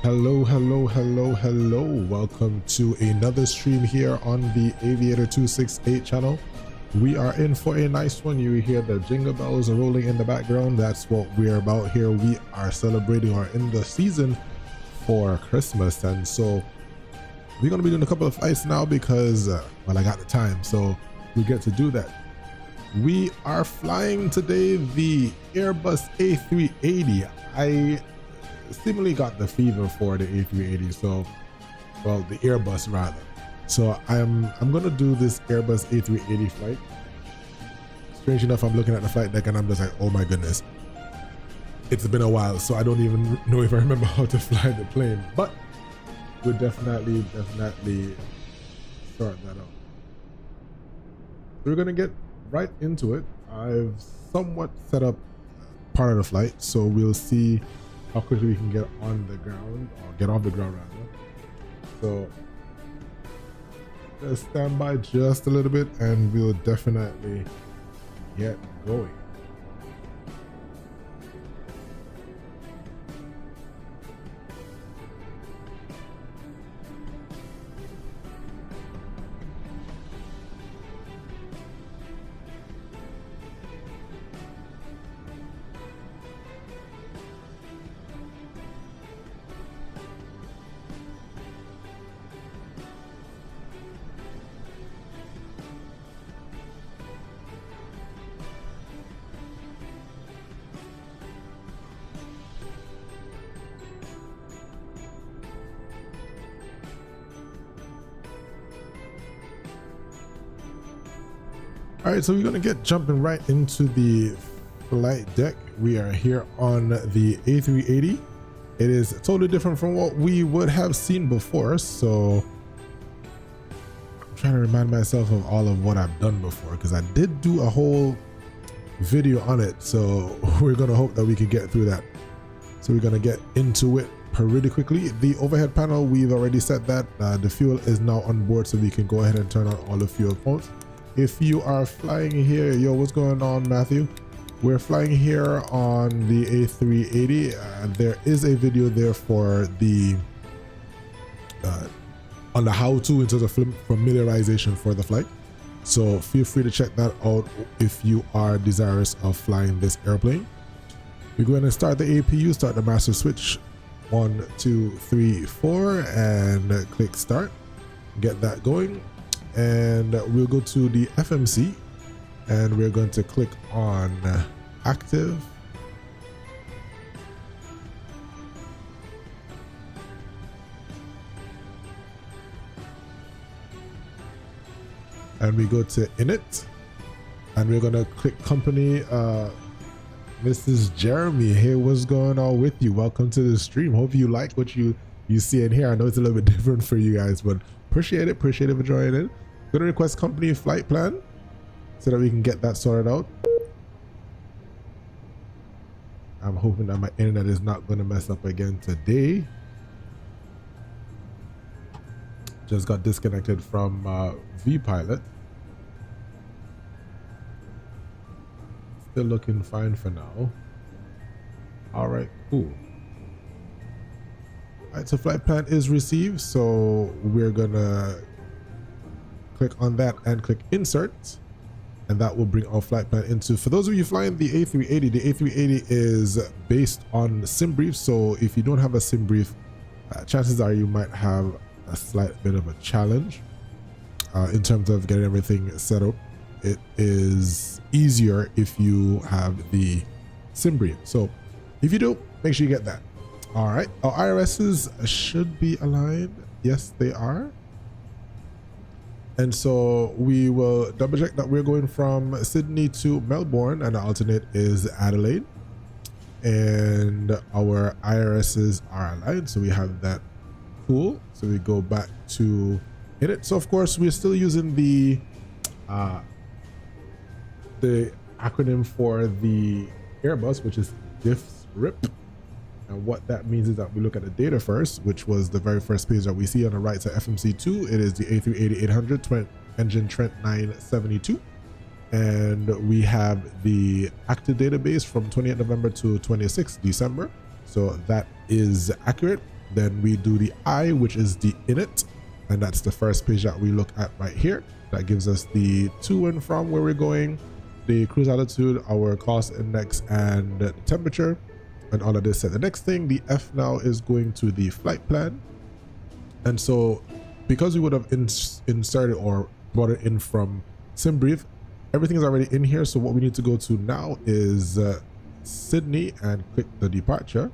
Hello. Welcome to another stream here on the Aviator 268 channel. We are in for a nice one. You hear the jingle bells rolling in the background. That's what we're about here. We are celebrating or in the season for Christmas, and so we're going to be doing a couple of flights now because well, I got the time, so we get to do that. We are flying today the Airbus A380. I seemingly got the fever for the A380, so well, the Airbus rather. So I'm gonna do this Airbus A380 flight. Strange enough, I'm looking at the flight deck and I'm just like, oh my goodness, it's been a while, so I don't even know if I remember how to fly the plane, but we'll definitely start that out. So we're gonna get right into it. I've somewhat set up part of the flight, so we'll see how quickly we can get on the ground, or get off the ground rather. So let's stand by just a little bit and we'll definitely get going. All right, so we're gonna get jumping right into the flight deck. We are here on the A380. It is totally different from what we would have seen before, so I'm trying to remind myself of all of what I've done before, because I did do a whole video on it, so we're gonna hope that we can get through that. So we're gonna get into it pretty quickly. The overhead panel, we've already set that. The fuel is now on board, so we can go ahead and turn on all the fuel pumps. If you are flying here, yo, what's going on, Matthew? We're flying here on the A380. There is a video there for the on the how-to into the familiarization for the flight, so feel free to check that out if you are desirous of flying this airplane. We're going to start the APU, start the master switch, 1 2 3 4, and click start. Get that going. And we'll go to the FMC and we're going to click on active. And we go to init and we're going to click company. Mrs. Jeremy, hey, what's going on with you? Welcome to the stream. Hope you like what you see in here. I know it's a little bit different for you guys, but appreciate it for joining in. Gonna request company flight plan so that we can get that sorted out. I'm hoping that my internet is not gonna mess up again today. Just got disconnected from VPilot. Still looking fine for now. All right, cool. All right, so flight plan is received, so we're gonna click on that and click insert, and that will bring our flight plan into. For those of you flying the A380, the A380 is based on sim brief, so if you don't have a sim brief, chances are you might have a slight bit of a challenge in terms of getting everything set up. It is easier if you have the sim brief, so if you do, make sure you get that. All right, our IRSs should be aligned. Yes, they are. And so we will double check that we're going from Sydney to Melbourne, and the alternate is Adelaide. And our IRSs are aligned, so we have that. Cool. So we go back to init. So of course we're still using the acronym for the Airbus, which is DIFRIP. And what that means is that we look at the data first, which was the very first page that we see on the right side, FMC2. It is the A380-800 engine Trent 972. And we have the active database from 28th November to 26th December. So that is accurate. Then we do the I, which is the init, and that's the first page that we look at right here. That gives us the to and from where we're going, the cruise altitude, our cost index, and the temperature, and all of this set. The next thing, the F now, is going to the flight plan. And so because we would have inserted or brought it in from SimBrief, everything is already in here. So what we need to go to now is Sydney and click the departure.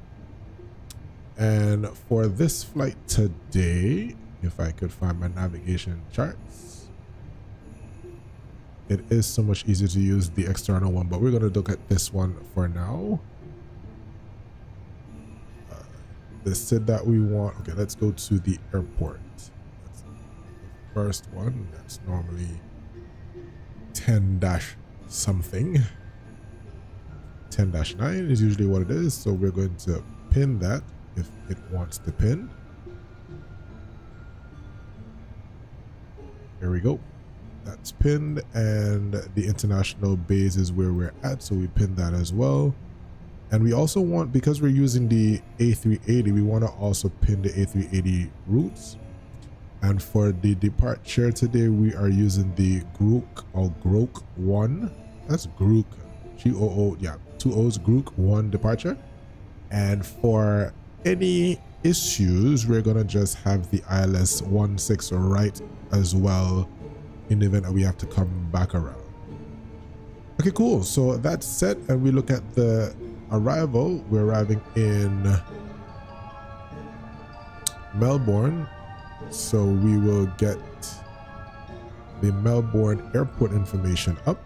And for this flight today, if I could find my navigation charts, it is so much easier to use the external one, but we're going to look at this one for now. The SID that we want. Okay, let's go to the airport. That's the first one. That's normally 10-something. 10-9 is usually what it is. So we're going to pin that if it wants to pin. Here we go. That's pinned, and the international base is where we're at, so we pin that as well. And we also want, because we're using the A380, we want to also pin the A380 routes. And for the departure today, we are using the Grook 1. That's Grook, G-O-O, yeah, 2 O's, Grook 1 departure. And for any issues, we're gonna just have the ILS 16 right as well, in the event that we have to come back around. Okay, cool. So that's set, and we look at the arrival. We're arriving in Melbourne, so we will get the Melbourne airport information up.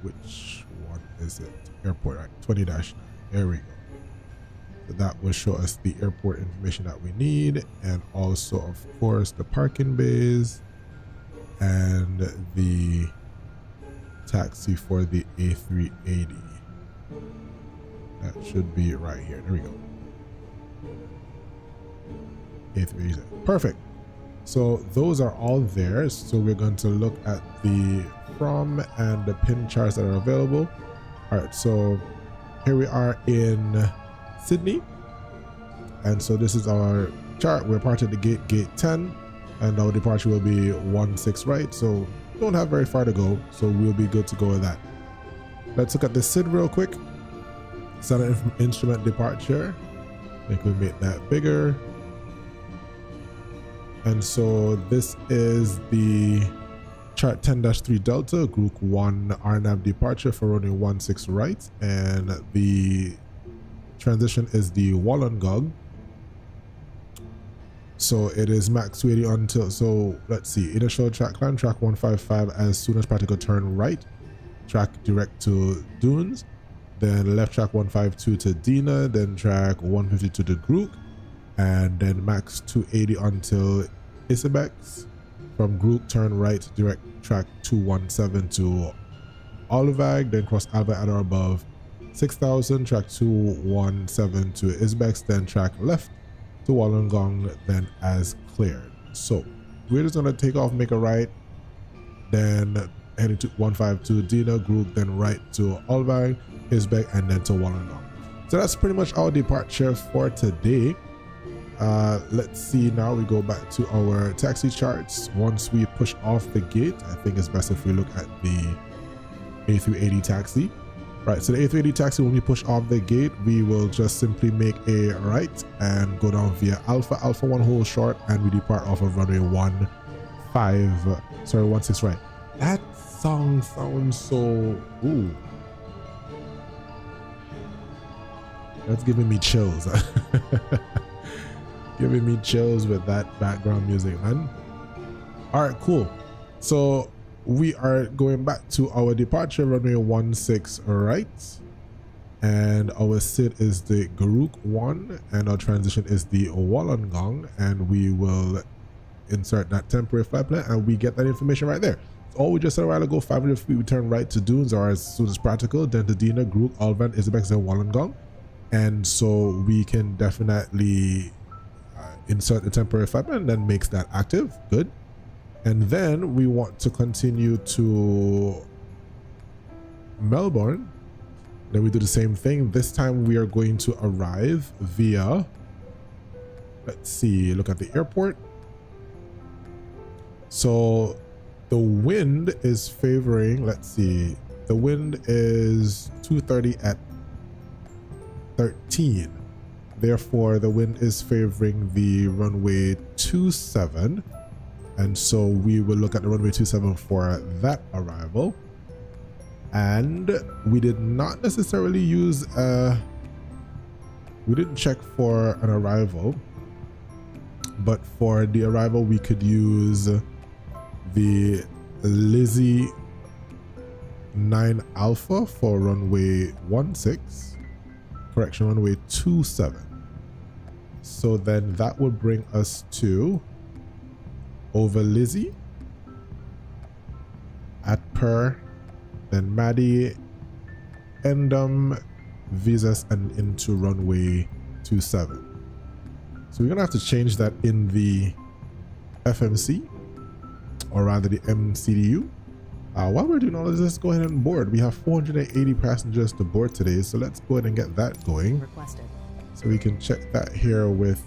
Which one is it? Airport, right? 20-9. There we go. So that will show us the airport information that we need, and also, of course, the parking bays and the taxi for the A380. That should be right here. There we go. A380. Perfect. So those are all there. So we're going to look at the from and the pin charts that are available. All right, so here we are in Sydney, and so this is our chart. We're parked at the gate 10, and our departure will be 16 right, so don't have very far to go, so we'll be good to go with that. Let's look at the SID real quick. Center instrument departure. I think we make that bigger. And so this is the chart 10-3 Delta, Group 1 RNAV departure for runway 16 right, and the transition is the Wollongong. So it is max 280 until, so let's see, initial track climb, track 155 as soon as practical turn right, track direct to Dunes, then left track 152 to Dina, then track 152 to Grook, and then max 280 until Yssy-Ymml. From Grook, turn right, direct track 217 to Olivag, then cross Alva at or above 6000, track 217 to Yssy-Ymml, then track left to Wollongong, then as cleared. So we're just gonna take off, make a right, then heading to 152 Dina, Grook, then right to Olivag, Yssy-Ymml, and then to Wollongong. So that's pretty much our departure for today. Let's see, now we go back to our taxi charts. Once we push off the gate, I think it's best if we look at the A380 taxi. Right, so the A380 taxi, when we push off the gate, we will just simply make a right and go down via Alpha 1 hold short, and we depart off of runway 16 right. That song sounds so, ooh, that's giving me chills. Giving me chills with that background music, man. All right, cool. So we are going back to our departure, runway 16 right, and our SID is the Grook 1, and our transition is the Wollongong, and we will insert that temporary flight plan, and we get that information right there. So all we just said a while ago, 500 feet, we turn right to Dunes, or as soon as practical, then to Dina, Grook, Alvan, Yssy-Ymml, and Wollongong. And so we can definitely insert the temporary flight plan, and then makes that active. Good. And then we want to continue to Melbourne. Then we do the same thing. This time we are going to arrive via, let's see, look at the airport. So the wind is favoring, let's see, the wind is 230 at 13. Therefore, the wind is favoring the runway 27. And so we will look at the runway 27 for that arrival. And we did not necessarily use, we didn't check for an arrival, but for the arrival, we could use the Yssy-Ymml Alpha for runway 16, correction, runway 27. So then that would bring us to over Lizzie at Per, then Maddie, Endom, Visas, and into runway 27. So we're gonna have to change that in the FMC, or rather the MCDU. While we're doing all of this, let's go ahead and board. We have 480 passengers to board today, so let's go ahead and get that going. Requested. So we can check that here with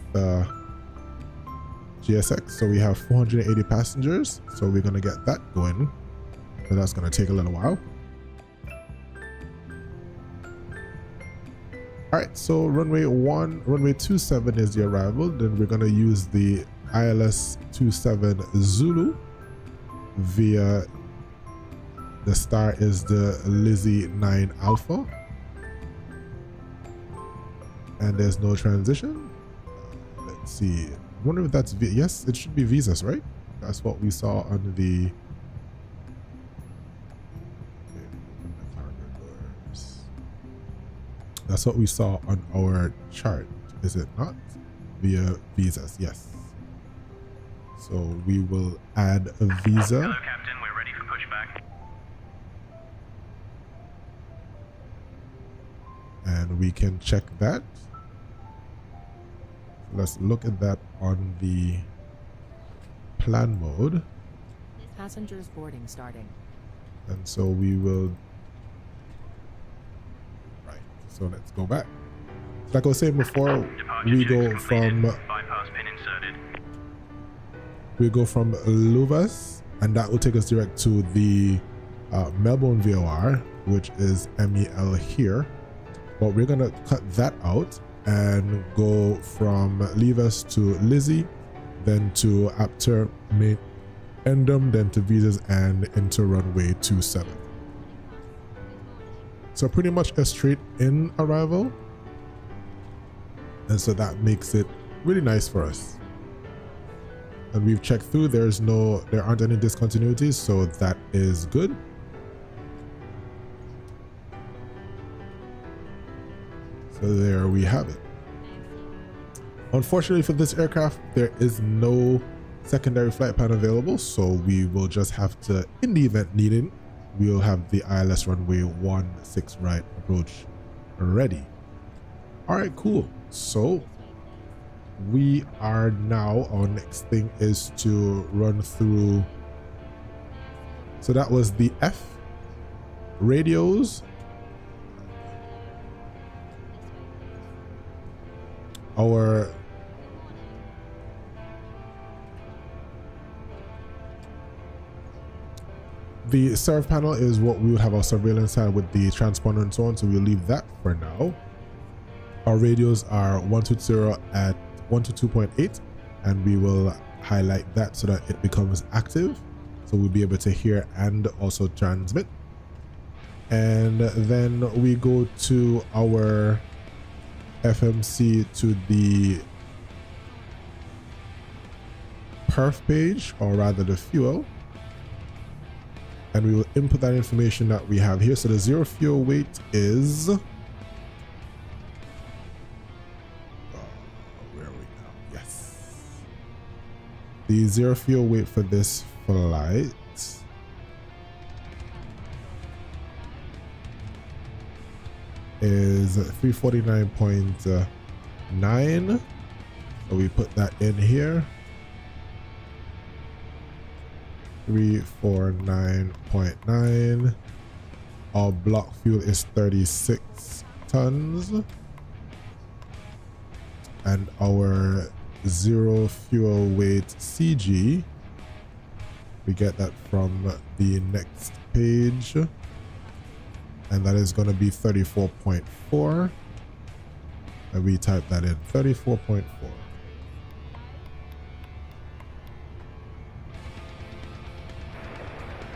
GSX. So we have 480 passengers, so we're gonna get that going. So that's gonna take a little while. All right, so runway 27 is the arrival. Then we're gonna use the ILS 27 Zulu via the star is the Yssy-Ymml Alpha, and there's no transition. Let's see. I wonder if that's yes, it should be visas, right? That's what we saw on the that's what we saw on our chart, is it not? Via visas, yes. So we will add a visa. Hello, Captain. We're ready for pushback. And we can check that. Let's look at that on the plan mode. Passengers boarding starting. And so we will, right, so let's go back. Like I was saying before, we go from Bypass pin inserted. we go from Luvas, and that will take us direct to the Melbourne VOR, which is MEL here. But we're gonna cut that out and go from Levas to Lizzie, then to Apter, Endom, then to Visas, and into runway 27. So pretty much a straight in arrival, and so that makes it really nice for us. And we've checked through, there aren't any discontinuities, so that is good. So there we have it. Unfortunately for this aircraft, there is no secondary flight plan available, so we will just have to, in the event needing, we'll have the ILS runway 16 right approach ready. All right, cool. So we are now, our next thing is to run through. So that was the F radios. The serve panel is what we will have our surveillance side with the transponder and so on, so we'll leave that for now. Our radios are 120 at 122.8, and we will highlight that so that it becomes active, so we'll be able to hear and also transmit. And then we go to our FMC to the perf page, or rather the fuel, and we will input that information that we have here. So the zero fuel weight is where are we now? Yes, the zero fuel weight for this flight is 349.9. So we put that in here. 349.9. Our block fuel is 36 tons. And our zero fuel weight CG, we get that from the next page. And that is going to be 34.4. And we type that in, 34.4.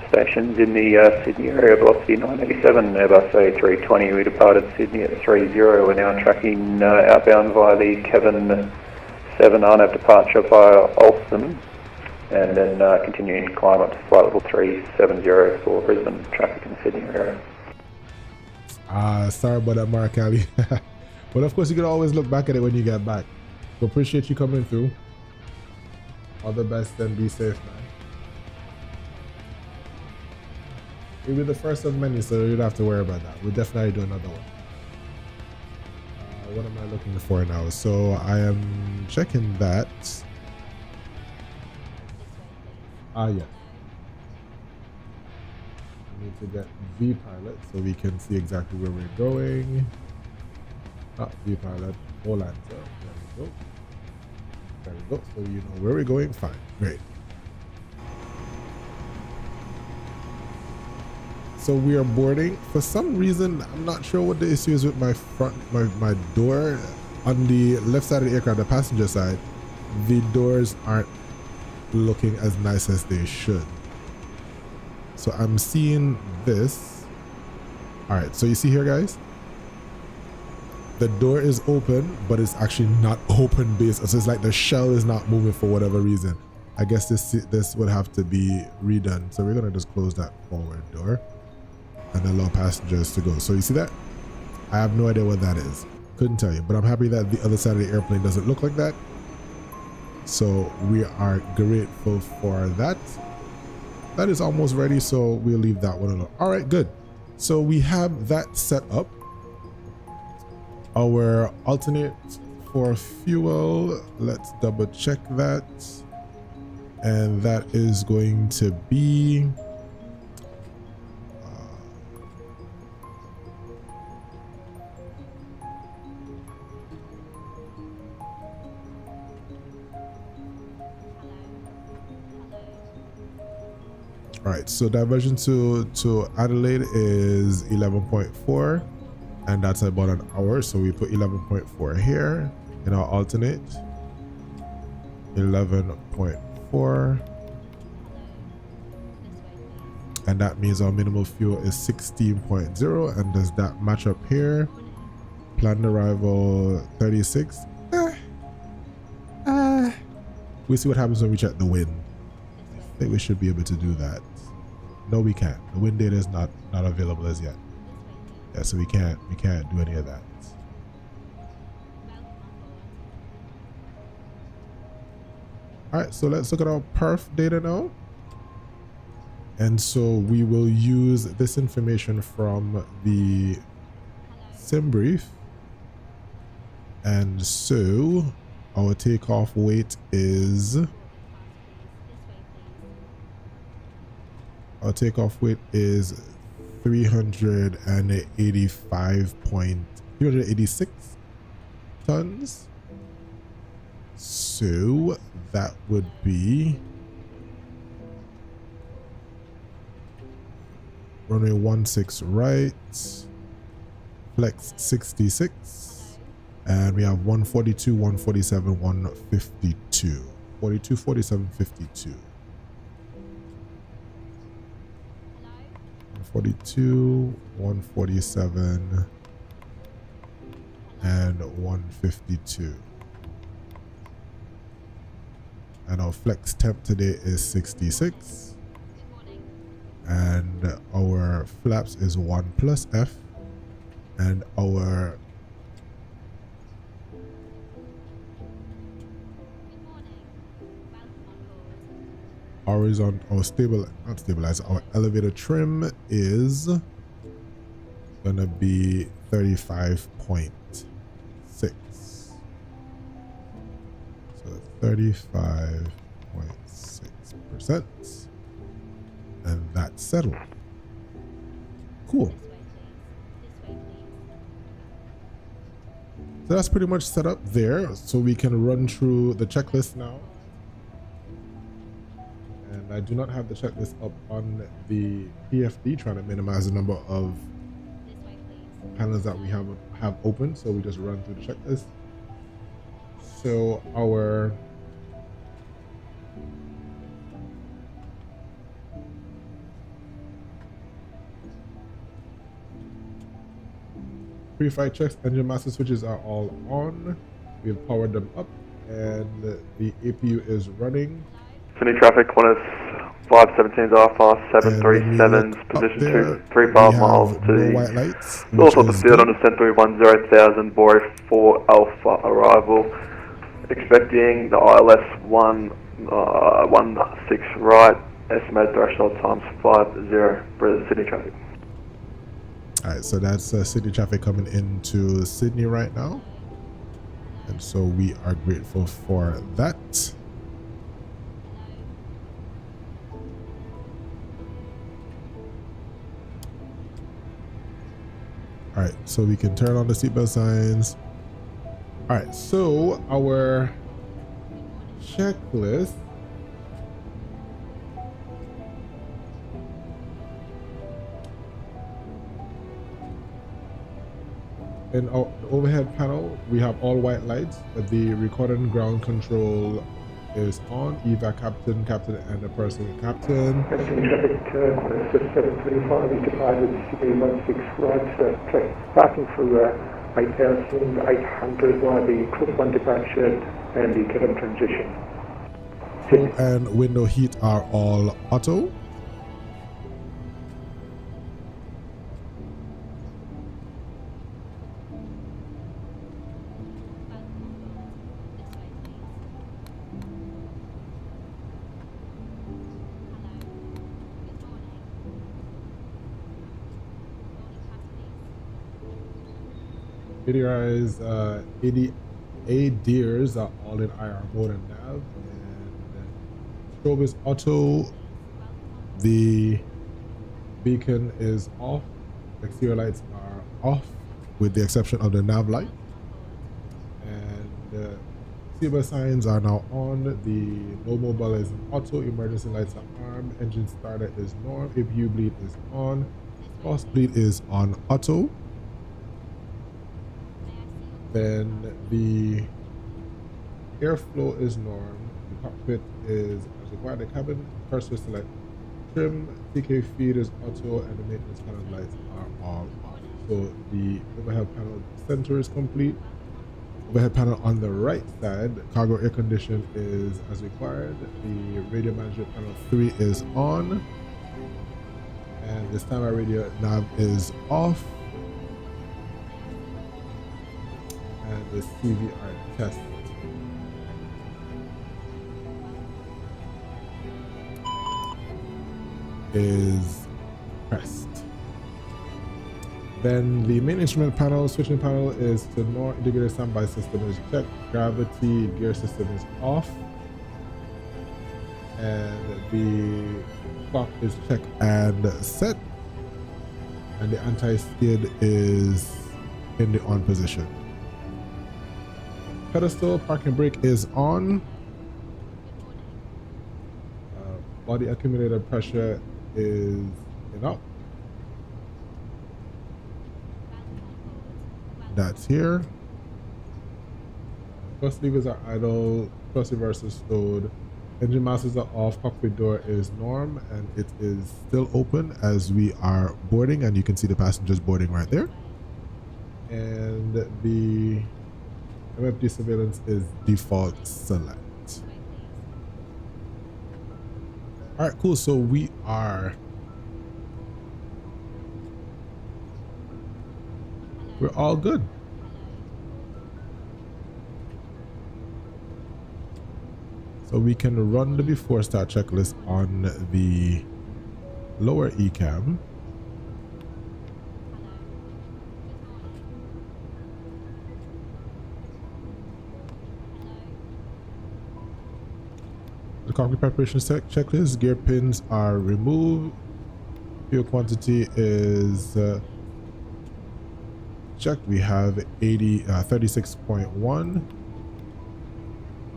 Stations in the Sydney area, velocity 987, Airbus A320. We departed Sydney at 30. We're now tracking outbound via the Kevin 7 RNAV departure via Alston, and then continuing climb up to flight level 370 for Brisbane traffic in the Sydney area. Sorry about that, Mark Ali. But of course, you can always look back at it when you get back. So appreciate you coming through. All the best and be safe, man. It'll be the first of many, so you don't have to worry about that. We'll definitely do another one. What am I looking for now? So I am checking that. Yeah. We need to get VPilot so we can see exactly where we're going. VPilot, all answer. There we go. There we go. So you know where we're going. Fine. Great. So we are boarding. For some reason, I'm not sure what the issue is with my my door. On the left side of the aircraft, the passenger side, the doors aren't looking as nice as they should. So I'm seeing this. All right, so you see here, guys, the door is open, but it's actually not open base. So it's like the shell is not moving for whatever reason. I guess this would have to be redone. So we're gonna just close that forward door and allow passengers to go. So you see that? I have no idea what that is. Couldn't tell you, but I'm happy that the other side of the airplane doesn't look like that. So we are grateful for that. That is almost ready, so we'll leave that one alone. All right, good. So we have that set up. Our alternate for fuel, let's double check that. And that is going to be all right, so diversion to Adelaide is 11.4, and that's about an hour. So we put 11.4 here in our alternate. 11.4, and that means our minimal fuel is 16.0. And does that match up here? Planned arrival 36. We'll see what happens when we check the wind. I think we should be able to do that. No, we can't. The wind data is not available as yet. Yeah, so we can't do any of that. All right, so let's look at our perf data now. And so we will use this information from the sim brief. And so our takeoff weight is 386 tons. So that would be runway 16 right, flex 66, and we have 142, 147, 152, 42, 47, 52. 142, 147, and 152. And our flex temp today is 66. And our flaps is 1 plus F. And our horizontal or not stabilizer, our elevator trim is gonna be 35.6. So 35.6%. And that's settled. Cool. So that's pretty much set up there. So we can run through the checklist now. And I do not have the checklist up on the PFD, trying to minimize the number of panels that we have open. So we just run through the checklist. So our pre-flight checks, engine master switches are all on. We've powered them up and the APU is running. Sydney traffic, Qantas 517's Alpha, 737's position 235 miles to no white lights, north of the field on descent 310,000, Boy 4 Alpha arrival. Expecting the ILS 16 right, estimated threshold times 50, Sydney traffic. Alright, so that's Sydney traffic coming into Sydney right now. And so we are grateful for that. Alright, so we can turn on the seatbelt signs. Alright, so our checklist. In our overhead panel, we have all white lights. The recording ground control is on. EVA captain, and the person captain. Traffic, 735 is departed Sydney 16 right, parking for 8,800 via the Cook 1 departure and the cabin transition. Door and window heat are all auto. ADRs, ADRs are all in IR mode and nav, and strobe is auto. The beacon is off. Exterior lights are off, with the exception of the nav light. And seatbelt signs are now on. The no mobile is in auto. Emergency lights are armed. Engine starter is norm. APU bleed is on. Cross bleed is on auto. Then the airflow is norm. The cockpit is as required. The cabin cursor select trim. TK feed is auto, and the maintenance panel lights are all on. So the overhead panel center is complete. Overhead panel on the right side, cargo air condition is as required. The radio management panel 3 is on, and the standby radio nav is off. And the CVR test is pressed. Then the main instrument panel, switching panel is to norm. Indicator standby system is checked. Gravity gear system is off. And the clock is checked and set. And the anti-skid is in the on position. Pedestal parking brake is on. Body accumulator pressure is in up. That's here. Thrust levers are idle. Thrust reversers stowed. Engine masters are off. Cockpit door is norm, and it is still open as we are boarding, and you can see the passengers boarding right there. And the MFD surveillance is default select. All right, cool. So we're all good. So we can run the before start checklist on the lower ECAM. The concrete preparation checklist. Gear pins are removed. Fuel quantity is checked. We have 36.1.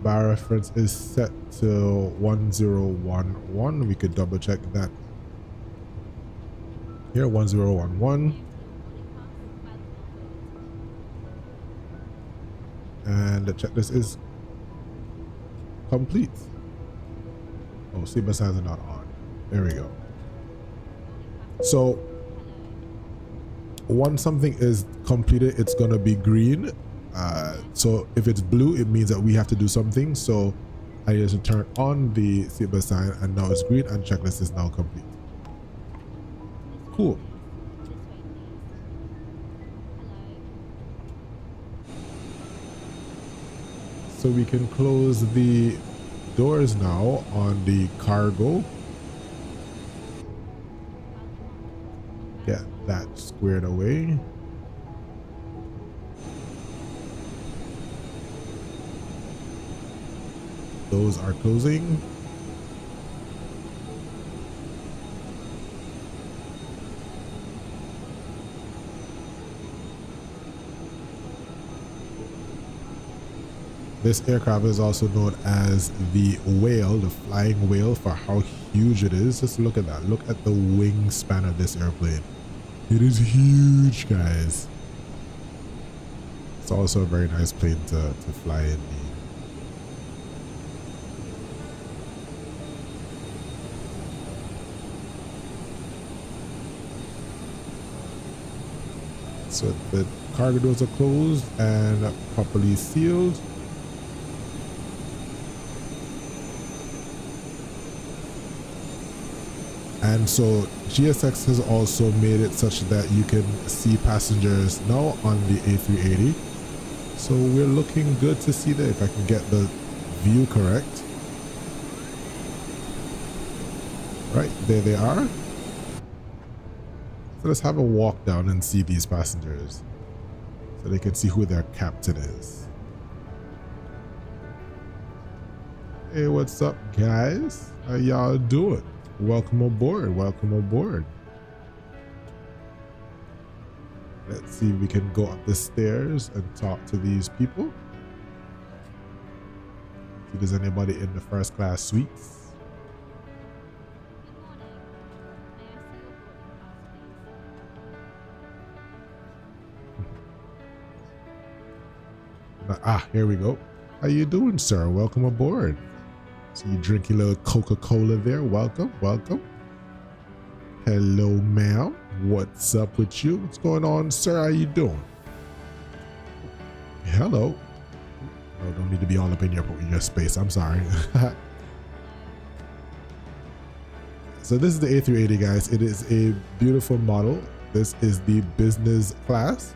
Bar reference is set to 1011. We could double check that here. 1011. And the checklist is complete. Oh, seatbelt signs are not on. There we go. So once something is completed, it's gonna be green. So if it's blue, it means that we have to do something. So I need to turn on the seatbelt sign, and now it's green, and checklist is now complete. Cool. So we can close the doors now on the cargo. Get that squared away. Those are closing. This aircraft is also known as the whale, the flying whale, for how huge it is. Just look at that. Look at the wingspan of this airplane. It is huge, guys. It's also a very nice plane to fly in. So the cargo doors are closed and properly sealed. And so GSX has also made it such that you can see passengers now on the A380. So we're looking good to see that, if I can get the view correct. Right, there they are. So let's have a walk down and see these passengers so they can see who their captain is. Hey, what's up, guys? How y'all doing? Welcome aboard. Welcome aboard. Let's see if we can go up the stairs and talk to these people. See if there's anybody in the first class suites. Here we go. How you doing, sir? Welcome aboard. So you drink your little Coca-Cola there. Welcome, welcome. Hello, ma'am. What's up with you? What's going on, sir? How you doing? Hello. Oh, don't need to be all up in your space. I'm sorry. So this is the A380, guys. It is a beautiful model. This is the business class,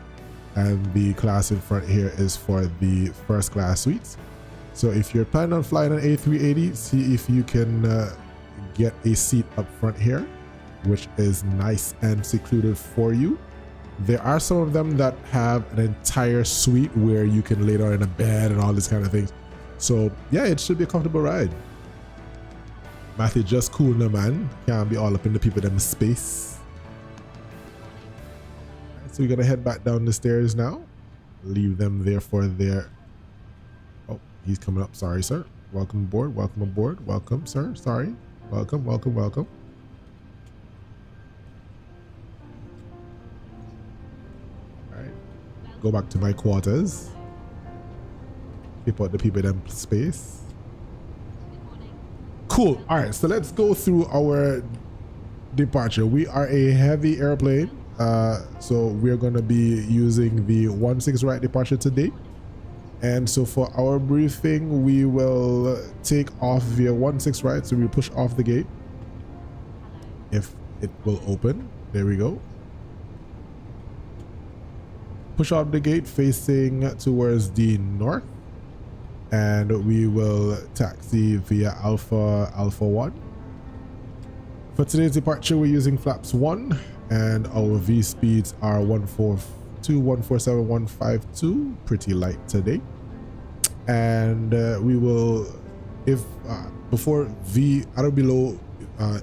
and the class in front here is for the first class suites. So if you're planning on flying an A380, see if you can get a seat up front here, which is nice and secluded for you. There are some of them that have an entire suite where you can lay down in a bed and all this kind of things. So yeah, it should be a comfortable ride. Matthew, just cool, no man. Can't be all up in the people them space. So we're gonna head back down the stairs now. Leave them there for their... Oh, he's coming up. Sorry, sir. Welcome aboard. Welcome aboard. Welcome, sir. Sorry. Welcome, welcome, welcome. All right. Go back to my quarters. Keep out the people them space. Cool. All right. So let's go through our departure. We are a heavy airplane. So we're going to be using the 16 right departure today. And so for our briefing, we will take off via 16 right. So we push off the gate. If it will open, there we go. Push off the gate facing towards the north. And we will taxi via Alpha 1. For today's departure, we're using flaps 1. And our V speeds are 142, 147, 152, 147, 152. Pretty light today. And we will if before at or below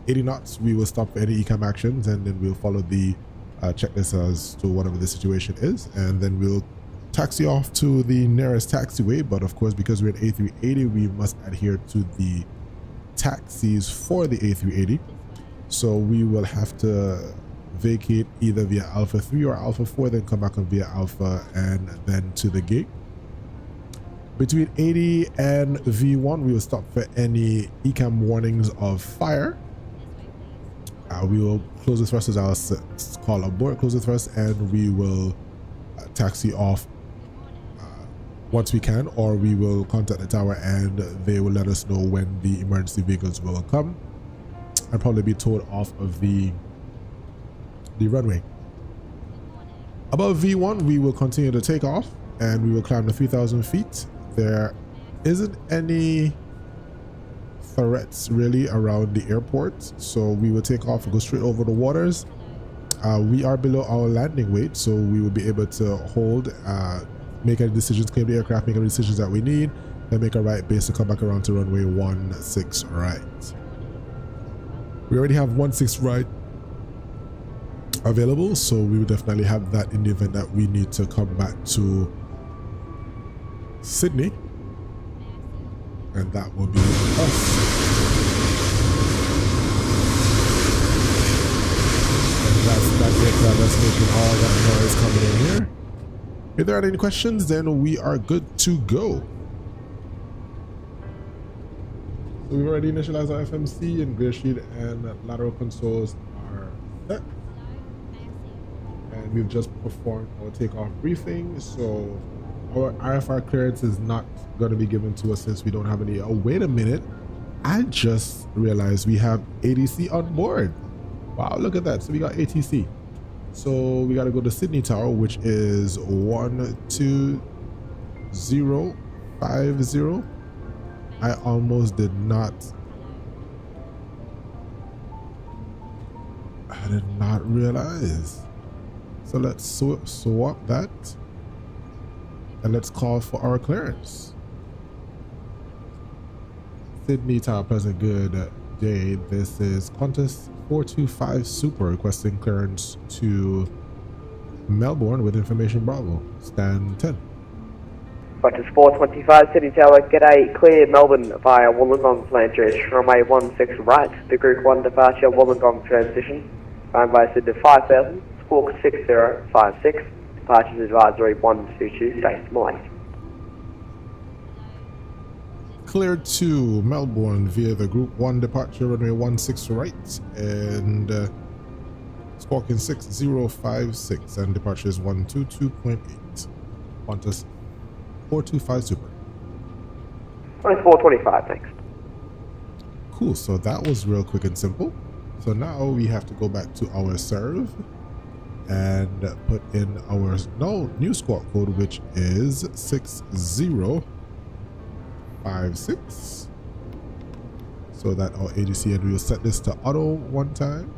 80 knots, we will stop for any ECAM actions, and then we'll follow the checklist as to whatever the situation is, and then we'll taxi off to the nearest taxiway. But of course, because we're at A380, we must adhere to the taxis for the A380, so we will have to vacate either via Alpha 3 or Alpha 4, then come back on via Alpha and then to the gate. Between 80 and V1, we will stop for any ECAM warnings of fire. We will close the thrust, as I'll call abort, close the thrust, and we will taxi off once we can, or we will contact the tower and they will let us know when the emergency vehicles will come and probably be towed off of the runway. Above V1, we will continue to take off and we will climb to 3,000 feet. There isn't any threats really around the airport, so we will take off and go straight over the waters. We are below our landing weight, so we will be able to hold, make any decisions, claim the aircraft, make any decisions that we need, and make a right base to come back around to runway 16 right. We already have 16 right available, so we will definitely have that in the event that we need to come back to Sydney, and that will be us. And that's that aircraft that's making all that noise coming in here. If there aren't any questions, then we are good to go. So we've already initialized our FMC, and gear sheet and lateral consoles are set. And we've just performed our takeoff briefing, so our RFR clearance is not going to be given to us since we don't have any. Oh, wait a minute. I just realized we have ATC on board. Wow, look at that. So we got ATC. So we got to go to Sydney Tower, which is 12050. I almost did not. I did not realize. So let's swap that. And let's call for our clearance. Sydney Tower, pleasant good day. This is Qantas 425 Super requesting clearance to Melbourne with information Bravo. Stand 10. Qantas 425 Sydney Tower, g'day. Clear Melbourne via Wollongong Flanders, runway 16 right. The Group 1 departure Wollongong transition. Runway Sydney 5000, squawk 6056. Departures advisory 122, stay small. Cleared to Melbourne via the Group 1 departure runway 16 right and squawking 6056, and departure is 122.8. Qantas 425 Super. Qantas 425, thanks. Cool, so that was real quick and simple. So now we have to go back to our serve and put in our new squawk code, which is 6056, so that our ADC, and we will set this to auto one time.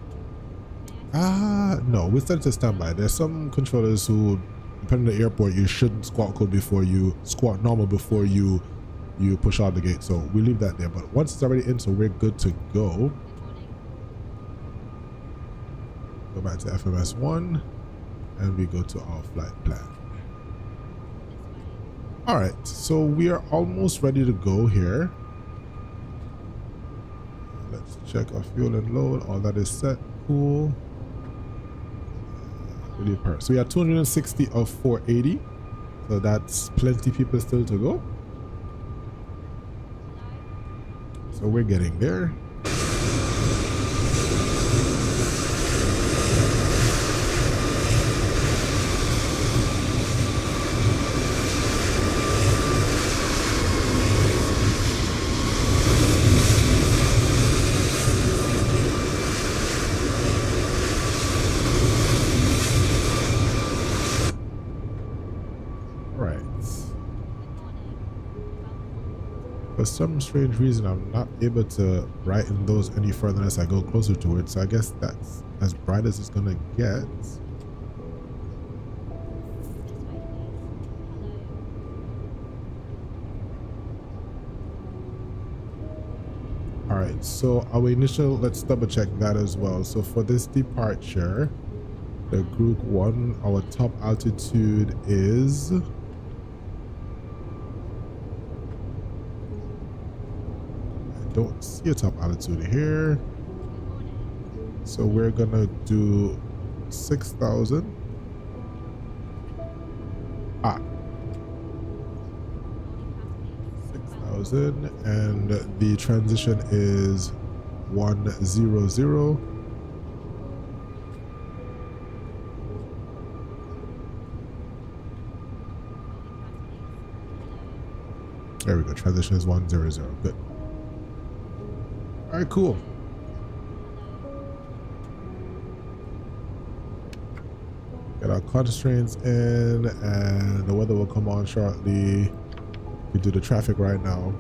No, we'll set it to standby. There's some controllers who, depending on the airport, you shouldn't squawk code before you squawk normal before you push out the gate, so we leave that there. But once it's already in, so we're good to go. Go back to FMS1 and we go to our flight plan. All right, so we are almost ready to go here. Let's check our fuel and load. All that is set. Cool. So we have 260 of 480, so that's plenty people still to go. So we're getting there. For some strange reason, I'm not able to brighten those any further as I go closer to it, so I guess that's as bright as it's gonna get. right, so our initial, let's double check that as well. So for this departure, the group 1, our top altitude is I don't see a top altitude here, so we're gonna do 6,000. 6,000, and the transition is 100. There we go. Transition is 100. Good. All right, cool. Get our constraints in, and the weather will come on shortly. We do the traffic right now.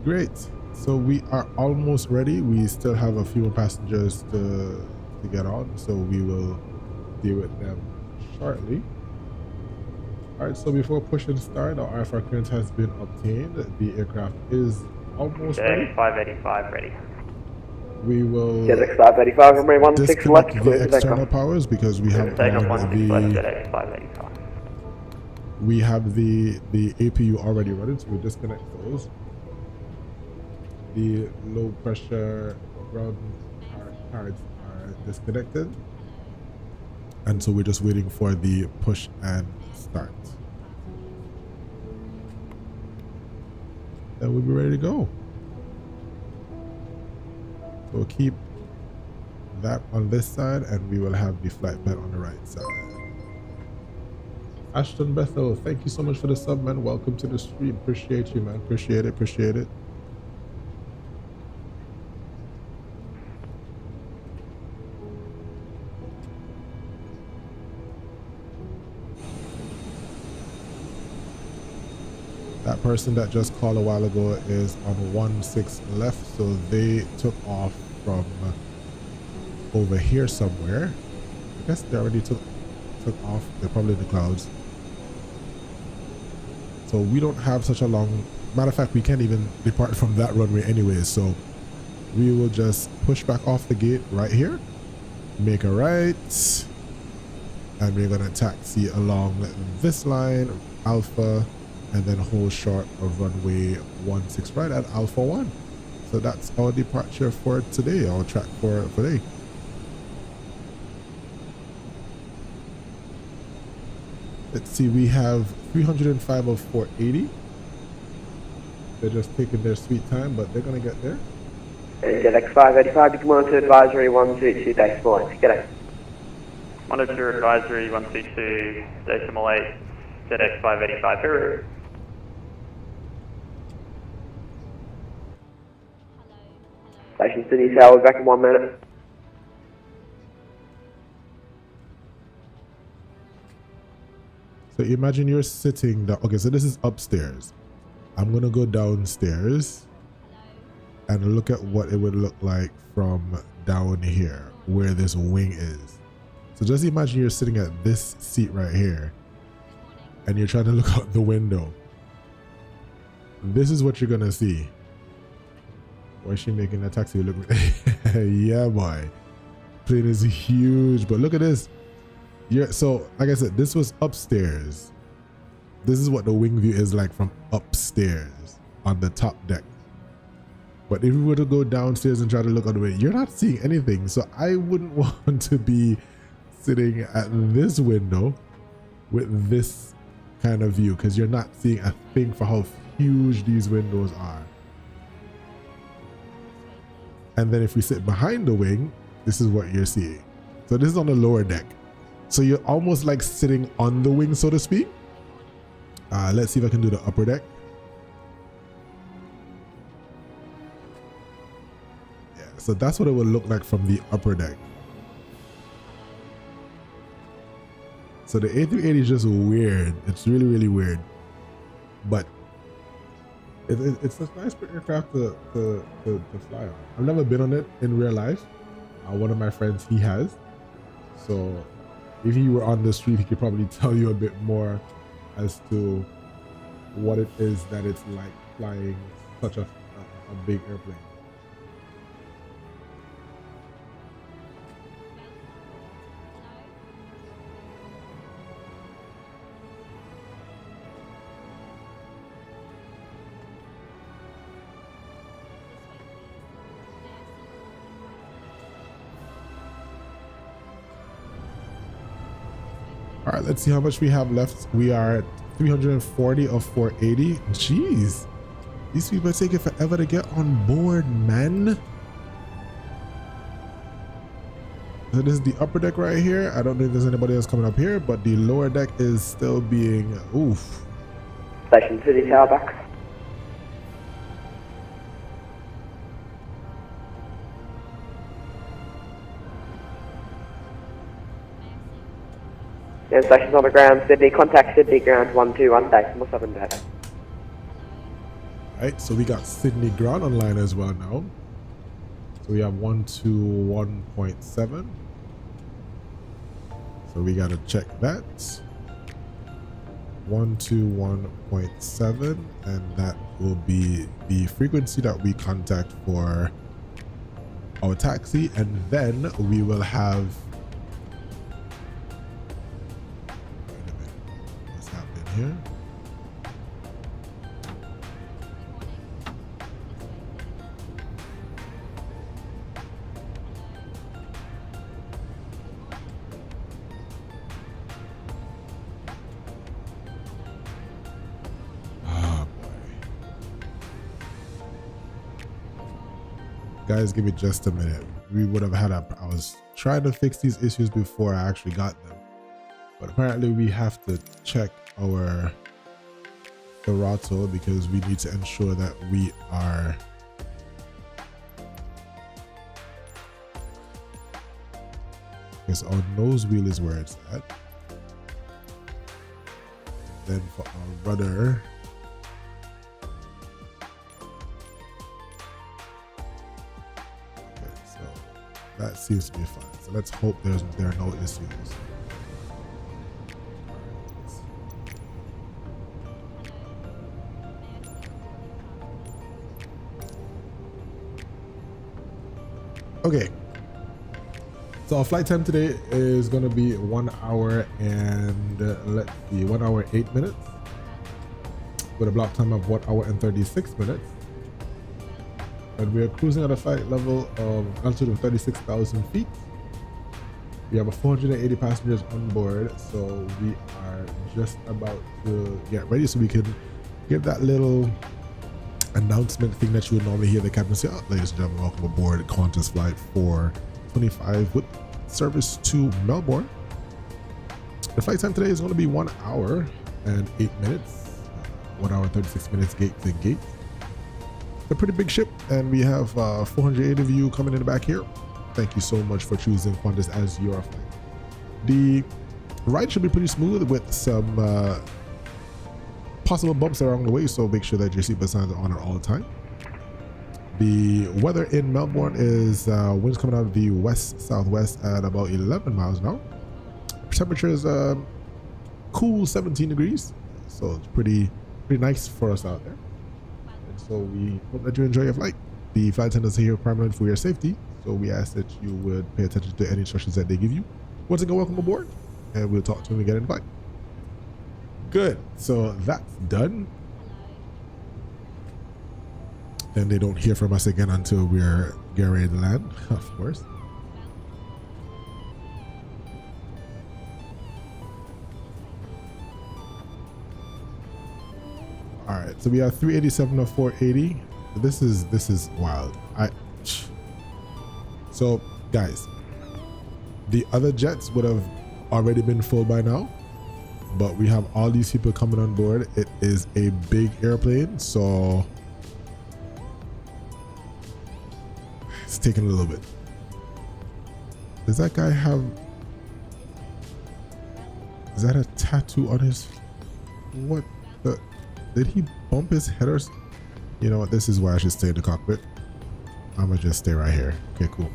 Great. So we are almost ready. We still have a few more passengers to get on, so we will deal with them shortly. All right, so before pushing start, our IFR clearance has been obtained. The aircraft is almost ready. 585 ready. We will JetX 585, runway 16 left, disconnect clear the for external takeoff. powers because we have Takeoff on 16 left, the JetX 585. we have the APU already running, so we disconnect those. The low pressure ground cards are disconnected, and so we're just waiting for the push and start. Then we'll be ready to go. So we'll keep that on this side, and we will have the flight plan on the right side. Ashton Bethel, thank you so much for the sub, man. Welcome to the stream. Appreciate you, man. Appreciate it. Appreciate it. That person that just called a while ago is on 16 left, so they took off from over here somewhere. I guess they already took off. They're probably in the clouds. So we don't have such a long, matter of fact, we can't even depart from that runway anyway, so we will just push back off the gate right here, make a right, and we're gonna taxi along this line, Alpha, and then hold short of runway 16 right at Alpha 1. So that's our departure for today, our track for today. Let's see, we have 305 of 480. They're just taking their sweet time, but they're gonna get there. JetX 585, you can monitor advisory 122 decimal 8. G'day. Monitor advisory 122 decimal 8, JetX 585. Here. Station Sydney Tower, back in 1 minute. So imagine you're sitting down. Okay, so this is upstairs. I'm gonna go downstairs and look at what it would look like from down here where this wing is. So just imagine you're sitting at this seat right here and you're trying to look out the window. This is what you're gonna see. Why is she making a taxi look? Yeah, boy. Plane is huge, but look at this. Yeah, so like I said, this was upstairs. This is what the wing view is like from upstairs on the top deck. But if we were to go downstairs and try to look out the way, you're not seeing anything. So I wouldn't want to be sitting at this window with this kind of view, because you're not seeing a thing for how huge these windows are. And then if we sit behind the wing, this is what you're seeing. So this is on the lower deck. So you're almost like sitting on the wing, so to speak. Let's see if I can do the upper deck. Yeah, so that's what it would look like from the upper deck. So the A380 is just weird. It's really, really weird. But it's a nice aircraft to fly on. I've never been on it in real life. One of my friends, he has. So if he were on the street, he could probably tell you a bit more as to what it is that it's like flying such a a big airplane. All right, let's see how much we have left. We are at 340 of 480. Jeez, these people are taking forever to get on board, man. So this is the upper deck right here. I don't know if there's anybody else coming up here, but the lower deck is still being, oof. Station City Tower back. Yeah, stations on the ground, Sydney, contact Sydney ground 121, decimal 7 data. Right, so we got Sydney ground online as well now. So we have 121.7. So we gotta check that. 121.7, and that will be the frequency that we contact for our taxi, and then we will have. Wait a minute, what's happening here? Guys, give me just a minute. We would have had I was trying to fix these issues before I actually got them, but apparently we have to check our throttle because we need to ensure that we are because our nose wheel is where it's at. Then for our rudder, that seems to be fine. So let's hope there are no issues. Okay. So our flight time today is going to be 1 hour and let's see, 1 hour 8 minutes with a block time of 1 hour and 36 minutes. And we are cruising at a flight level of altitude of 36,000 feet. We have 480 passengers on board, so we are just about to get ready so we can give that little announcement thing that you would normally hear the captain say, oh, ladies and gentlemen, welcome aboard Qantas Flight 425 with service to Melbourne. The flight time today is going to be 1 hour and 8 minutes, 1 hour and 36 minutes gate to gate. A pretty big ship, and we have 480 of you coming in the back here. Thank you so much for choosing Qantas as your flight. The ride should be pretty smooth with some possible bumps along the way, so make sure that your seatbelt signs are on at all the time. The weather in Melbourne is winds coming out of the west-southwest at about 11 miles an hour. Temperature is cool 17 degrees, so it's pretty nice for us out there. So we hope that you enjoy your flight. The flight attendants are here primarily for your safety, so we ask that you would pay attention to any instructions that they give you. Once again, welcome aboard, and we'll talk to you when we get in the flight. Good, so that's done. Then they don't hear from us again until we're getting ready to land, of course. All right, so we are 387 of 480. This is wild. So guys, the other jets would have already been full by now, but we have all these people coming on board. It is a big airplane, so it's taking a little bit. Does that guy have, is that a tattoo on his, what the? Did he bump his head or? You know what? This is why I should stay in the cockpit. I'm gonna just stay right here. Okay, cool.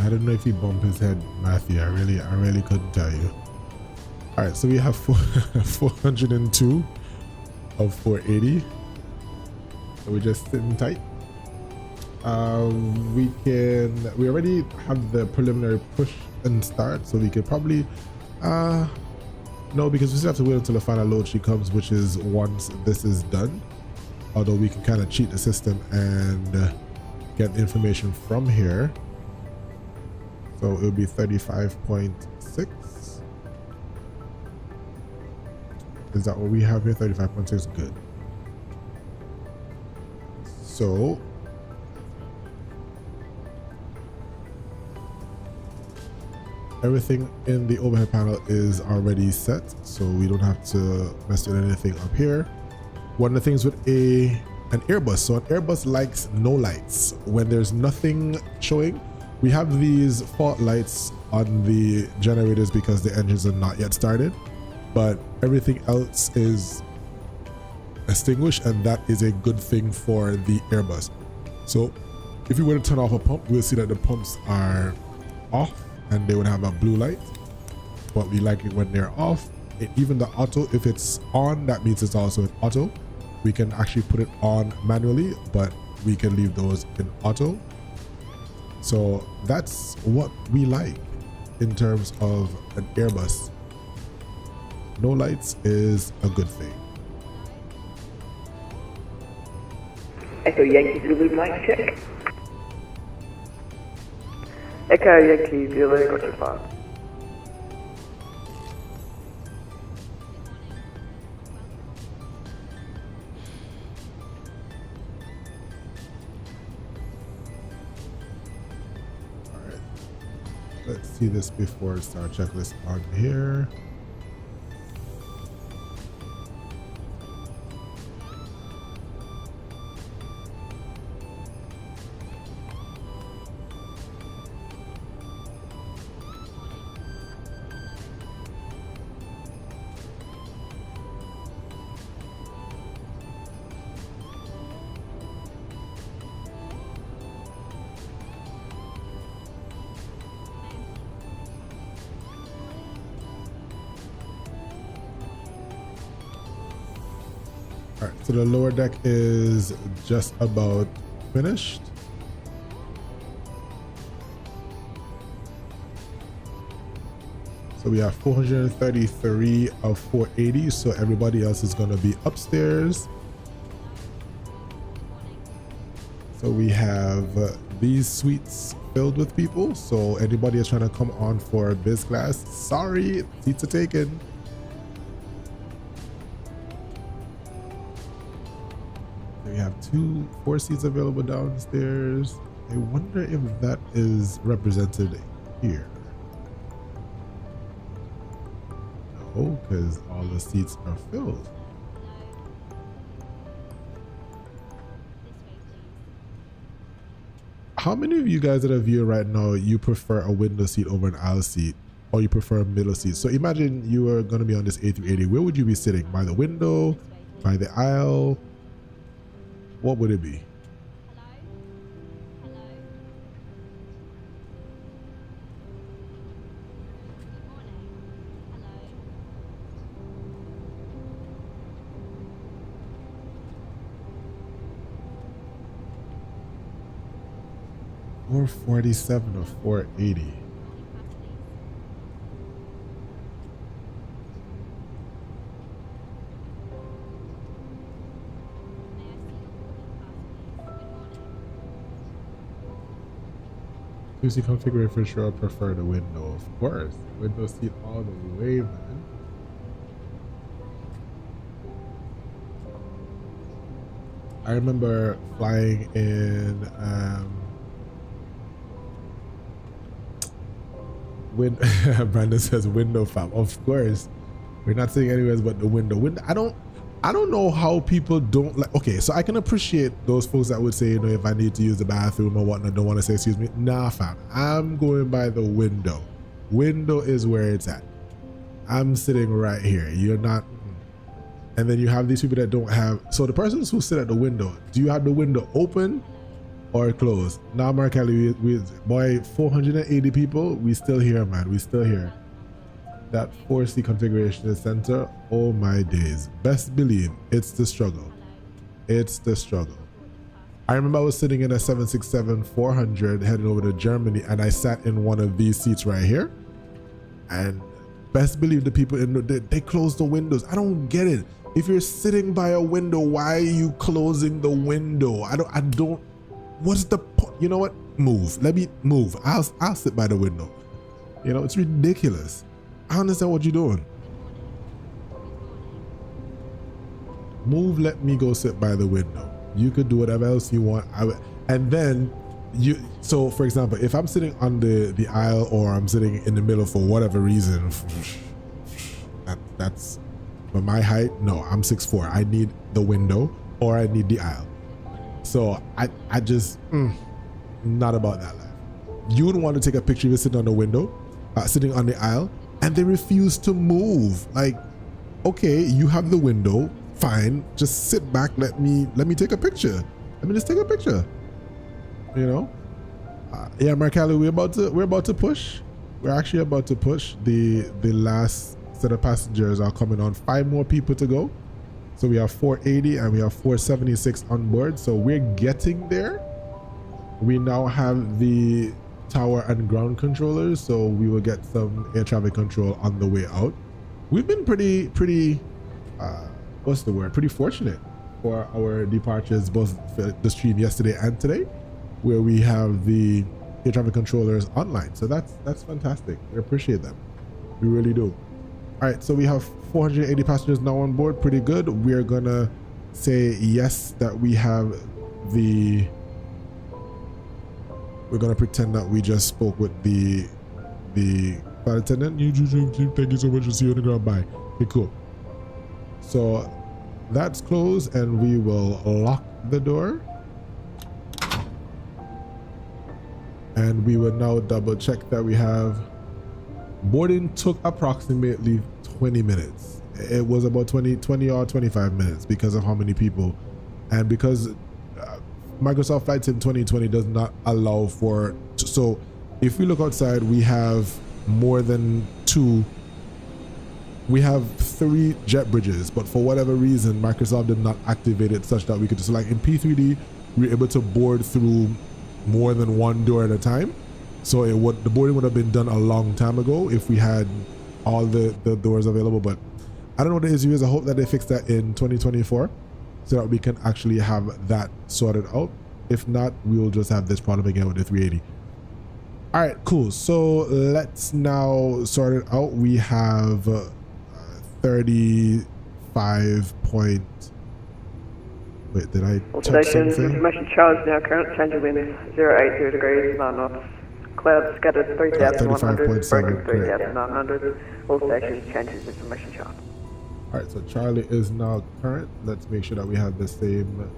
I don't know if he bumped his head, Matthew. I really couldn't tell you. All right, so we have 402 of 480. So we're just sitting tight. We already have the preliminary push and start, so we could probably no, because we still have to wait until the final load sheet comes, which is once this is done. Although we can kind of cheat the system and get information from here. So it will be 35.6. Is that what we have here? 35.6. Good. So everything in the overhead panel is already set, so we don't have to mess with anything up here. One of the things with an Airbus, so an Airbus likes no lights. When there's nothing showing, we have these fault lights on the generators because the engines are not yet started, but everything else is extinguished, and that is a good thing for the Airbus. So if you were to turn off a pump, we'll see that the pumps are off and they would have a blue light, but we like it when they're off. Even the auto, if it's on, that means it's also in auto. We can actually put it on manually, but we can leave those in auto. So that's what we like in terms of an Airbus. No lights is a good thing. Echo Yankee Zulu mic check. Echo Yankee Zulu, got your file. Alright. Let's see this before start checklist on here. All right, so the lower deck is just about finished. So we have 433 of 480, so everybody else is going to be upstairs. So we have these suites filled with people, so anybody is trying to come on for biz class, sorry, seats are taken. We have 4 seats available downstairs. I wonder if that is represented here. No, because all the seats are filled. How many of you guys that are viewing right now, you prefer a window seat over an aisle seat, or you prefer a middle seat? So imagine you are going to be on this A380. Where would you be sitting? By the window? By the aisle? What would it be? Or 47 or 480. Tuesday configuration for sure. I prefer the window, of course. Window seat all the way, man. I remember flying in Brandon says window fam. Of course, we're not saying anyways but the window. I don't know how people don't like. Okay, so I can appreciate those folks that would say, you know, if I need to use the bathroom or whatnot, don't want to say excuse me. Nah fam, I'm going by the window. Window is where it's at. I'm sitting right here. You're not. And then you have these people that don't have. So the persons who sit at the window, do you have the window open or close. Now, Mark Kelly, boy, 480 people, we still here, man. We still here. That 4C configuration is center. Oh my days. Best believe it's the struggle. It's the struggle. I remember I was sitting in a 767-400 heading over to Germany, and I sat in one of these seats right here. And best believe the people they closed the windows. I don't get it. If you're sitting by a window, why are you closing the window? I don't. What's the point? You know what? Move. Let me move. I'll sit by the window. You know, it's ridiculous. I understand what you're doing. Move. Let me go sit by the window. You could do whatever else you want. And then you. So, for example, if I'm sitting on the aisle or I'm sitting in the middle for whatever reason, that's for my height. No, I'm 6'4". I need the window or I need the aisle. So I just not about that life. You would want to take a picture of you sitting on the window, sitting on the aisle, and they refuse to move. Like, okay, you have the window. Fine, just sit back. Let me take a picture. Let me just take a picture. You know, yeah, Markelli, we're about to push. We're actually about to push. The last set of passengers are coming on. 5 more people to go. So we have 480 and we have 476 on board. So we're getting there. We now have the tower and ground controllers, so we will get some air traffic control on the way out. We've been pretty what's the word, pretty fortunate for our departures, both for the stream yesterday and today, where we have the air traffic controllers online. So that's fantastic. We appreciate them. We really do. All right, so we have 480 passengers now on board. Pretty good. We're gonna say yes that we have the. We're gonna pretend that we just spoke with the flight attendant. Thank you so much for seeing you on the ground. Bye. Okay, cool. So that's closed, and we will lock the door. And we will now double check that we have. Boarding took approximately 20 minutes. It was about 20 or 25 minutes because of how many people, and because Microsoft Flight Sim 2020 does not allow for. So if we look outside, we have more than 2. We have 3 jet bridges, but for whatever reason, Microsoft did not activate it such that we could just, like in P3D, we were able to board through more than 1 door at a time. So the boarding would have been done a long time ago if we had all the doors available. But I don't know what the issue is. I hope that they fix that in 2024 so that we can actually have that sorted out. If not, we will just have this problem again with the 380. All right, cool. So let's now sort it out. We have 35 point. Wait, did I check something? Information charge now. Current change of wind 080 degrees 9 knots. Clouds scattered 3,100. Broken 3,900. All stations changes information charge. All right, so Charlie is now current. Let's make sure that we have the same.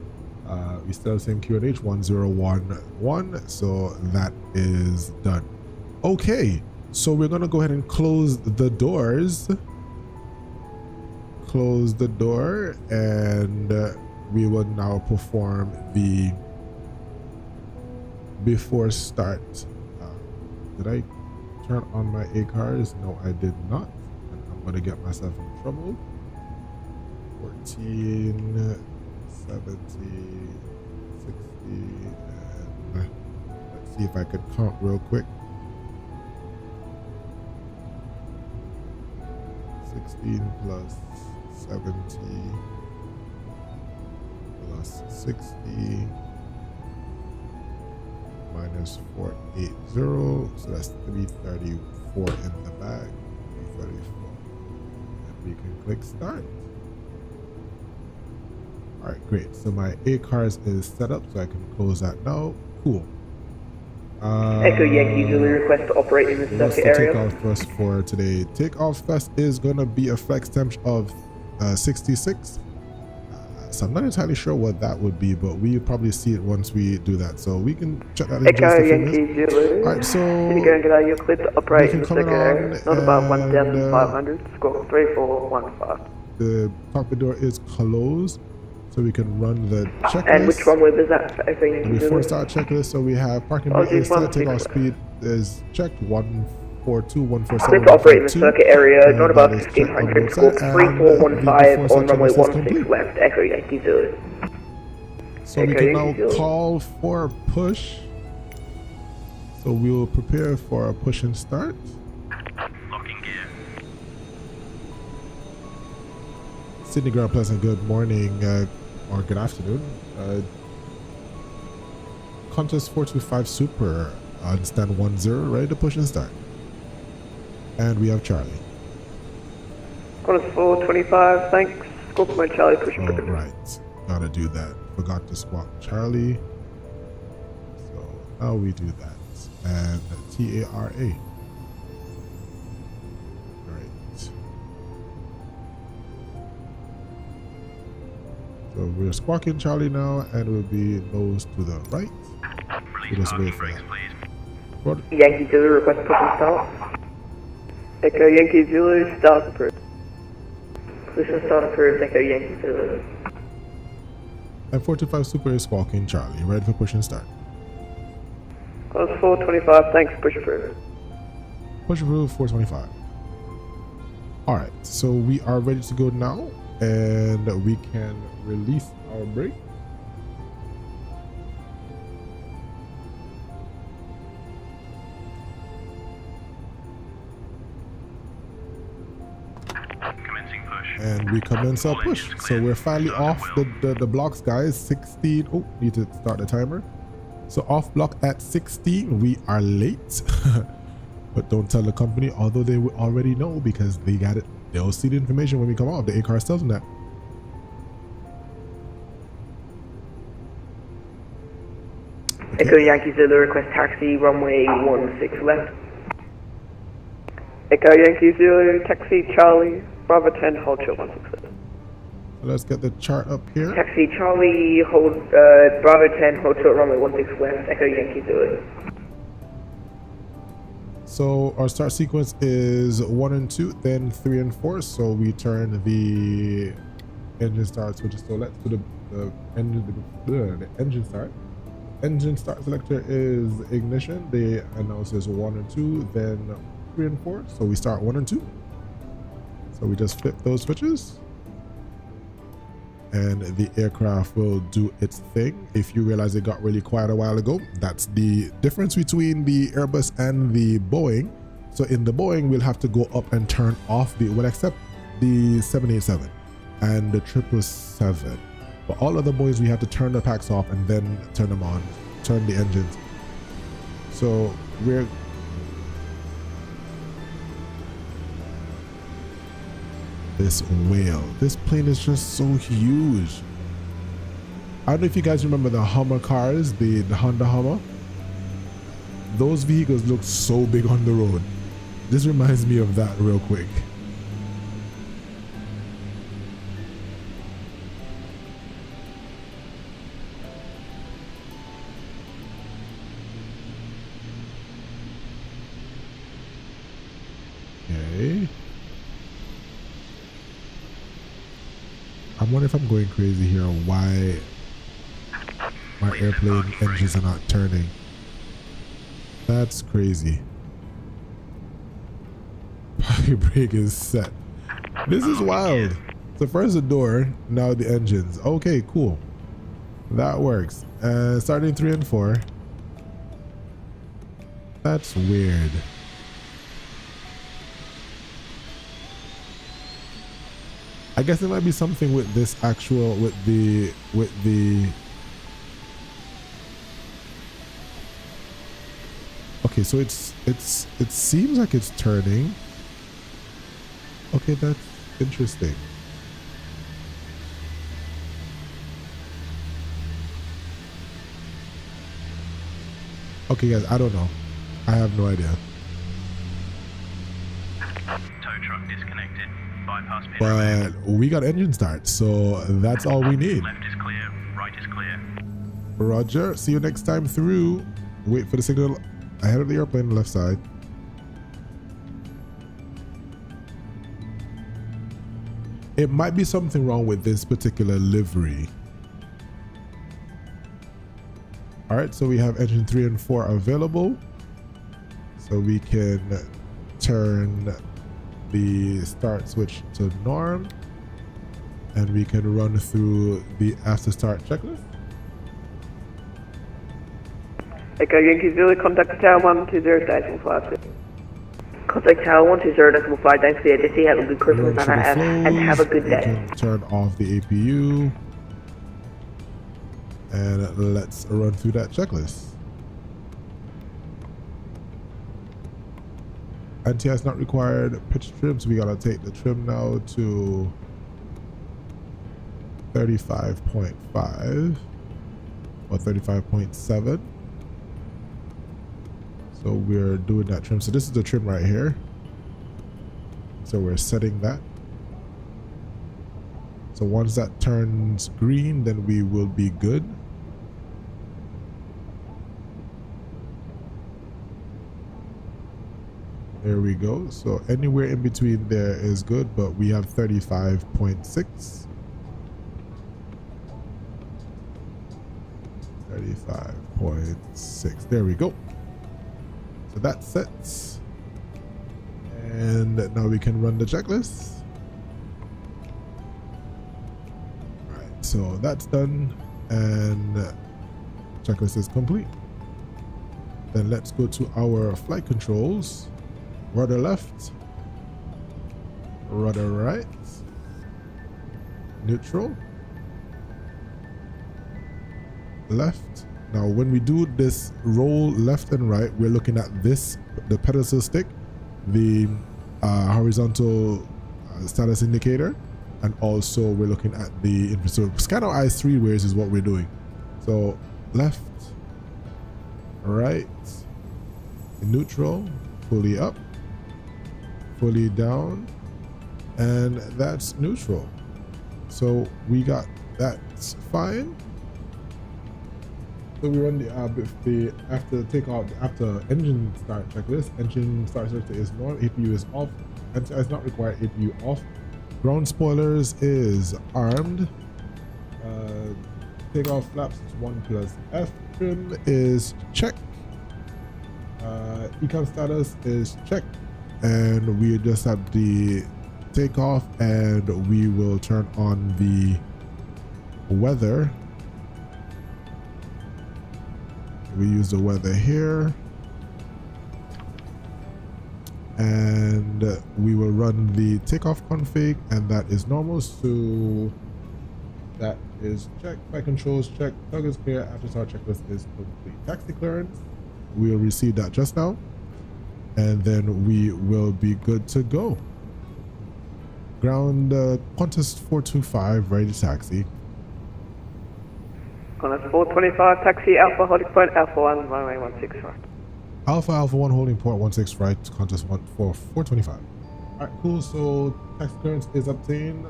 We still have the same QNH 1011. So that is done. Okay, so we're gonna go ahead and close the doors. Close the door, and we will now perform the before start. Did I turn on my ACARs? No, I did not. And I'm gonna get myself in trouble. 14, 70, 60, and let's see if I could count real quick. 16 plus 70 plus 60 minus 480, so that's 334 in the bag. 334, and we can click start. All right, great. So my ACARS is set up, so I can close that now. Cool. Echo Yankee Julie request to operate in this circuit area. Takeoff thrust for today. Takeoff thrust is gonna be a flex temp of 66. So I'm not entirely sure what that would be, but we'll probably see it once we do that. So we can check that in just a few minutes. Yankee Julie. All right, so you're clear to operate in the circuit area. Not above 1,500. Score 3415. The cockpit door is closed. So we can run the checklist. And which runway was that for Echo Yankee And Zulu? before start checklist, so we have parking brake is set, takeoff speed is checked, 142, 147, Clear to operate in the 152. circuit area, not above That is checked on 1500, both score sides, and 3415 the on runway before start checklist is 16 complete. left, Echo Yankee Zulu. So we Echo can now Yankee Zulu. call for a push. So we will prepare for a push and start. Locking gear. Sydney Grand Pleasant, good morning or good afternoon. Contest 425 Super on stand 10, ready to push and start. And we have Charlie. Qantas 425, thanks. Score command Charlie, pushing Oh, button. right. Gotta do that. Forgot to squawk Charlie. So now we do that. And TARA. Right. So we're squawking Charlie now, and we'll be nose to the right. Release We just parking wait for brakes, that. please. What? Yankee Zulu, request push and start. Echo Yankee Zulu, start approved. Position start approved, Echo Yankee Zulu. And 425 Super is squawking Charlie, ready for push and start. Qantas 425, thanks, push approved. Push approved 425. Alright, so we are ready to go now, and we can release our brake. Commencing push. And we commence our push. So we're finally off the blocks, guys. 16. Oh, need to start the timer. So off block at 16. We are late. But don't tell the company, although they will already know because they got it. They'll see the information when we come off. The A-Cars tells them that. Echo Yankee Zulu, request taxi, runway 16 left. Echo Yankee Zulu, taxi Charlie, Bravo 10, hold short 16 left. So let's get the chart up here. Taxi Charlie, hold, Bravo 10, hold short runway 16 left, Echo Yankee Zulu. So our start sequence is 1 and 2, then 3 and 4. So we turn the engine start switches. So let's do the engine start. Engine start selector is ignition. They announce as 1 and 2, then 3 and 4. So we start 1 and 2. So we just flip those switches, and the aircraft will do its thing. If you realize it got really quiet a while ago, that's the difference between the Airbus and the Boeing. So in the Boeing, we'll have to go up and turn off we'll accept the 787 and the 777. But all other Boeings, we have to turn the packs off and then turn them on, turn the engines. So we're this whale. This plane is just so huge. I don't know if you guys remember the Hummer cars, the Honda Hummer. Those vehicles look so big on the road. This reminds me of that real quick. Okay. I'm wondering if I'm going crazy here, why my airplane engines are not turning. That's crazy. Pocket brake is set. This is wild. So first the door, now the engines. Okay, cool. That works. Starting 3 and 4. That's weird. I guess there might be something with this actual, with the okay, so it seems like it's turning. Okay, that's interesting. Okay guys, I don't know. I have no idea. Tow truck disconnected. Bypass pit. But we got engine start, so that's all we need. Left is clear. Right is clear. Roger. See you next time through. Wait for the signal ahead of the airplane, left side. It might be something wrong with this particular livery. All right, so we have engine 3 and 4 available. So we can turn the start switch to norm, and we can run through the after start checklist. Echo Yankee Zulu, contact Tower 120.56. Contact Tower 120.5, thanks for the ADC, have a good Christmas and have a good day. We can turn off the APU, and let's run through that checklist. Anti-ice not required, pitch trim, so we gotta take the trim now to 35.5 or 35.7. So we're doing that trim. So this is the trim right here. So we're setting that. So once that turns green, then we will be good. There we go. So anywhere in between there is good, but we have 35.6. 35.6. There we go. So that sets. And now we can run the checklist. Alright, so that's done. And checklist is complete. Then let's go to our flight controls. Rudder left, rudder right, neutral, left. Now when we do this roll left and right, we're looking at this, the pedestal stick, the horizontal status indicator, and also we're looking at the so scan our eyes 3 ways is what we're doing. So left, right, neutral, fully up, fully down, and that's neutral. So we got that's fine. So we run the after takeoff, after engine start checklist. Engine start checklist is norm, APU is off, anti-ice not required, APU off. Ground spoilers is armed. Takeoff flaps is 1+F. Trim is check. Econ status is check. And we just have the takeoff, and we will turn on the weather. We use the weather here, and we will run the takeoff config, and that is normal. So that is check. Flight controls check. Tug is clear. After start checklist is complete. Taxi clearance, we'll receive that just now. And then we will be good to go. Ground Qantas 425, ready to taxi. Qantas 425, taxi Alpha holding point Alpha 1, runway 16 right. Alpha 1 holding point 16 right, Qantas 425. Alright, cool. So taxi clearance is obtained.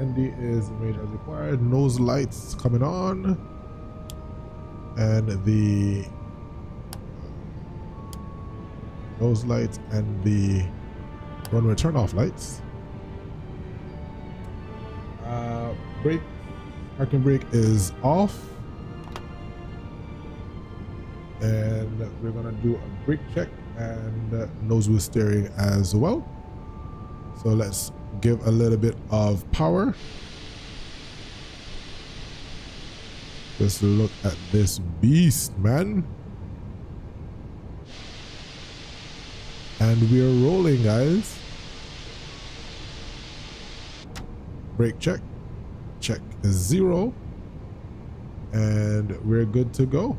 ND is made as required. Nose lights coming on. And the nose lights and the runway turn off lights. Brake, parking brake is off, and we're gonna do a brake check and nose wheel steering as well. So let's give a little bit of power. Just look at this beast, man. And we're rolling, guys. Brake check. Check is 0. And we're good to go.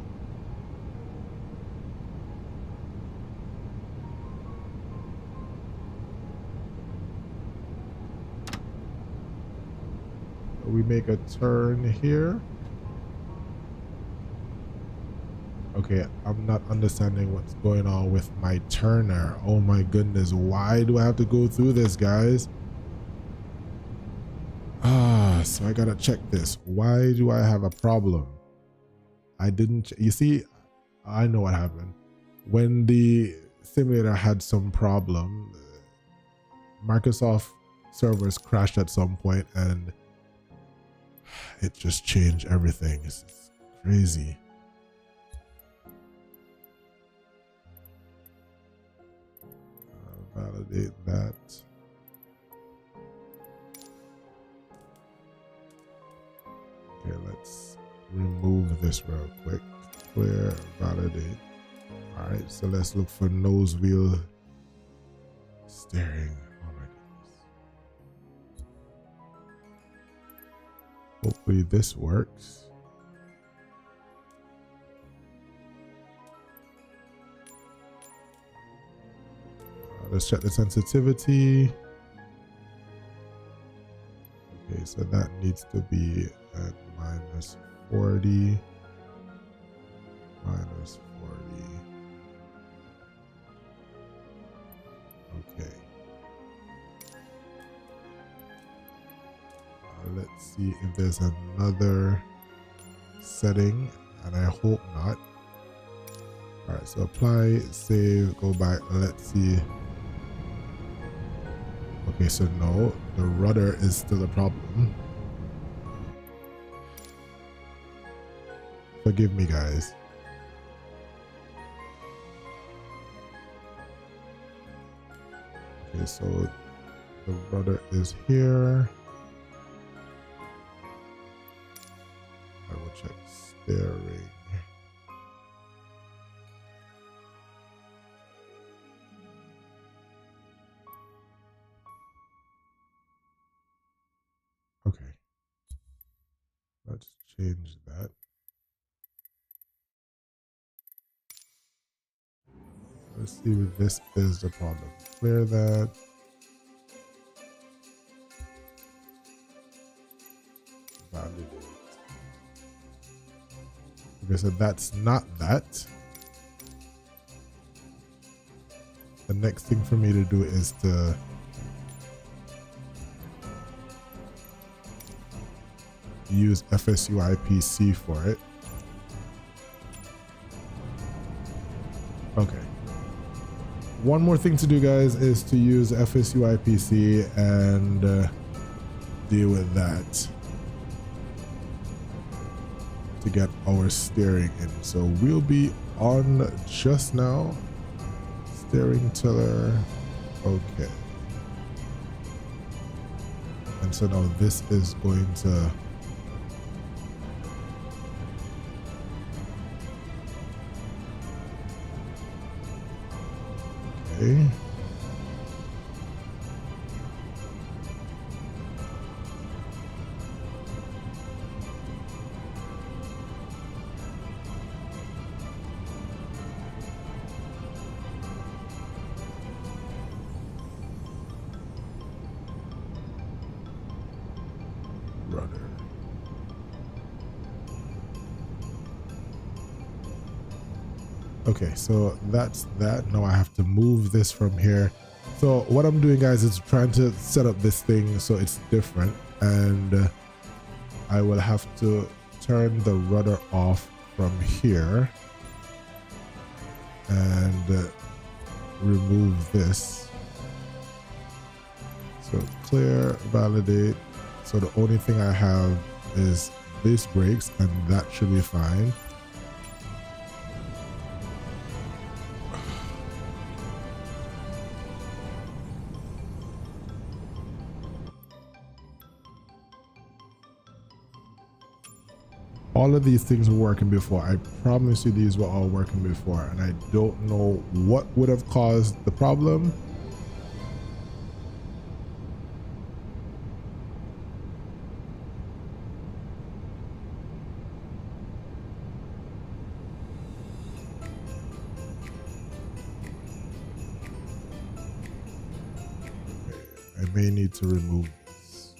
We make a turn here. Okay, I'm not understanding what's going on with my turner. Oh my goodness, why do I have to go through this, guys? So I gotta check this. Why do I have a problem? I didn't, you see, I know what happened. When the simulator had some problem, Microsoft servers crashed at some point and it just changed everything. It's crazy. Validate that. Okay, let's remove this real quick. Clear, validate. All right, so let's look for nose wheel steering. Oh my goodness. Hopefully this works. Let's check the sensitivity. Okay, so that needs to be at -40. -40. Okay. Let's see if there's another setting, and I hope not. All right, so apply, save, go back. Let's see. Okay, so no, the rudder is still a problem. Forgive me, guys. Okay, so the rudder is here. I will check steering. Okay, let's change that. Let's see if this is the problem. Clear that. Validate. Okay, so that's not that. The next thing for me to do is to use FSUIPC for it. Okay. One more thing to do, guys, is to use FSUIPC and deal with that to get our steering in. So we'll be on just now. Steering tiller. Okay. And so now this is going to okay. Rudder. Okay, so that's that. Now I have to move this from here. So what I'm doing, guys, is trying to set up this thing so it's different, and I will have to turn the rudder off from here and remove this. So clear, validate. So the only thing I have is these brakes, and that should be fine. All of these things were working before. I promise you these were all working before, and I don't know what would have caused the problem. I may need to remove this.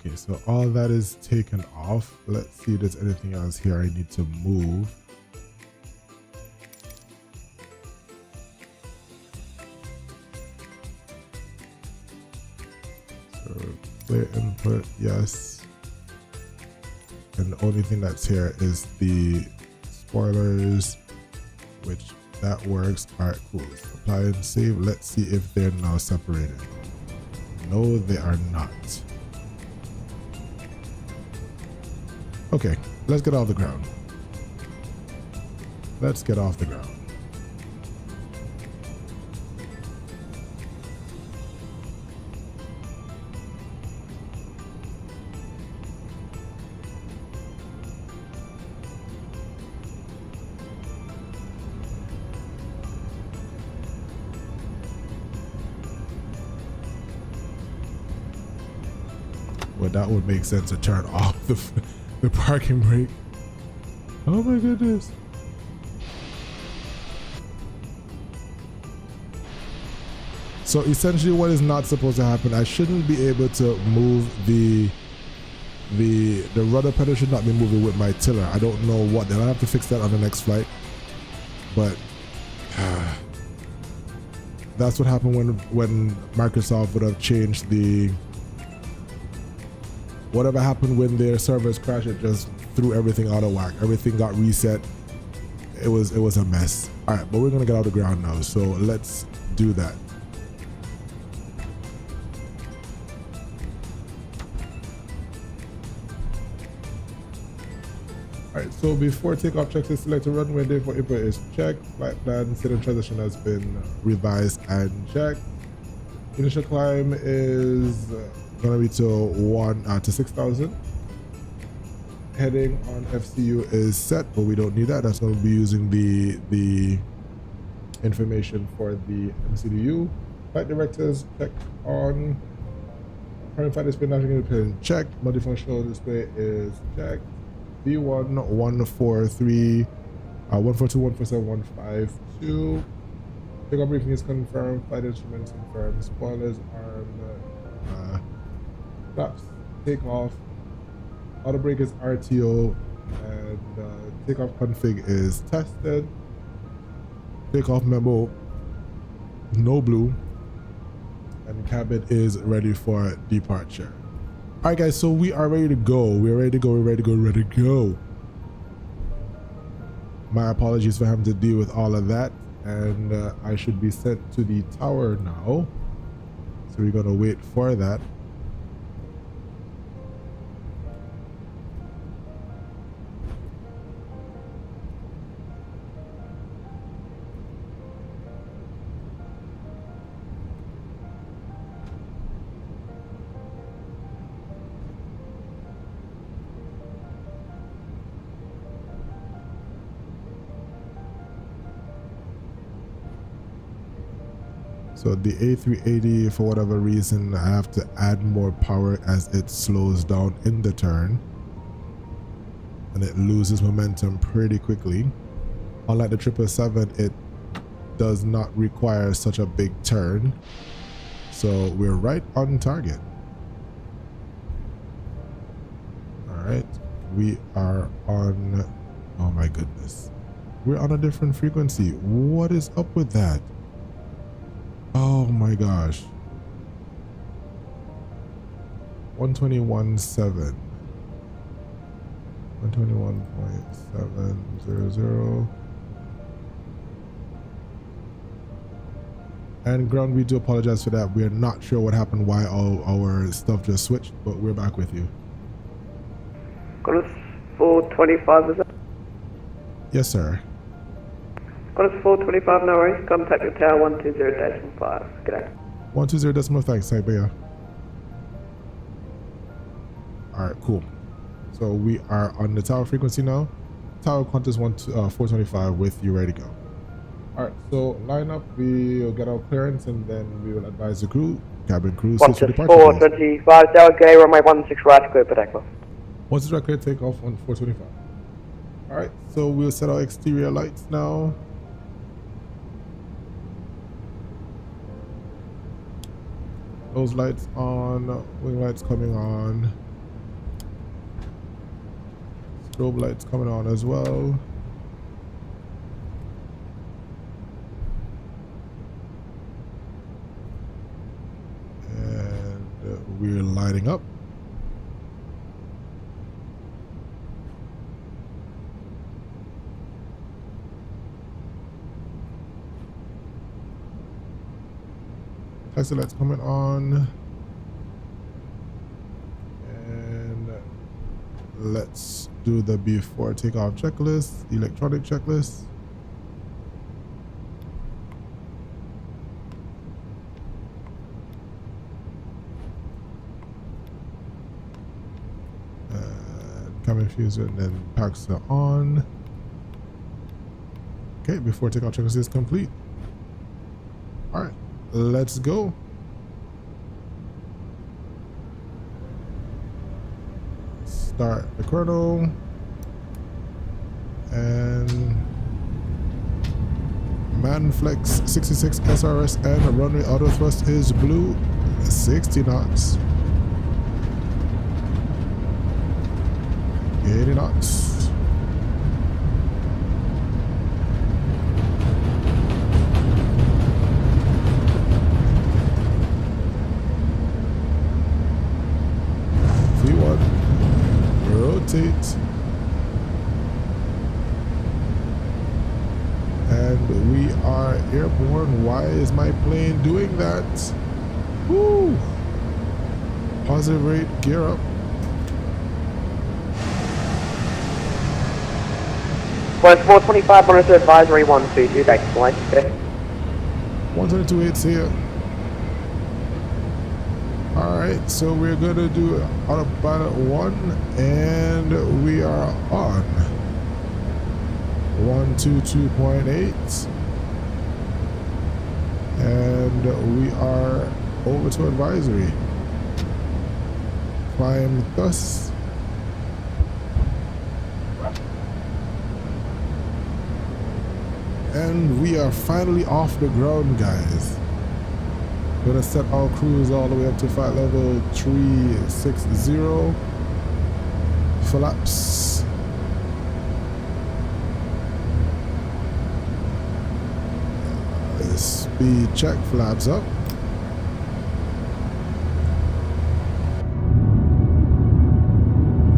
Okay, so all that is taken off. Let's see if there's anything else here I need to move. Clear input, yes. And the only thing that's here is the spoilers, which That works. All right, cool. Apply and save. Let's see if they're now separated. No, they are not. Okay, let's get off the ground. Let's get off the ground. Well, that would make sense to turn off the parking brake. Oh my goodness. So essentially what is not supposed to happen, I shouldn't be able to move the rudder pedal should not be moving with my tiller. I don't know what, then I'll have to fix that on the next flight. But that's what happened when Microsoft would have changed the, whatever happened when their servers crashed, it just threw everything out of whack. Everything got reset. It was a mess. All right, but we're gonna get out of the ground now. So let's do that. All right, so before takeoff, checklist, select a runway, day for input is checked. Flight plan, state of transition has been revised and checked. Initial climb is gonna be to 6,000. Heading on FCU is set, but we don't need that. That's gonna be using the information for the MCDU. Flight directors check on. Current flight display navigating pin checked. Multifunctional display is checked. V1 143 142 147 152. Takeoff briefing is confirmed. Flight instruments confirmed. Spoilers armed. Flaps takeoff. Auto brake is RTO, and takeoff config is tested. Takeoff memo, no blue, and cabin is ready for departure. All right, guys, so we are ready to go. We're ready to go. We're ready to go. Ready to go. My apologies for having to deal with all of that, and I should be sent to the tower now. So we're gonna wait for that. So the A380, for whatever reason, I have to add more power as it slows down in the turn, and it loses momentum pretty quickly. Unlike the 777, it does not require such a big turn. So we're right on target. All right, we are on, oh my goodness, we're on a different frequency. What is up with that? Oh my gosh. 121.7. 121.700. And ground, we do apologize for that. We are not sure what happened, why all our stuff just switched, but we're back with you. Got us 425, is that? Yes, sir. Got us 425, no worries. Contact the tower 120.5. G'day. 120.5, thanks, Saibaya. Alright, cool. So we are on the tower frequency now. Tower Qantas 425 with you ready to go. Alright, so line up, we'll get our clearance and then we will advise the crew, cabin crew, switch to departure. 425, Tower Gay, runway 16 right, clear for takeoff. 16 right, clear, take off on 425. Alright, so we'll set our exterior lights now. Those lights on, wing lights coming on, strobe lights coming on as well. And we're lighting up. Taxi lights coming on. And let's do the before takeoff checklist, electronic checklist. Cabin fuser and then packs are on. Okay, before takeoff checklist is complete. All right, let's go. Start the chrono. And Manflex 66 SRS and runway auto thrust is blue, 60 knots. 80 knots. V1. Rotate. And we are airborne. Why is my plane doing that? Woo! Positive rate, gear up. West 425, monitor advisory 122, back to line. Okay. 122.8 here. Alright, so we're gonna do autopilot 1 and we are on 122.8 and we are over to advisory. Climb thus. And we are finally off the ground, guys. Gonna set our cruise all the way up to flight level 360. Flaps. Speed check, flaps up.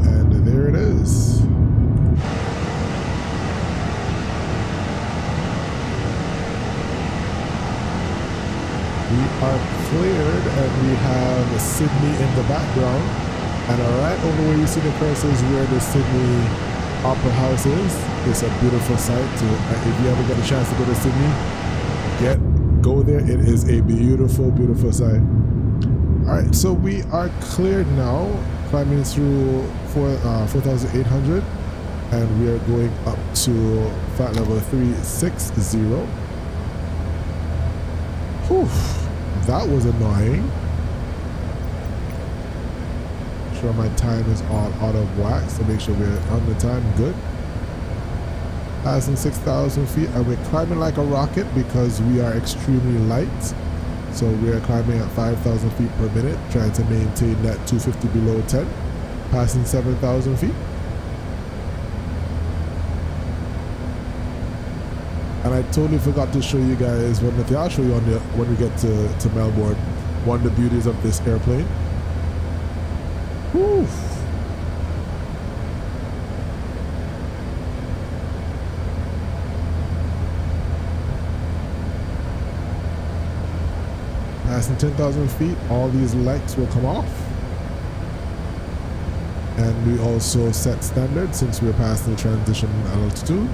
And there it is. We are cleared and we have Sydney in the background. And right over where you see the cursor is where the Sydney Opera House is. It's a beautiful sight. If you ever get a chance to go to Sydney, go there. It is a beautiful, beautiful sight. All right, so we are cleared now, climbing through 4,800, and we are going up to flight level 360. Whew, that was annoying. Sure, my time is all out of whack, so make sure we're on the time. Good. Passing 6,000 feet, and we're climbing like a rocket because we are extremely light. So we're climbing at 5,000 feet per minute, trying to maintain that 250 below 10. Passing 7,000 feet. And I totally forgot to show you guys one thing. I'll show you when we get to Melbourne. One of the beauties of this airplane. Whew. Passing 10,000 feet, all these lights will come off. And we also set standard since we're past the transition altitude.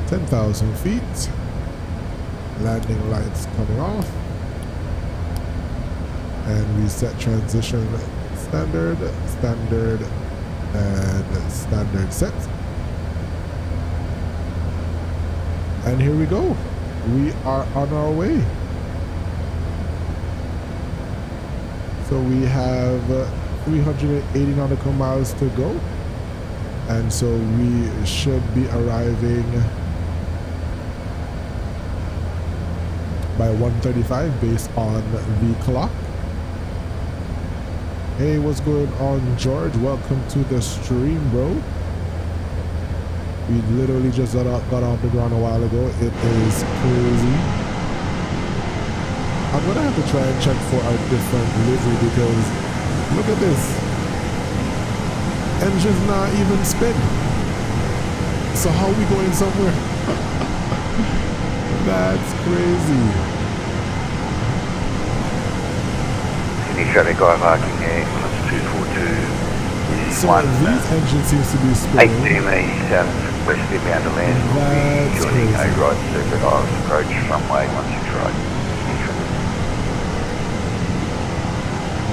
10,000 feet. Landing lights coming off. And we set transition standard, standard, and standard set. And here we go. We are on our way. So we have 380 nautical miles to go. And so we should be arriving by 1:35 based on the clock. Hey, what's going on, George? Welcome to the stream, bro. We literally just got off the ground a while ago. It is crazy. I'm gonna have to try and check for a different livery because look at this. Engine's not even spin. So how are we going somewhere? That's crazy. Sydney traffic, guy parking there, Eclipse 242 is So these engines seems to be spinning. 8 south west inbound to land. That's Joining crazy. A right circuit Iris approach, runway 16 right.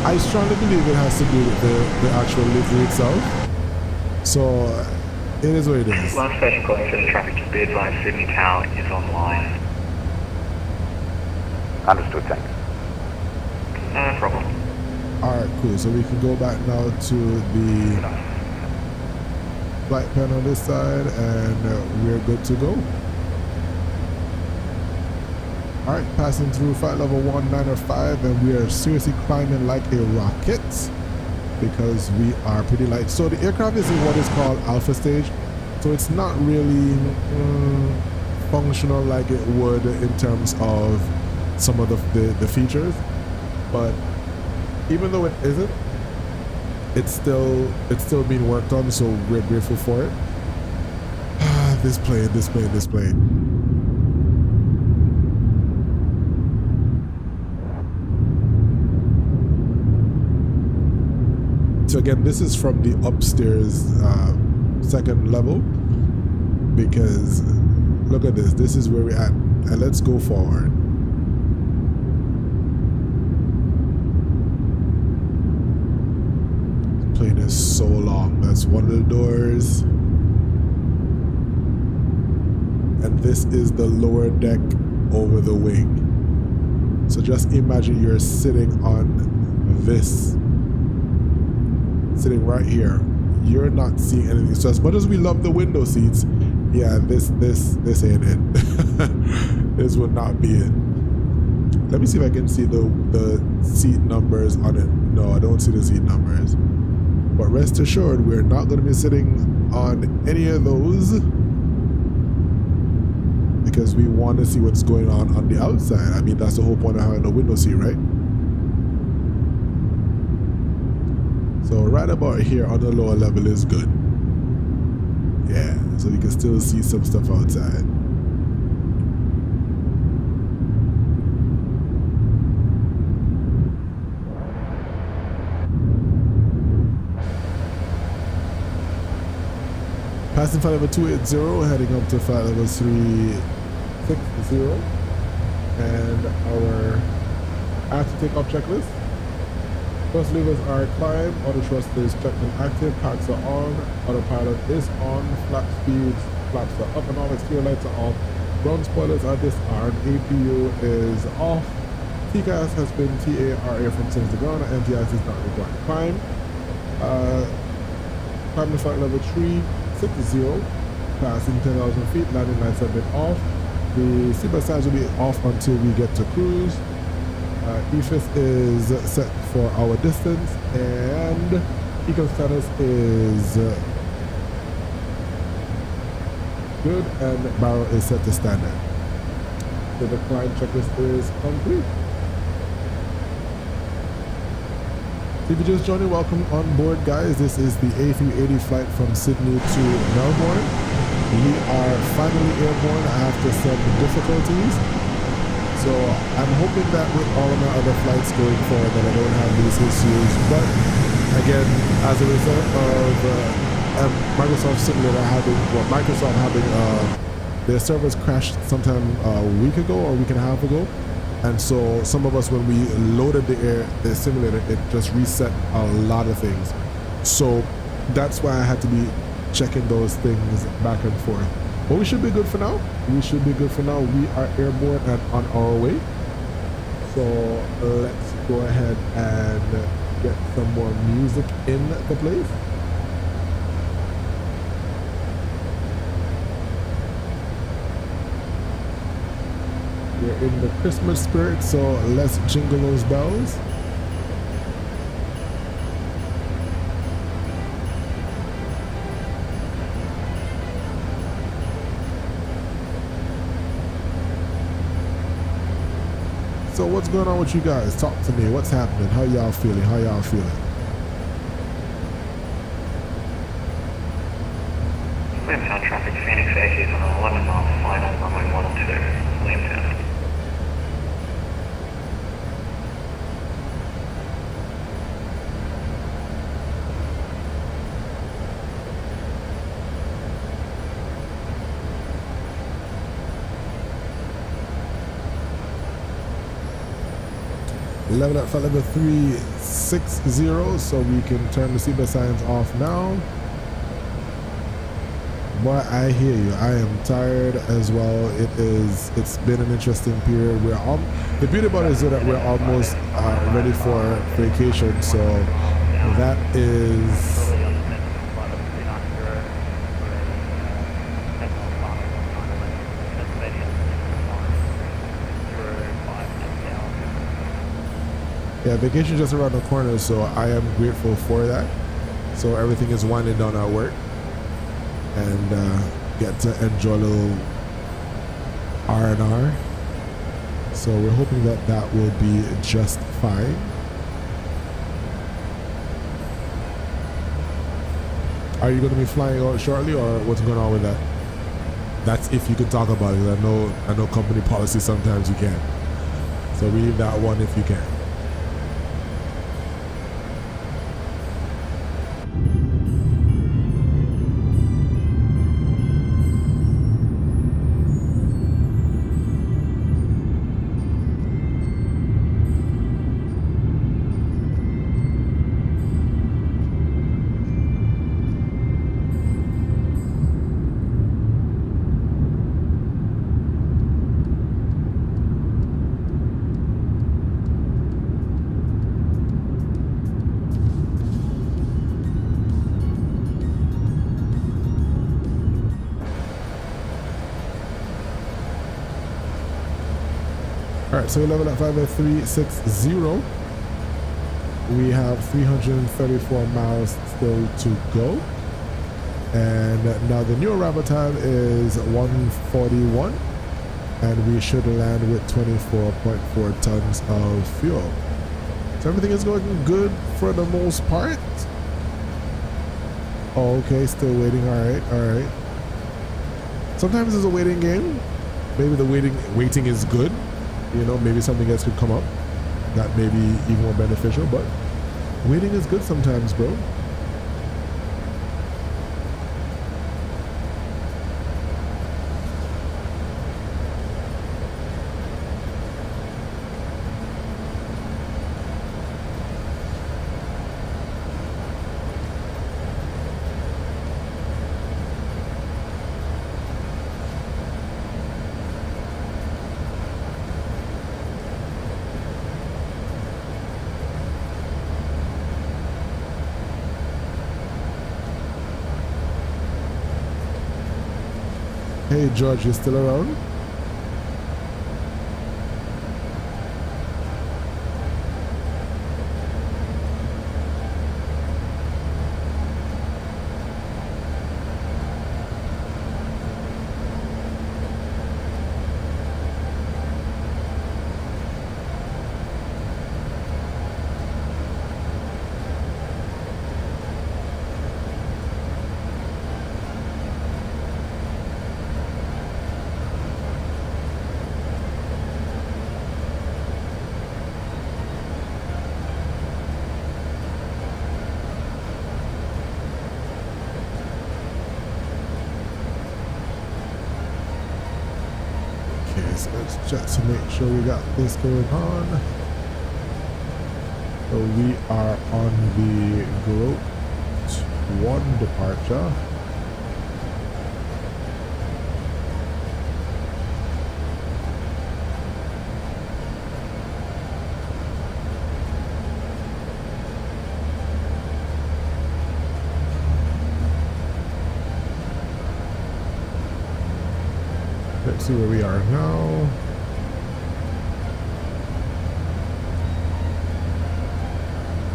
I strongly believe it has to do with the actual livery itself. So it is what it is. Last station calling for the traffic to be advised Sydney Tower is online. Understood, thanks. No problem. Alright, cool. So we can go back now to the flight plan on this side and we're good to go. Alright, passing through flight level 195 and we are seriously climbing like a rocket because we are pretty light. So the aircraft is in what is called alpha stage. So it's not really functional like it would in terms of some of the features. But even though it isn't, it's still being worked on, so we're grateful for it. This plane. So again, this is from the upstairs second level, because look at this. This is where we're at, and let's go forward. The plane is so long. That's one of the doors, and this is the lower deck over the wing. So just imagine you're sitting on this. Sitting right here, you're not seeing anything. So as much as we love the window seats, yeah, this ain't it. This would not be it. Let me see if I can see the seat numbers on it. No, I don't see the seat numbers. But rest assured, we're not going to be sitting on any of those because we want to see what's going on the outside. I mean, that's the whole point of having a window seat, right? So right about here on the lower level is good. Yeah, so you can still see some stuff outside. Passing flight level 280, heading up to flight level 360, and our after takeoff checklist. First levers are climb, auto thrust is checked and active, packs are on, autopilot is on, flap speeds, flaps are up and on, exterior lights are off, ground spoilers are disarmed, APU is off, TCAS has been TARA from since the ground, and MTIS is not required to climb. Climbing flight level 360, passing 10,000 feet, landing lights have been off, the seatbelt signs will be off until we get to cruise. EFIS is set for our distance, and eco status is good, and barrel is set to standard. So the climb checklist is complete. So if you're just joining, welcome on board, guys. This is the A380 flight from Sydney to Melbourne. We are finally airborne after some difficulties. So I'm hoping that with all of my other flights going forward that I don't have these issues. But again, as a result of Microsoft Simulator having their servers crashed sometime a week ago or a week and a half ago, and so some of us, when we loaded the simulator, it just reset a lot of things. So that's why I had to be checking those things back and forth. But we should be good for now. We are airborne and on our way. So let's go ahead and get some more music in the place. We're in the Christmas spirit, so let's jingle those bells. So what's going on with you guys? Talk to me. What's happening? How y'all feeling? Williamstown traffic, Phoenix 80 is on an 11 mile final, runway 12, Williamstown. Level at flight level 360, so we can turn the seatbelt signs off now. Boy, I hear you. I am tired as well. It's been an interesting period. The beauty about it is that we're almost ready for vacation, so that is yeah, vacation just around the corner, so I am grateful for that. So everything is winding down at work, and get to enjoy a little R&R. So we're hoping that that will be just fine. Are you going to be flying out shortly, or what's going on with that? That's if you can talk about it. I know company policy sometimes you can't. So we leave that one if you can. Alright, so we level at 5.360. We have 334 miles still to go. And now the new arrival time is 1:41, and we should land with 24.4 tons of fuel. So everything is going good for the most part. Oh, okay, still waiting. Alright. Sometimes it's a waiting game. Maybe the waiting is good. You know, maybe something else could come up that may be even more beneficial, but waiting is good sometimes, bro. Hey George, you still around? Let's check to make sure we got this going on. So we are on the Group 1 departure. Let's see where we are now.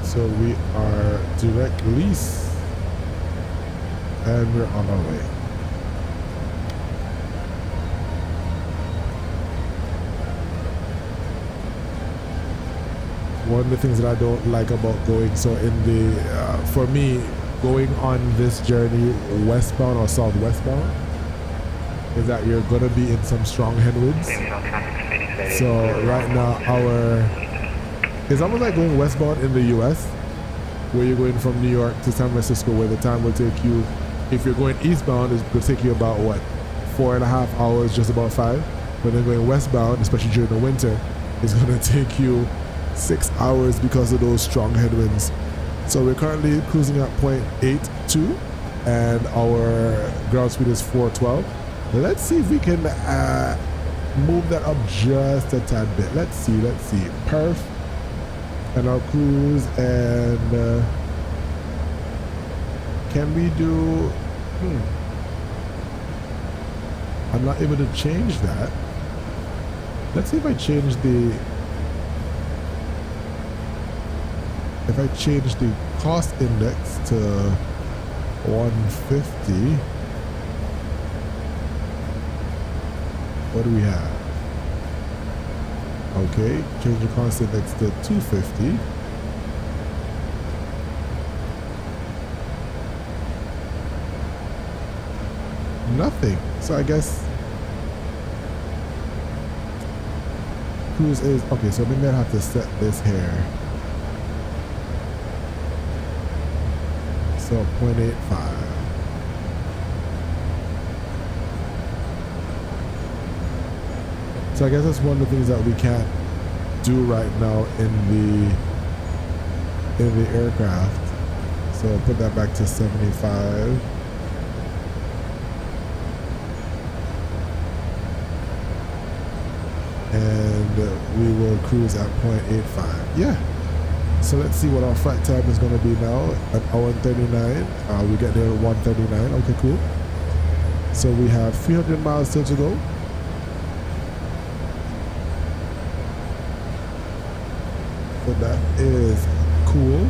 So we are direct lease, and we're on our way. One of the things that I don't like about going, so in the, for me, going on this journey westbound or southwestbound, is that you're gonna be in some strong headwinds. So right now it's almost like going westbound in the US, where you're going from New York to San Francisco, where the time will take you, if you're going eastbound, it's gonna take you about what, 4.5 hours, just about 5. But then going westbound, especially during the winter, is gonna take you 6 hours because of those strong headwinds. So we're currently cruising at 0.82 and our ground speed is 412. Let's see if we can move that up just a tad bit. Let's see. Perf and our cruise, and can we do I'm not able to change that. Let's see if I change the cost index to 150. What do we have? Okay, change the cost index to 250. Nothing. So I guess cruise is okay. So maybe I have to set this here. So 0.85. So I guess that's one of the things that we can't do right now in the aircraft. So put that back to 75. And we will cruise at 0.85. Yeah. So let's see what our flight time is going to be now. At hour 39. We get there at 1:39. Okay, cool. So we have 300 miles still to go. So that is cool.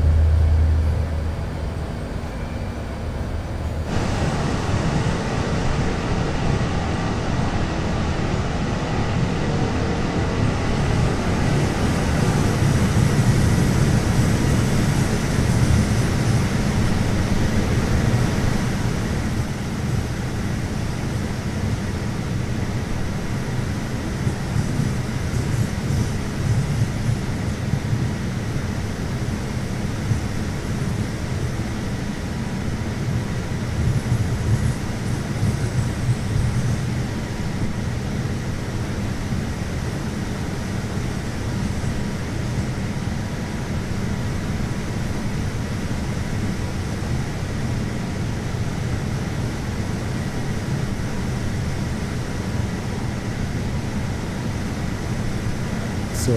So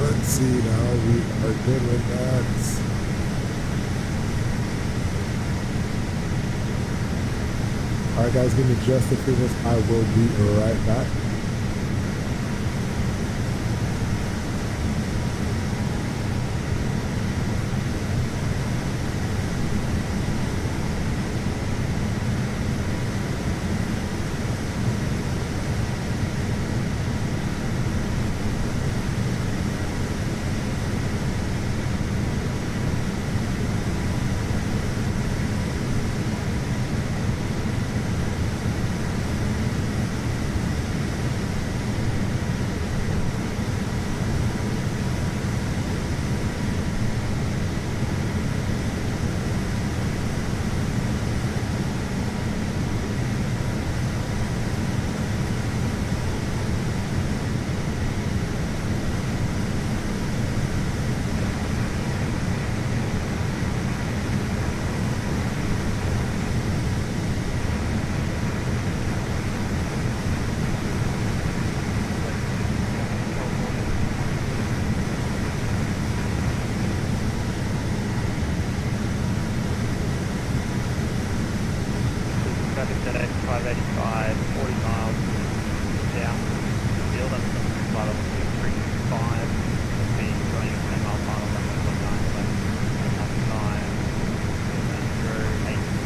let's see now, we are good with that. Alright guys, give me just a few minutes. I will be right back. traffic today, 585, 40 miles down the field, and flight level 235, speed going 10 miles per hour, 11.9, 9, 8.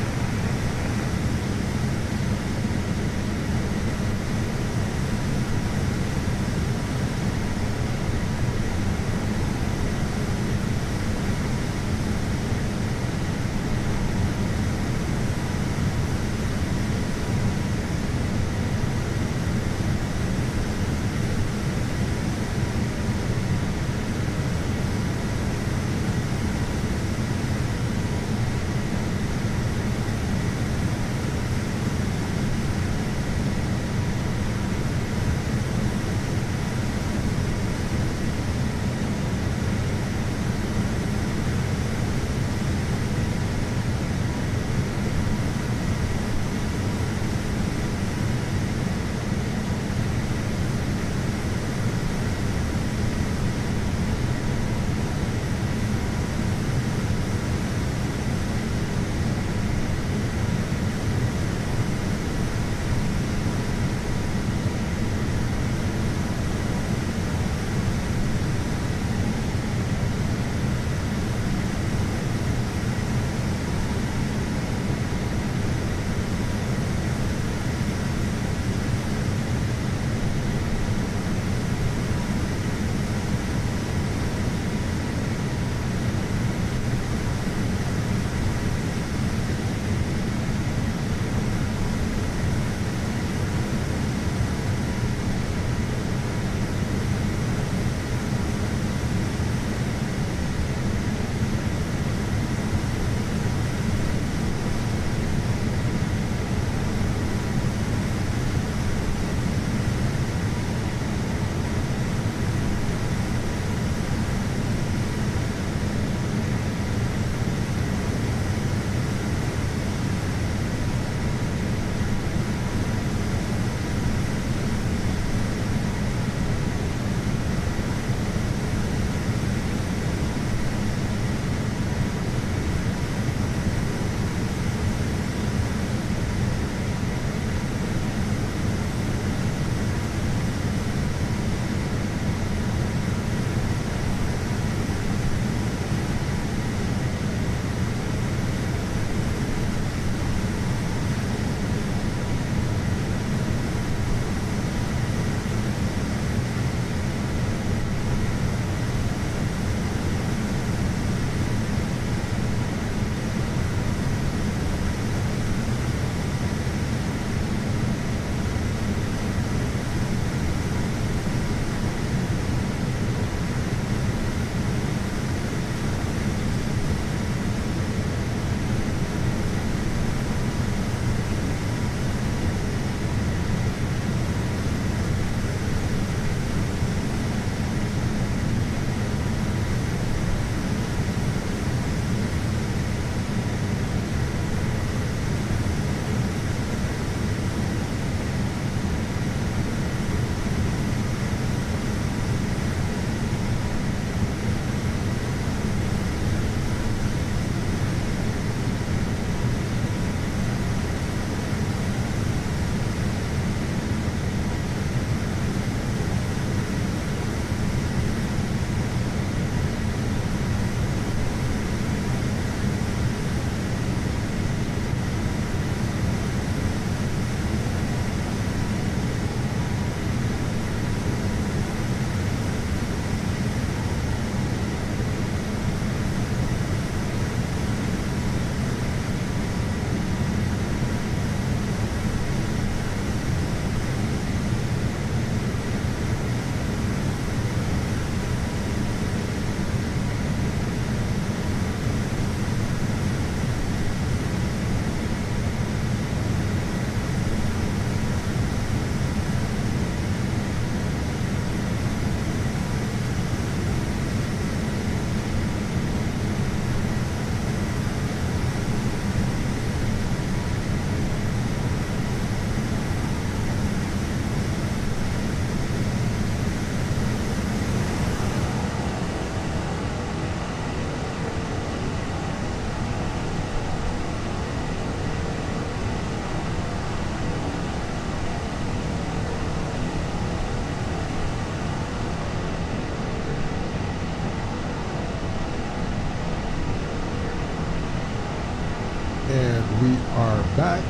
back.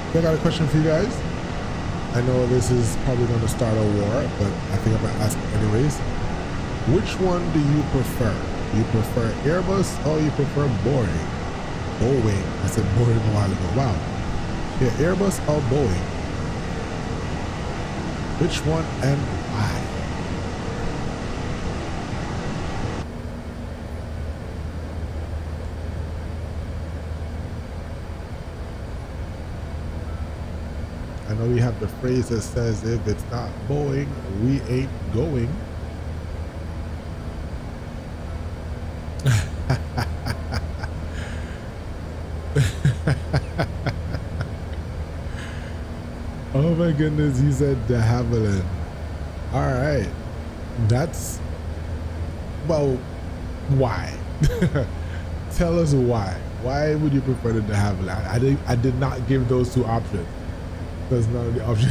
I got a question for you guys. I know this is probably going to start a war, but I think I'm going to ask anyways. Which one do you prefer? You prefer Airbus or you prefer Boeing? Boeing. I said Boeing a while ago. Wow. Yeah, Airbus or Boeing? Which one and why? I know we have the phrase that says, if it's not Boeing, we ain't going. Oh my goodness, he said de Havilland. All right. That's, well, why? Tell us why. Why would you prefer the de Havilland? I did not give those two options. That's not the option.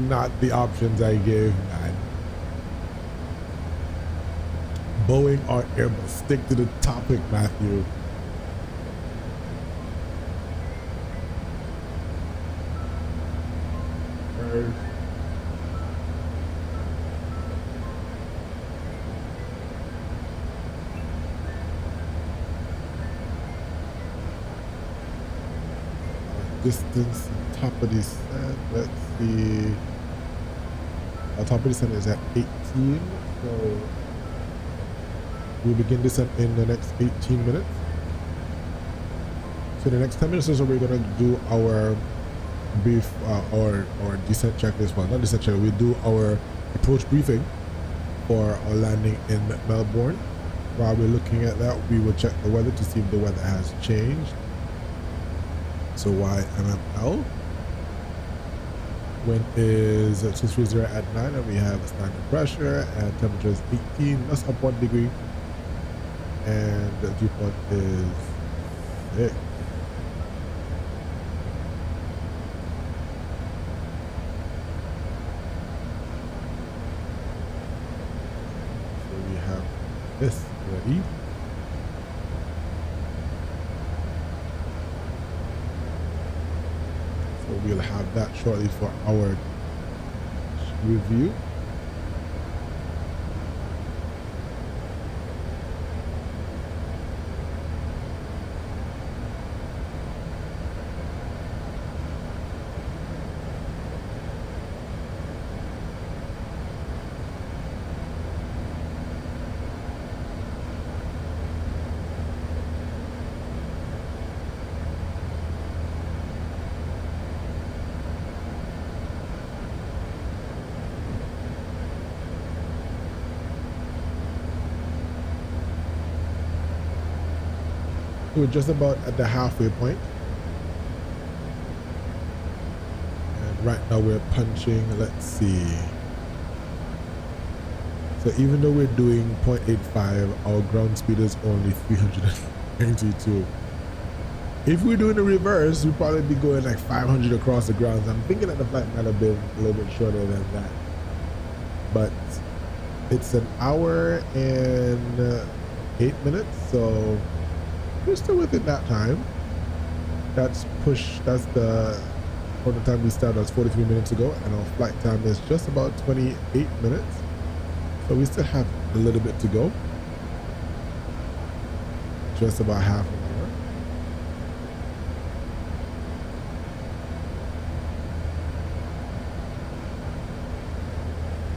Not the options I gave, man. Boeing or Airbus? Stick to the topic, Matthew. Distance, top of the set, let's see. Our top of the set is at 18, so we'll begin descent in the next 18 minutes. So the next 10 minutes or so, we're gonna do our brief or descent checklist. Well, not descent checklist. We do our approach briefing for our landing in Melbourne. While we're looking at that, we will check the weather to see if the weather has changed. So YMML. Wind is 230 at 9, and we have a standard pressure, and temperature is 18, that's up 1 degree, and the dew point is 6. So we have this ready. We'll have that shortly for our review. We're just about at the halfway point, and right now we're punching, let's see, so even though we're doing 0.85, our ground speed is only 392. If we're doing the reverse, we'd probably be going like 500 across the ground. I'm thinking that the flight might have been a little bit shorter than that, but it's an hour and 8 minutes, so we're still within that time. That's the from the time we started, that's 43 minutes ago, and our flight time is just about 28 minutes. So we still have a little bit to go. Just about half an hour.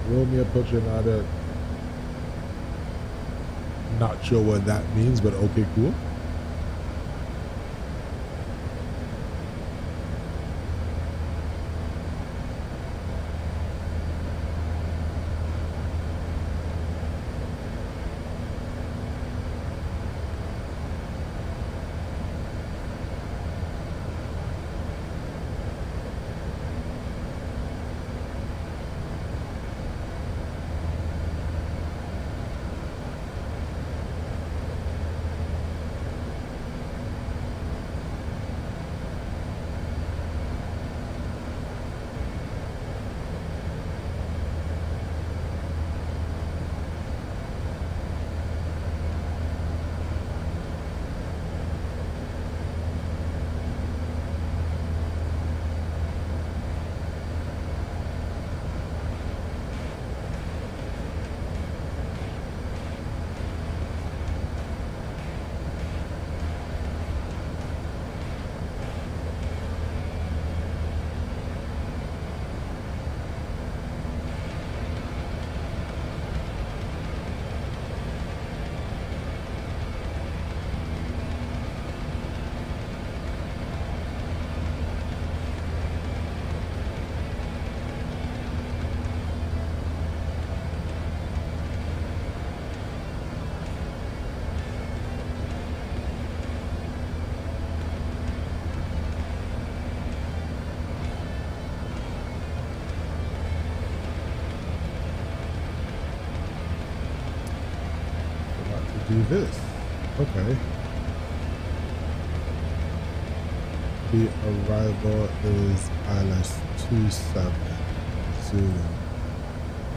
Roll me a picture now. Not sure what that means, but okay, cool. do this. Okay. The arrival is ILS 27. Soon.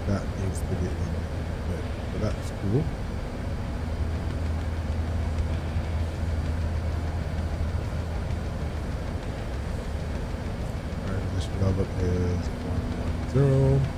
That needs to be in there. So that's cool. Transition level is 110.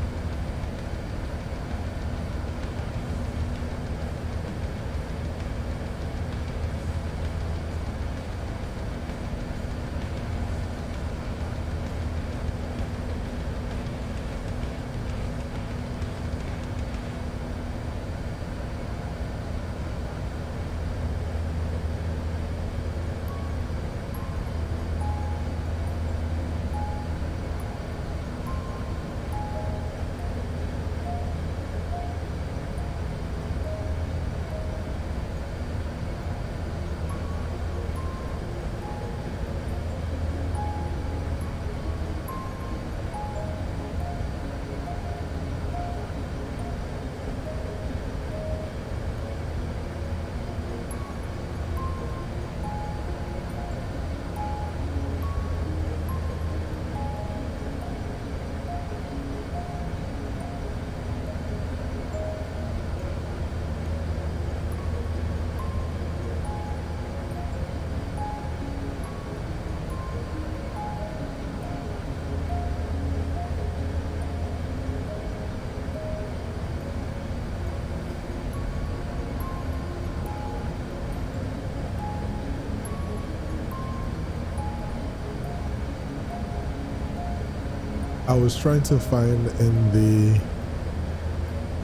I was trying to find in the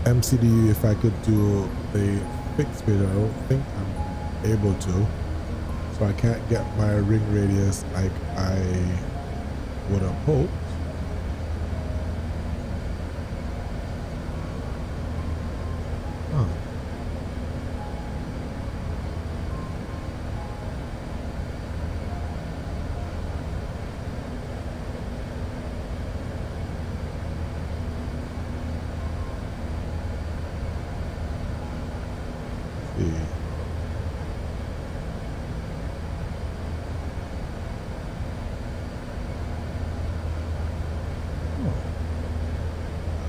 MCDU if I could do the fixed video. I don't think I'm able to. So I can't get my ring radius like I would have hoped. Huh.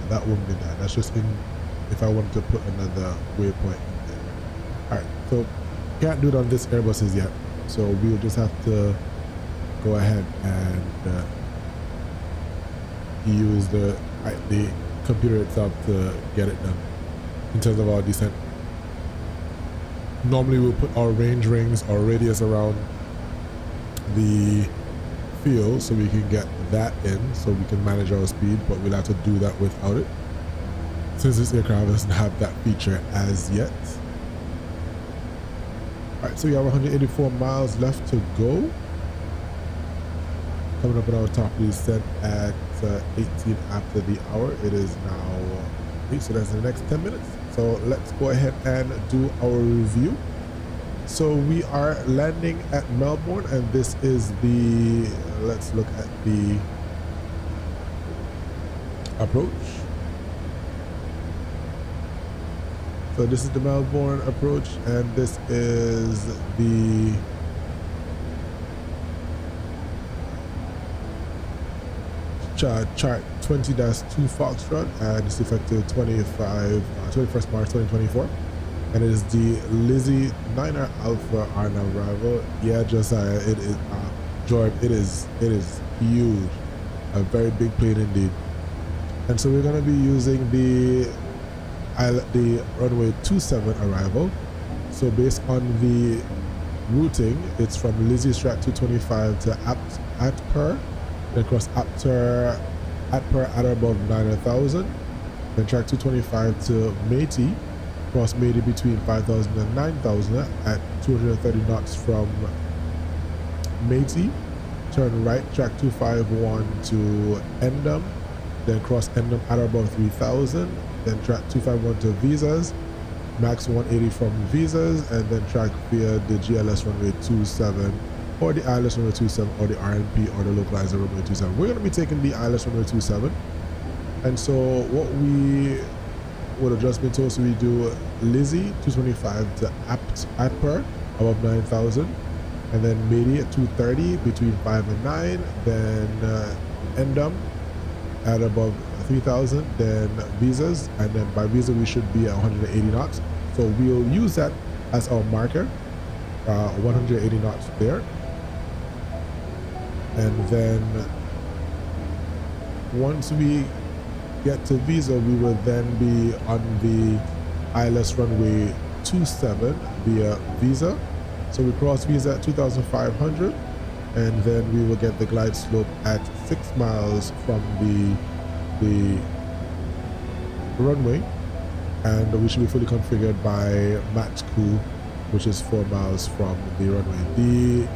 That wouldn't be that. That's just in if I wanted to put another waypoint in there. Alright, so can't do it on this Airbuses yet. So we'll just have to go ahead and use the computer itself to get it done in terms of our descent. Normally we'll put our range rings or radius around the field so we can get that in so we can manage our speed, but we'll have to do that without it since this aircraft doesn't have that feature as yet. Alright, so we have 184 miles left to go. Coming up on our top of the descent at 18 after the hour. It is now 8, so that's the next 10 minutes. So let's go ahead and do our review. So we are landing at Melbourne, and this is the, let's look at the approach. So this is the Melbourne approach, and this is the chart 20-2 Foxtrot, and it's effective 21st March 2024. And it is the Lizzie 9er Alpha on arrival. Yeah, Josiah, it is George, it is huge, a very big plane indeed. And so we're going to be using the runway 27 arrival. So based on the routing, it's from Lizzie Strat 225 to Atper, then cross Atper at above 9,000, then track 225 to Matey, cross Matey between 5,000 and 9,000 at 230 knots from Matey, turn right, track 251 to Endom, then cross Endom at above 3,000, then track 251 to Visas, max 180 from Visas, and then track via the GLS runway 27 or the ILS runway 27 or the RNP or the localizer runway 27. We're going to be taking the ILS runway 27, and so what we would have just been told. So we do Lizzie 225 to Apper above 9,000, and then Midi at 230 between 5 and 9, then Endum at above 3,000, then Visas, and then by Visa we should be at 180 knots. So we'll use that as our marker, 180 knots there, and then once we get to Visa, we will then be on the ILS runway 27 via Visa. So we cross Visa at 2,500, and then we will get the glide slope at 6 miles from the runway, and we should be fully configured by match crew, which is 4 miles from the runway. The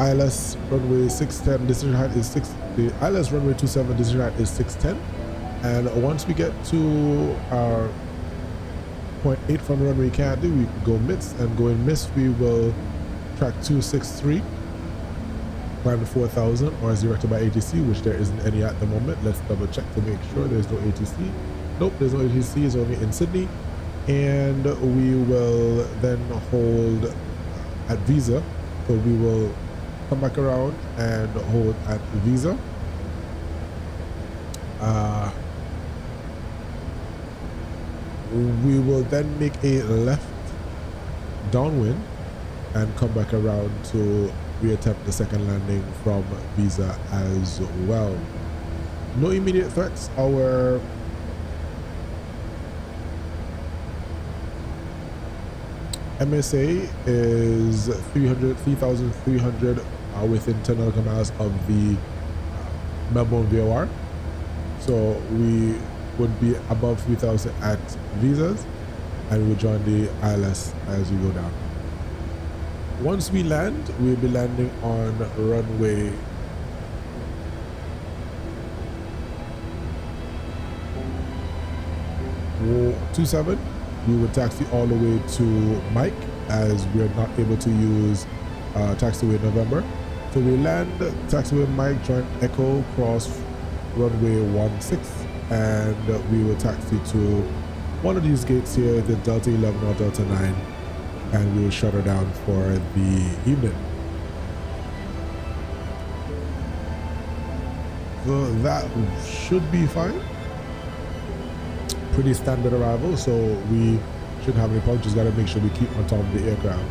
ILS runway 610 decision height is the ILS runway 27 decision height is 610, and once we get to our 0.8 from the runway can't do, we can go mist, and going mist we will track 263, climb to 4,000, or as directed by ATC, which there isn't any at the moment. Let's double check to make sure there's no ATC. Nope, there's no ATC, it's only in Sydney. And we will then hold at Visa, so we will come back around and hold at Visa. We will then make a left downwind and come back around to reattempt the second landing from Visa as well. No immediate threats. Our MSA is 3,300 within 10 nautical miles of the Melbourne VOR. So we would be above 3,000 at Visas, and we'll join the ILS as we go down. Once we land, we'll be landing on runway 27. We will taxi all the way to Mike, as we are not able to use taxiway November. So we land, taxiway Mike, join Echo, cross runway 16, and we will taxi to one of these gates here, the Delta 11 or Delta 9, and we will shut her down for the evening. So that should be fine. Pretty standard arrival, so we shouldn't have any problems. Just gotta make sure we keep on top of the aircraft.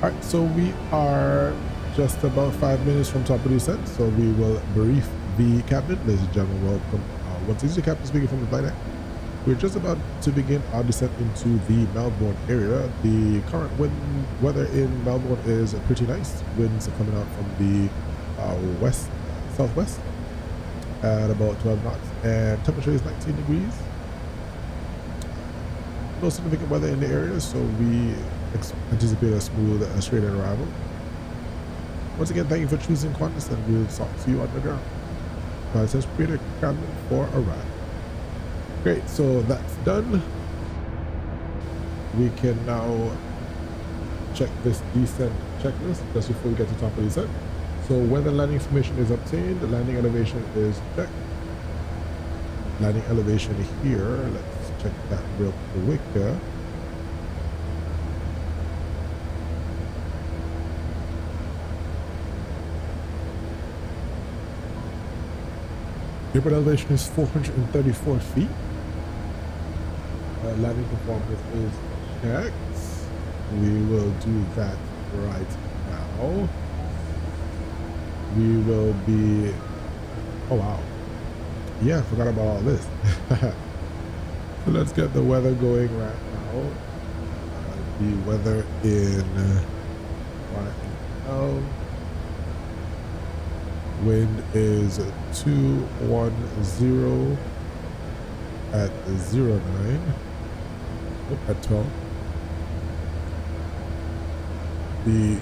All right, so we are just about 5 minutes from top of descent, so we will brief the captain. Ladies and gentlemen, welcome. Once this is the captain speaking from the flight deck. We're just about to begin our descent into the Melbourne area. The current weather in Melbourne is pretty nice. Winds are coming out from the southwest at about 12 knots, and temperature is 19 degrees. No significant weather in the area, so we anticipate a smooth straight arrival. Once again, thank you for choosing Qantas, and we'll talk to you on the ground. Says prepare cabin for a ride. Great, so that's done. We can now check this descent checklist just before we get to top of descent. So when the landing information is obtained, the landing elevation is checked. Landing elevation here, let's check that real quick. Airport elevation is 434 feet. Landing performance is checked. We will do that right now. We will be, oh wow, yeah, I forgot about all this. So let's get the weather going right now. The weather in right now, wind is 210 at 09, at 12. The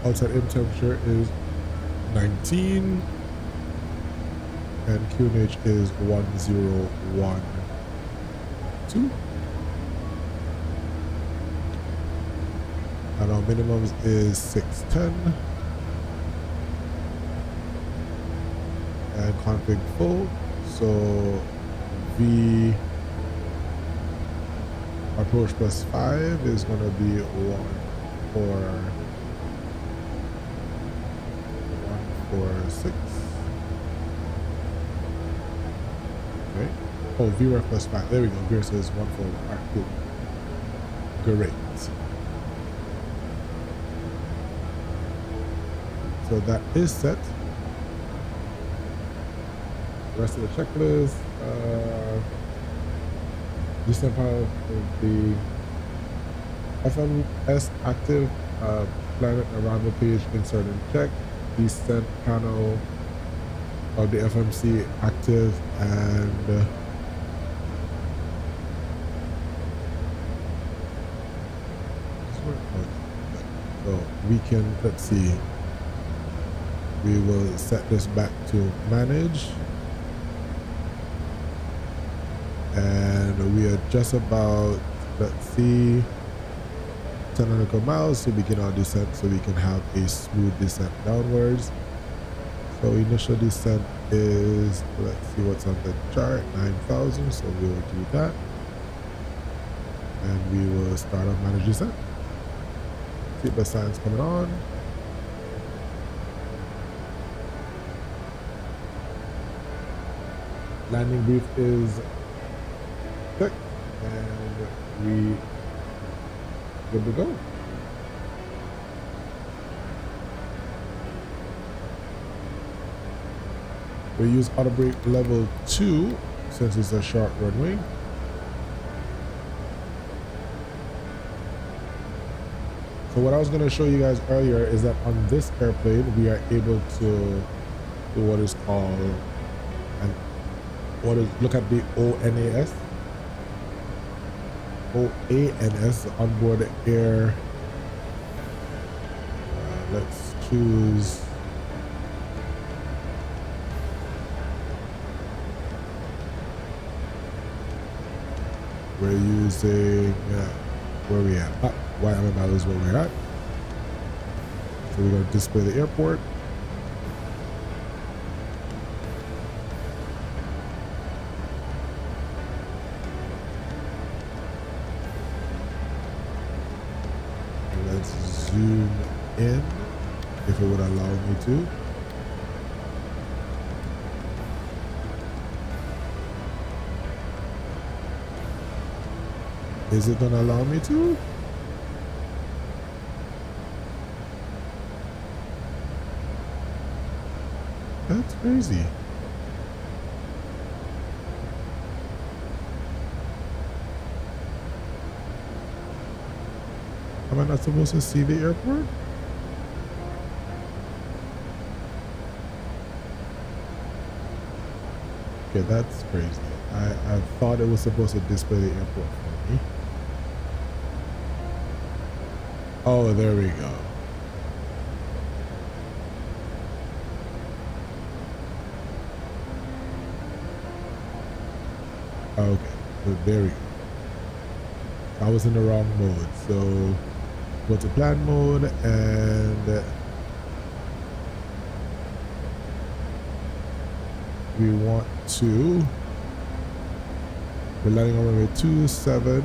outside air temperature is 19, and QNH is 1012. And our minimums is 610. And config full. So V approach plus 5 is going to be 146. Okay. Oh, VRAM plus 5. There we go. VRAM says 141. All right, cool. Great. So that is set. The rest of the checklist. Descent panel of the FMS active planet arrival page insert and check. Descent panel of the FMC active and so we can, let's see, we will set this back to manage, and we are just about, let's see, 10 nautical miles to begin our descent so we can have a smooth descent downwards. So initial descent is, let's see what's on the chart, 9,000, so we will do that, and we will start our managed descent. Seatbelt signs coming on. Landing brief is checked, and we good to go. We use auto brake level 2 since it's a short runway. So what I was going to show you guys earlier is that on this airplane we are able to do what is called look at the ONAS, onboard air. Let's choose we're using where we at? YMML is where we're at. So we're going to display the airport. Let's zoom in if it would allow me to. Is it gonna allow me to? That's crazy. Am I not supposed to see the airport? Okay, that's crazy. I thought it was supposed to display the airport for me. Oh, there we go. Okay, so there we go. I was in the wrong mode, so go to plan mode and we want to, we're landing on runway 27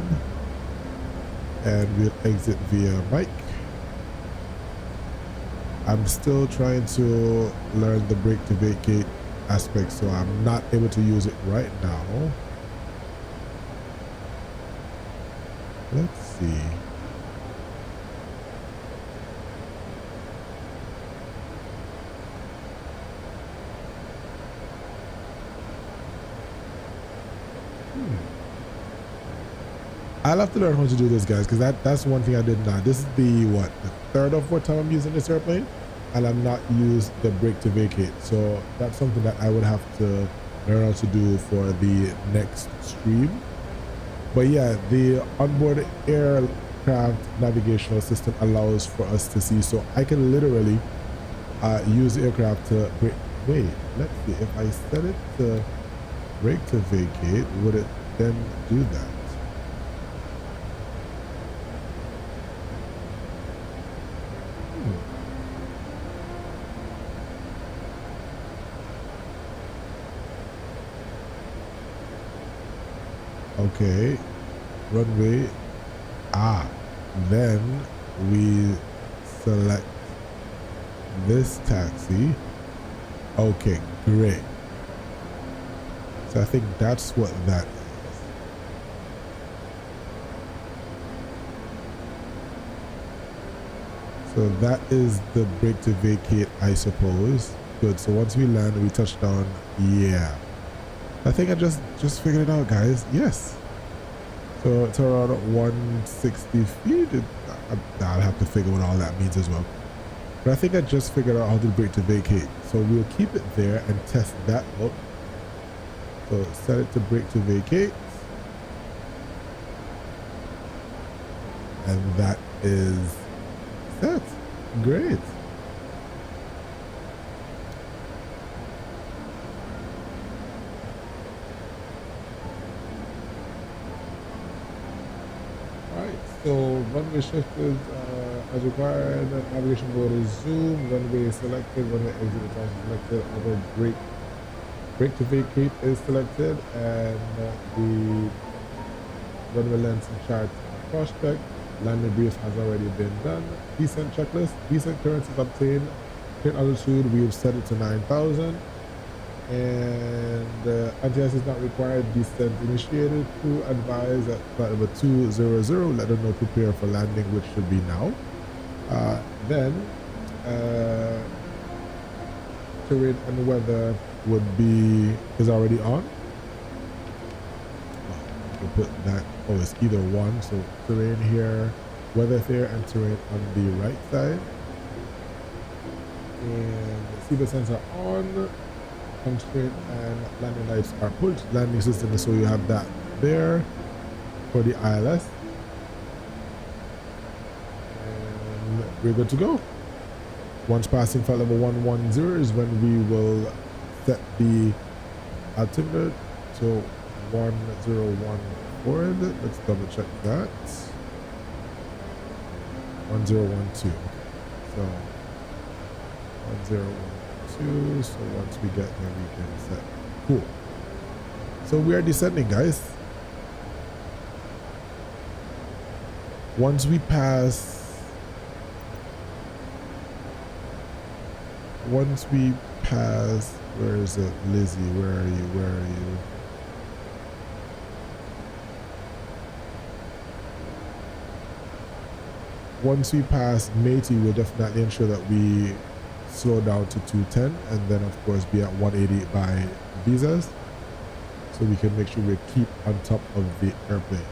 and we'll exit via mic. I'm still trying to learn the brake to vacate aspect, so I'm not able to use it right now. Let's see. I'll have to learn how to do this, guys, because that's one thing I did not. This is the third or fourth time I'm using this airplane, and I'm not used the brake to vacate. So that's something that I would have to learn how to do for the next stream. But yeah, the onboard aircraft navigational system allows for us to see, so I can literally use the aircraft to brake. Wait, let's see, if I set it to brake to vacate, would it then do that? Okay, runway Then we select this taxi. Okay, great. So I think that's what that is. So that is the brake to vacate, I suppose. Good. So once we land, we touch down. Yeah. I think I just figured it out, guys. Yes. So it's around 160 feet. I'll have to figure what all that means as well. But I think I just figured out how to brake to vacate. So we'll keep it there and test that out. So set it to brake to vacate. And that is set. Great. So runway shift is as required, navigation mode is zoom, runway selected, runway exit is also selected, auto brake to vacate is selected, and the runway length and chart cross-check. Landing brief has already been done. Descent checklist, descent clearance is obtained. Current altitude, we've set it to 9,000. And anti-ice is not required. Descent initiated. Crew advised at flight number 200. Let them know prepare for landing, which should be now. Then terrain and weather is already on. We'll put that. Oh, it's either one. So terrain here, weather there, and terrain on the right side. And seatbelt sensor on. Constraint and landing lights are put. Landing system, so you have that there for the ILS. And we're good to go. Once passing flight level 110 is when we will set the altimeter to 101 forward. Let's double check that. 1012. So 1012. So once we get there, we can set. Cool. So we are descending, guys. Once we pass, where is it? Lizzie, where are you? Where are you? Once we pass Matey, we'll definitely ensure that we slow down to 210 and then of course be at 180 by visas, so we can make sure we keep on top of the airplane.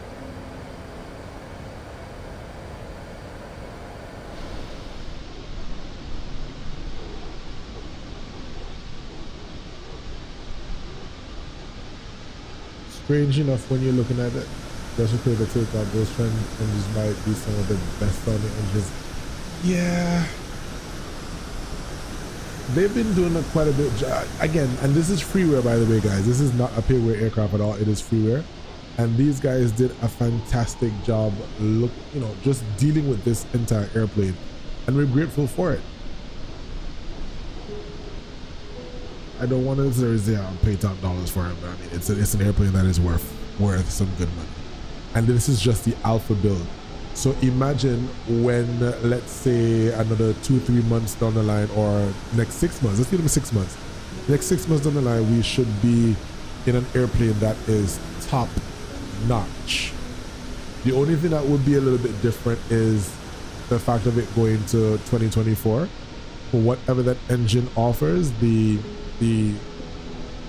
Strange enough, when you're looking at it, just to the takeoff, those trend engines might be some of the best sounding engines. Yeah, they've been doing quite a bit again, and this is freeware, by the way, guys. This is not a payware aircraft at all. It is freeware, and these guys did a fantastic job just dealing with this entire airplane, and we're grateful for it. I don't want to say I'll pay top dollars for it, but I mean it's an airplane that is worth some good money. And this is just the alpha build. So imagine when, let's say, another 2-3 months down the line, or next 6 months, let's give them 6 months. Next 6 months down the line, we should be in an airplane that is top notch. The only thing that would be a little bit different is the fact of it going to 2024. For whatever that engine offers, the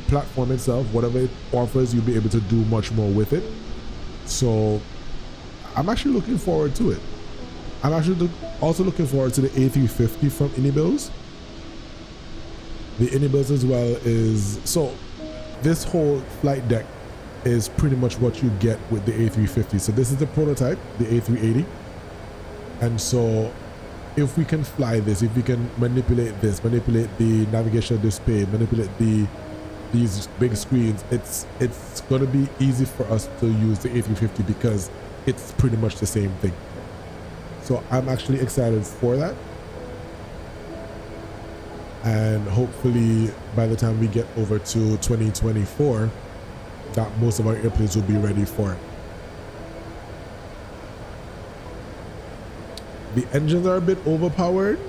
platform itself, whatever it offers, you'll be able to do much more with it. So I'm actually looking forward to it. I'm actually also looking forward to the A350 from Yssy-Ymml. The Yssy-Ymml as well is, so this whole flight deck is pretty much what you get with the A350. So this is the prototype, the A380. And so if we can fly this, if we can manipulate this, manipulate the navigation display, manipulate these big screens, it's going to be easy for us to use the A350 because it's pretty much the same thing. So I'm actually excited for that, and hopefully by the time we get over to 2024, that most of our airplanes will be ready for it. The engines are a bit overpowered,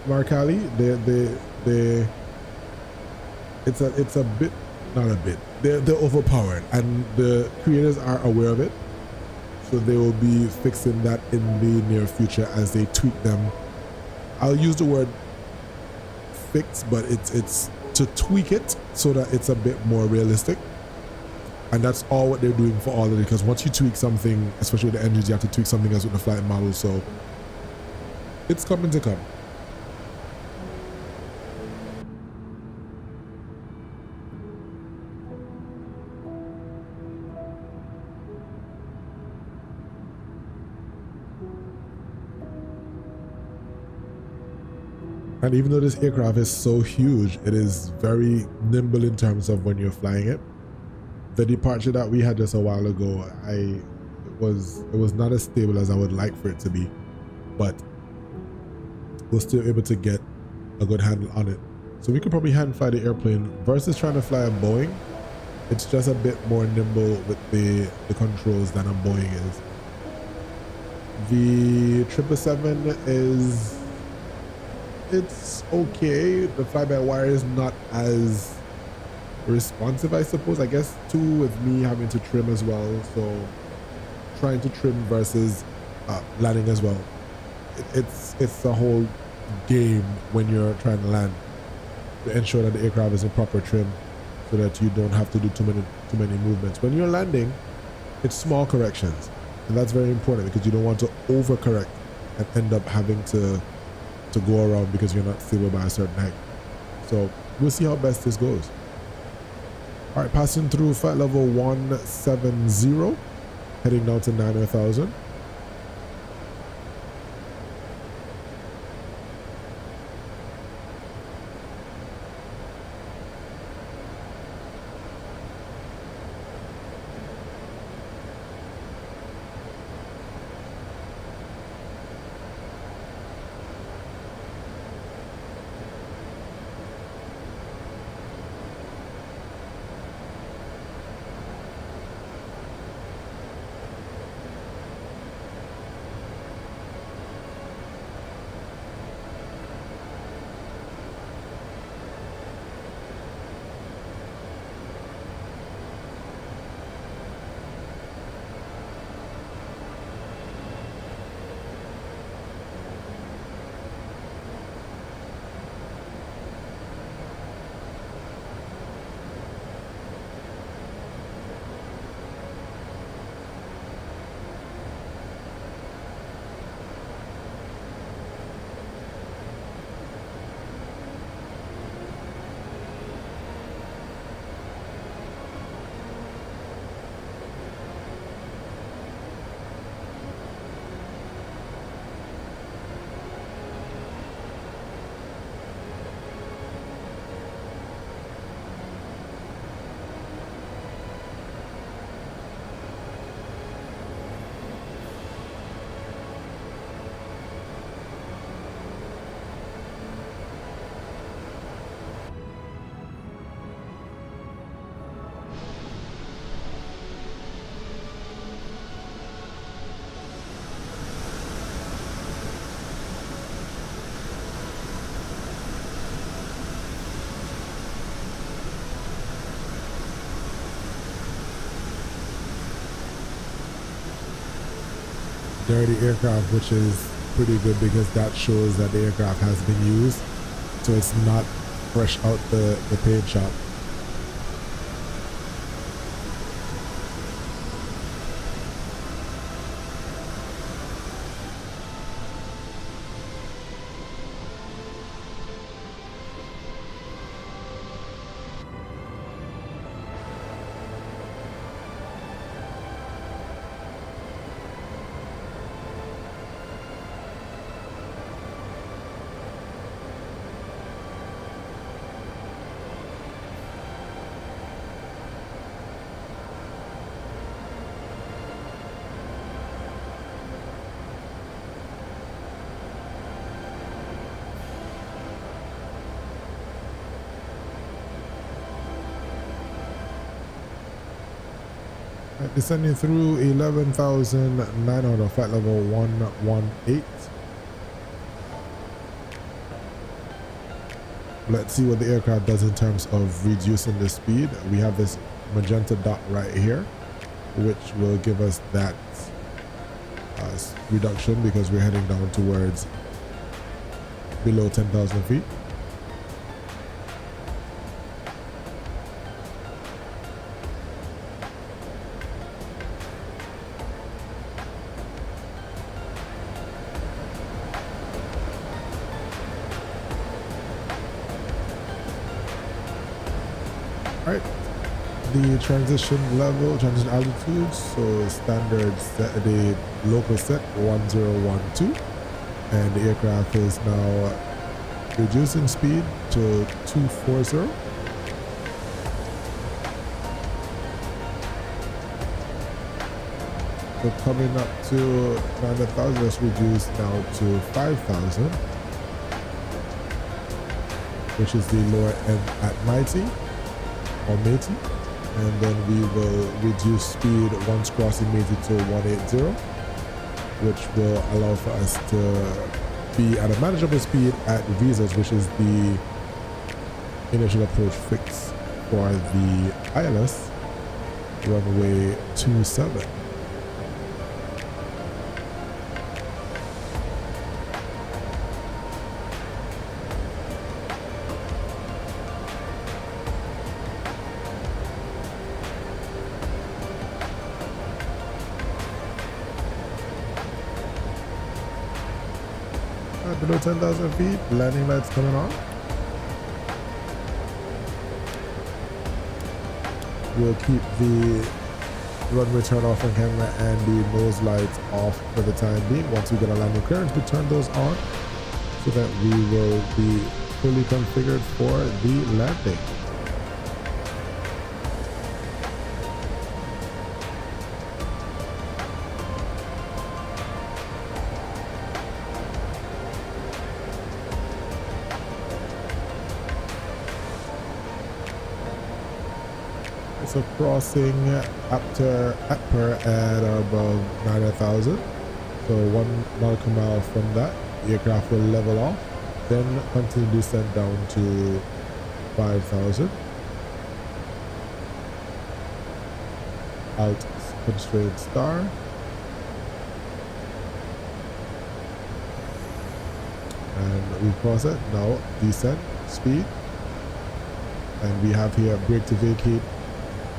Markali. It's a bit, not a bit. They're overpowered, and the creators are aware of it. So they will be fixing that in the near future as they tweak them. I'll use the word fix, but it's to tweak it so that it's a bit more realistic. And that's all what they're doing for all of it, because once you tweak something, especially with the engines, you have to tweak something else with the flight model. So it's coming to come. And even though this aircraft is so huge, it is very nimble in terms of when you're flying it. The departure that we had just a while ago, it was not as stable as I would like for it to be, but we're still able to get a good handle on it. So we could probably hand fly the airplane versus trying to fly a Boeing. It's just a bit more nimble with the controls than a Boeing is. The 777 it's okay. The fly-by-wire is not as responsive, I suppose. I guess too, with me having to trim as well. So trying to trim versus landing as well. It's a whole game when you're trying to land to ensure that the aircraft is in proper trim, so that you don't have to do too many movements. When you're landing, it's small corrections, and that's very important because you don't want to overcorrect and end up having to go around because you're not stable by a certain height. So we'll see how best this goes. All right, passing through flight level 170, heading down to 9,000. Dirty aircraft, which is pretty good because that shows that the aircraft has been used, so it's not fresh out the paint shop. Descending through 11,900 on flight level 118. let's see what the aircraft does in terms of reducing the speed. We have this magenta dot right here, which will give us that reduction because we're heading down towards below 10,000 feet. Alright, the transition altitude, so standard set, the local set 1012, and the aircraft is now reducing speed to 240. So coming up to 9,000, let's reduce now to 5,000, which is the lower end at 90. Or Métis, and then we will reduce speed once crossing Métis to 180, which will allow for us to be at a manageable speed at visas, which is the initial approach fix for the ILS runway 27. Below 10,000 feet, landing lights coming on. We'll keep the runway turn off on camera and the nose lights off for the time being. Once we get a landing clearance, we turn those on so that we will be fully configured for the landing. So crossing after Atper at above 9,000. So 1 nautical mile from that, the aircraft will level off, then continue descent down to 5,000. Alt constraint star. And we cross it, now descent speed. And we have here brake to vacate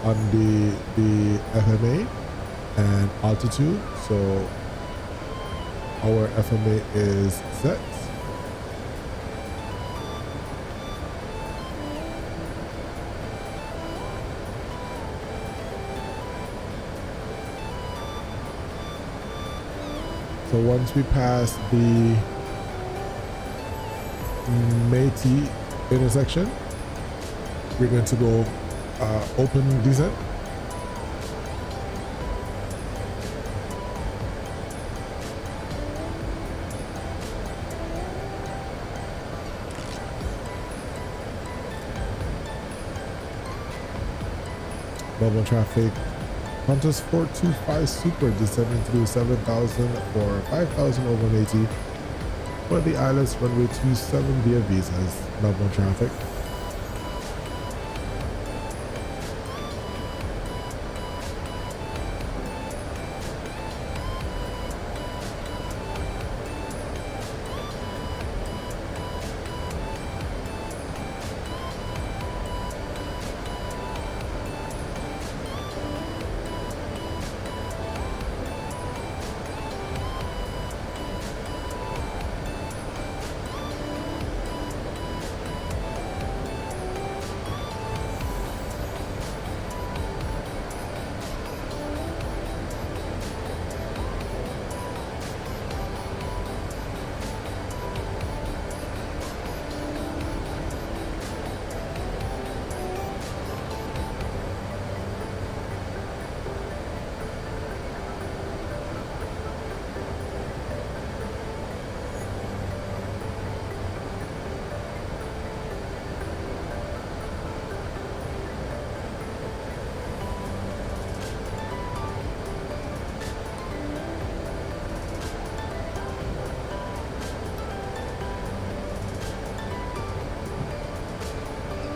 on the FMA and altitude, so our FMA is set. So once we pass the Métis intersection, we're going to go open descent. Bubble traffic. Qantas 425 Super descending through 7,000 for 5,000 over Métis for the ILS runway 27 via visas. Bubble traffic.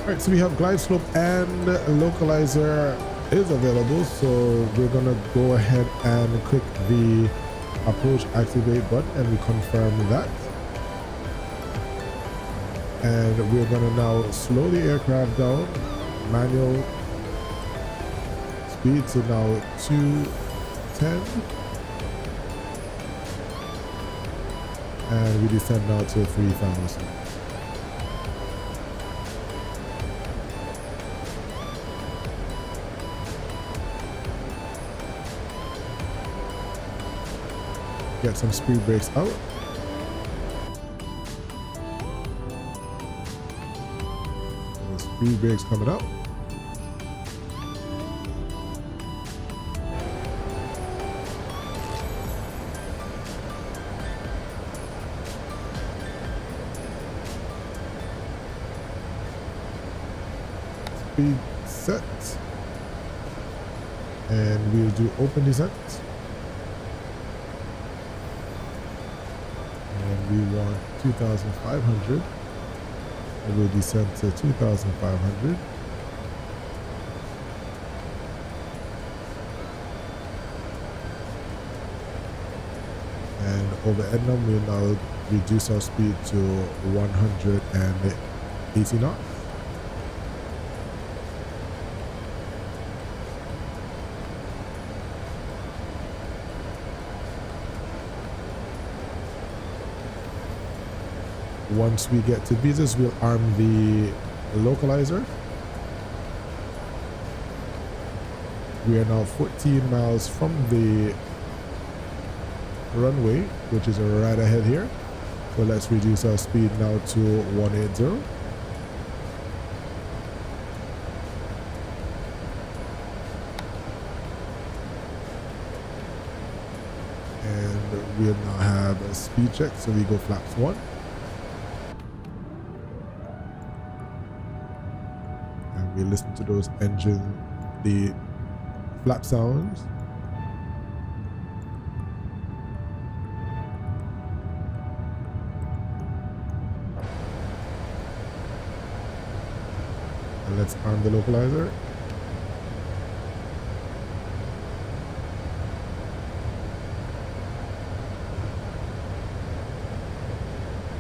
Alright, so we have glide slope and localizer is available, so we're gonna go ahead and click the approach activate button and we confirm that. And we're gonna now slow the aircraft down, manual speed to now 210, and we descend now to 3,000. Get some speed brakes out. And the speed brakes coming out. Speed set. And we'll do open descent. We want 2,500. And we'll descend to 2,500. And over Ednam, we'll now reduce our speed to 180 knots. Once we get to Bezos, we'll arm the localizer. We are now 14 miles from the runway, which is right ahead here. So let's reduce our speed now to 180. And we'll now have a speed check, so we go flaps 1. We listen to those the flap sounds. And let's arm the localizer.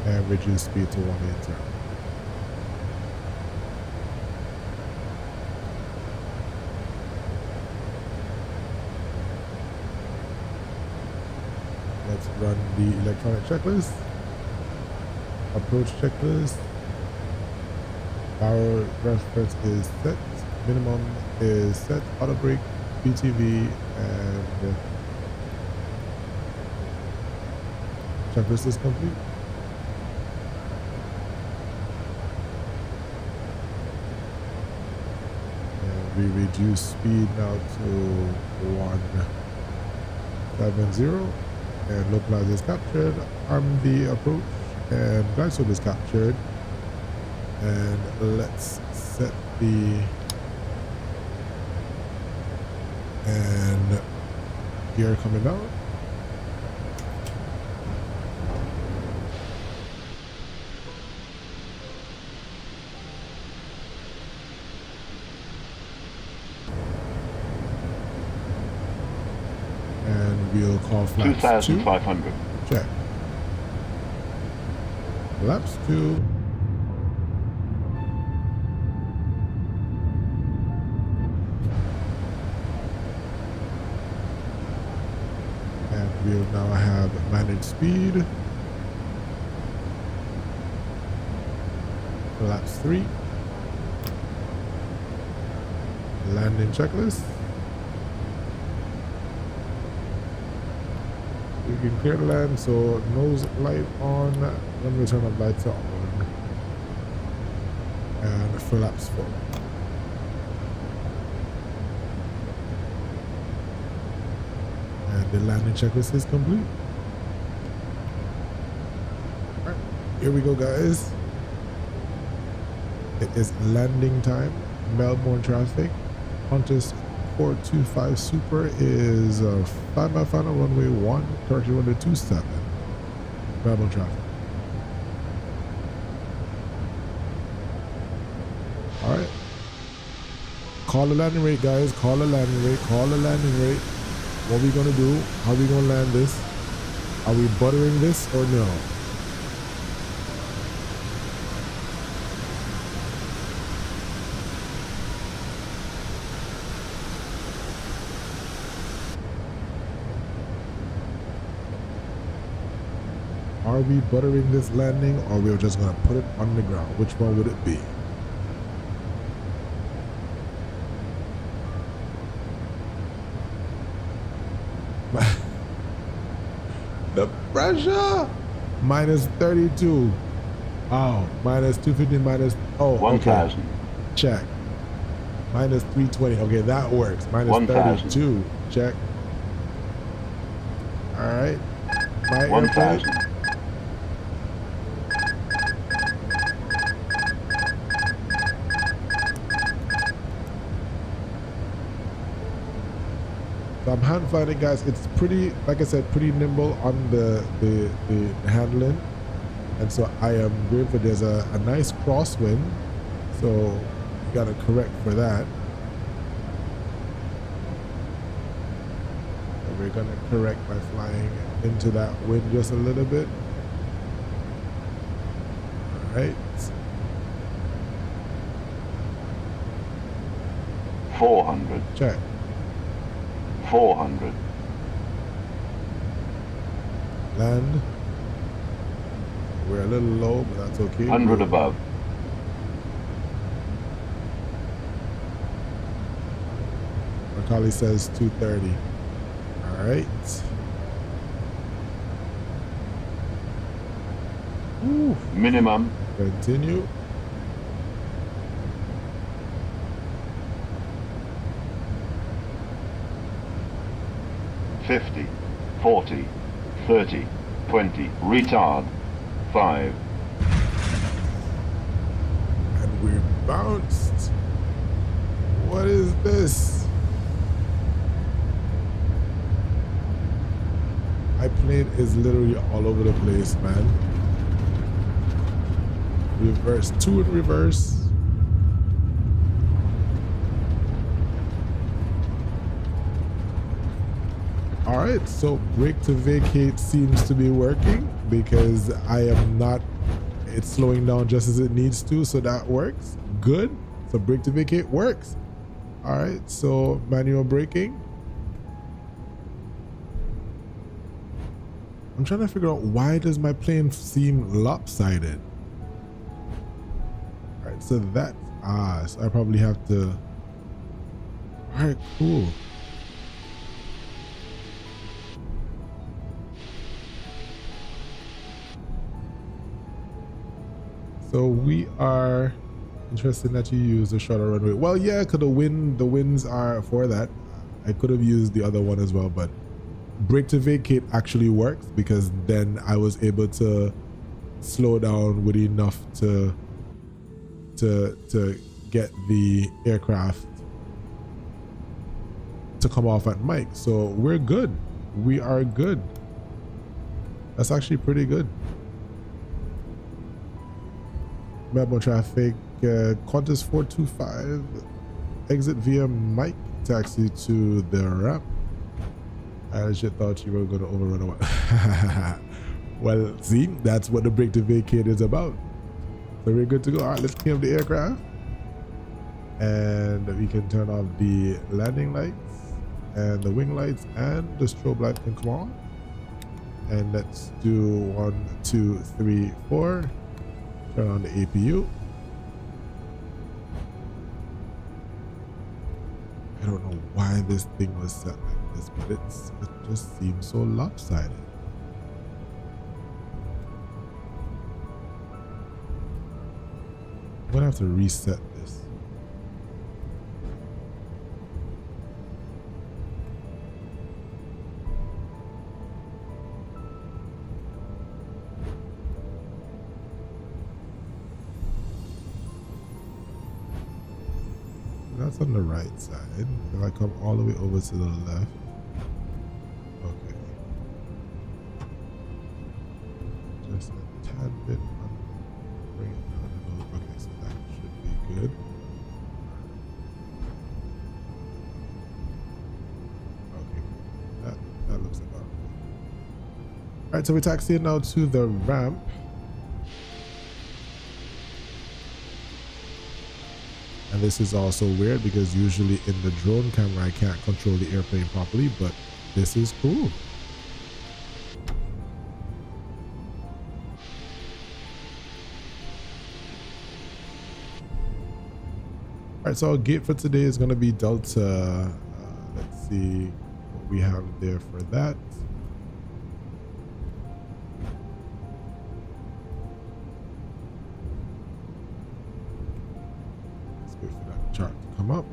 And reduce speed to 180. Let's run the electronic checklist, approach checklist. Power reference is set, minimum is set, auto brake, PTV, and checklist is complete. And we reduce speed now to 170. And localizer is captured, arm the approach, and glide slope is captured. And let's set the and gear coming down. We'll call flaps 2,500. Check. Flaps 2. And we'll now have managed speed. Flaps 3. Landing checklist. We can clear the land, so nose light on, then we turn up lights on, and flaps 4. And the landing checklist is complete. All right, here we go, guys. It is landing time. Melbourne traffic. Qantas 425 Super is 5 by final runway 1, correction runway 27. Melbourne traffic. call the landing rate, guys. Call the landing rate. Call the landing rate. What we gonna do? How we gonna land this? Are we buttering this or no? Are we buttering this landing, or we're just gonna put it on the ground? Which one would it be? The pressure minus 32. Oh, minus 250 minus 1,000. Okay. Check. Minus 320. Okay, that works. Minus 32. Check. All right. My 1,000. So I'm hand flying it, guys. It's pretty, like I said, pretty nimble on the handling, and so I am grateful. There's a nice crosswind, so you gotta correct for that. And we're gonna correct by flying into that wind just a little bit. All right. 400. Check. 400. Land. We're a little low, but that's okay. 100 above. Macaulay says 230. All right. Ooh. Minimum. Continue. $50, $40, $30, $20, retard, 5. And we're bounced. What is this? My plane is literally all over the place, man. Reverse, 2 in reverse. All right, so brake to vacate seems to be working because I am not, it's slowing down just as it needs to, so that works. Good. So brake to vacate works. All right, so manual braking. I'm trying to figure out, why does my plane seem lopsided? All right, so that's, so I probably have to, all right, cool. So we are interested that you use the shorter runway. Well, yeah, because the winds are for that. I could have used the other one as well, but brake to vacate actually works because then I was able to slow down with enough to get the aircraft to come off at Mike. So we're good. We are good. That's actually pretty good. Memo traffic, Qantas 425, exit via Mike, taxi to the ramp. I legit thought you were going to overrun a while. Well, see, that's what the brake to vacate is about. So we're good to go. All right, let's clean up the aircraft. And we can turn off the landing lights and the wing lights and the strobe light can come on. And let's do 1, 2, 3, 4. Turn on the APU. I don't know why this thing was set like this, but it just seems so lopsided. I'm gonna have to reset this. That's on the right side. If I come all the way over to the left. Okay. Just a tad bit. Bring it down a little. Okay, so that should be good. right, so we're taxiing now to the ramp. And this is also weird because usually in the drone camera I can't control the airplane properly, but this is cool. All right, so our gate for today is going to be Delta. Let's see what we have there for that. Let's wait for that chart to come up.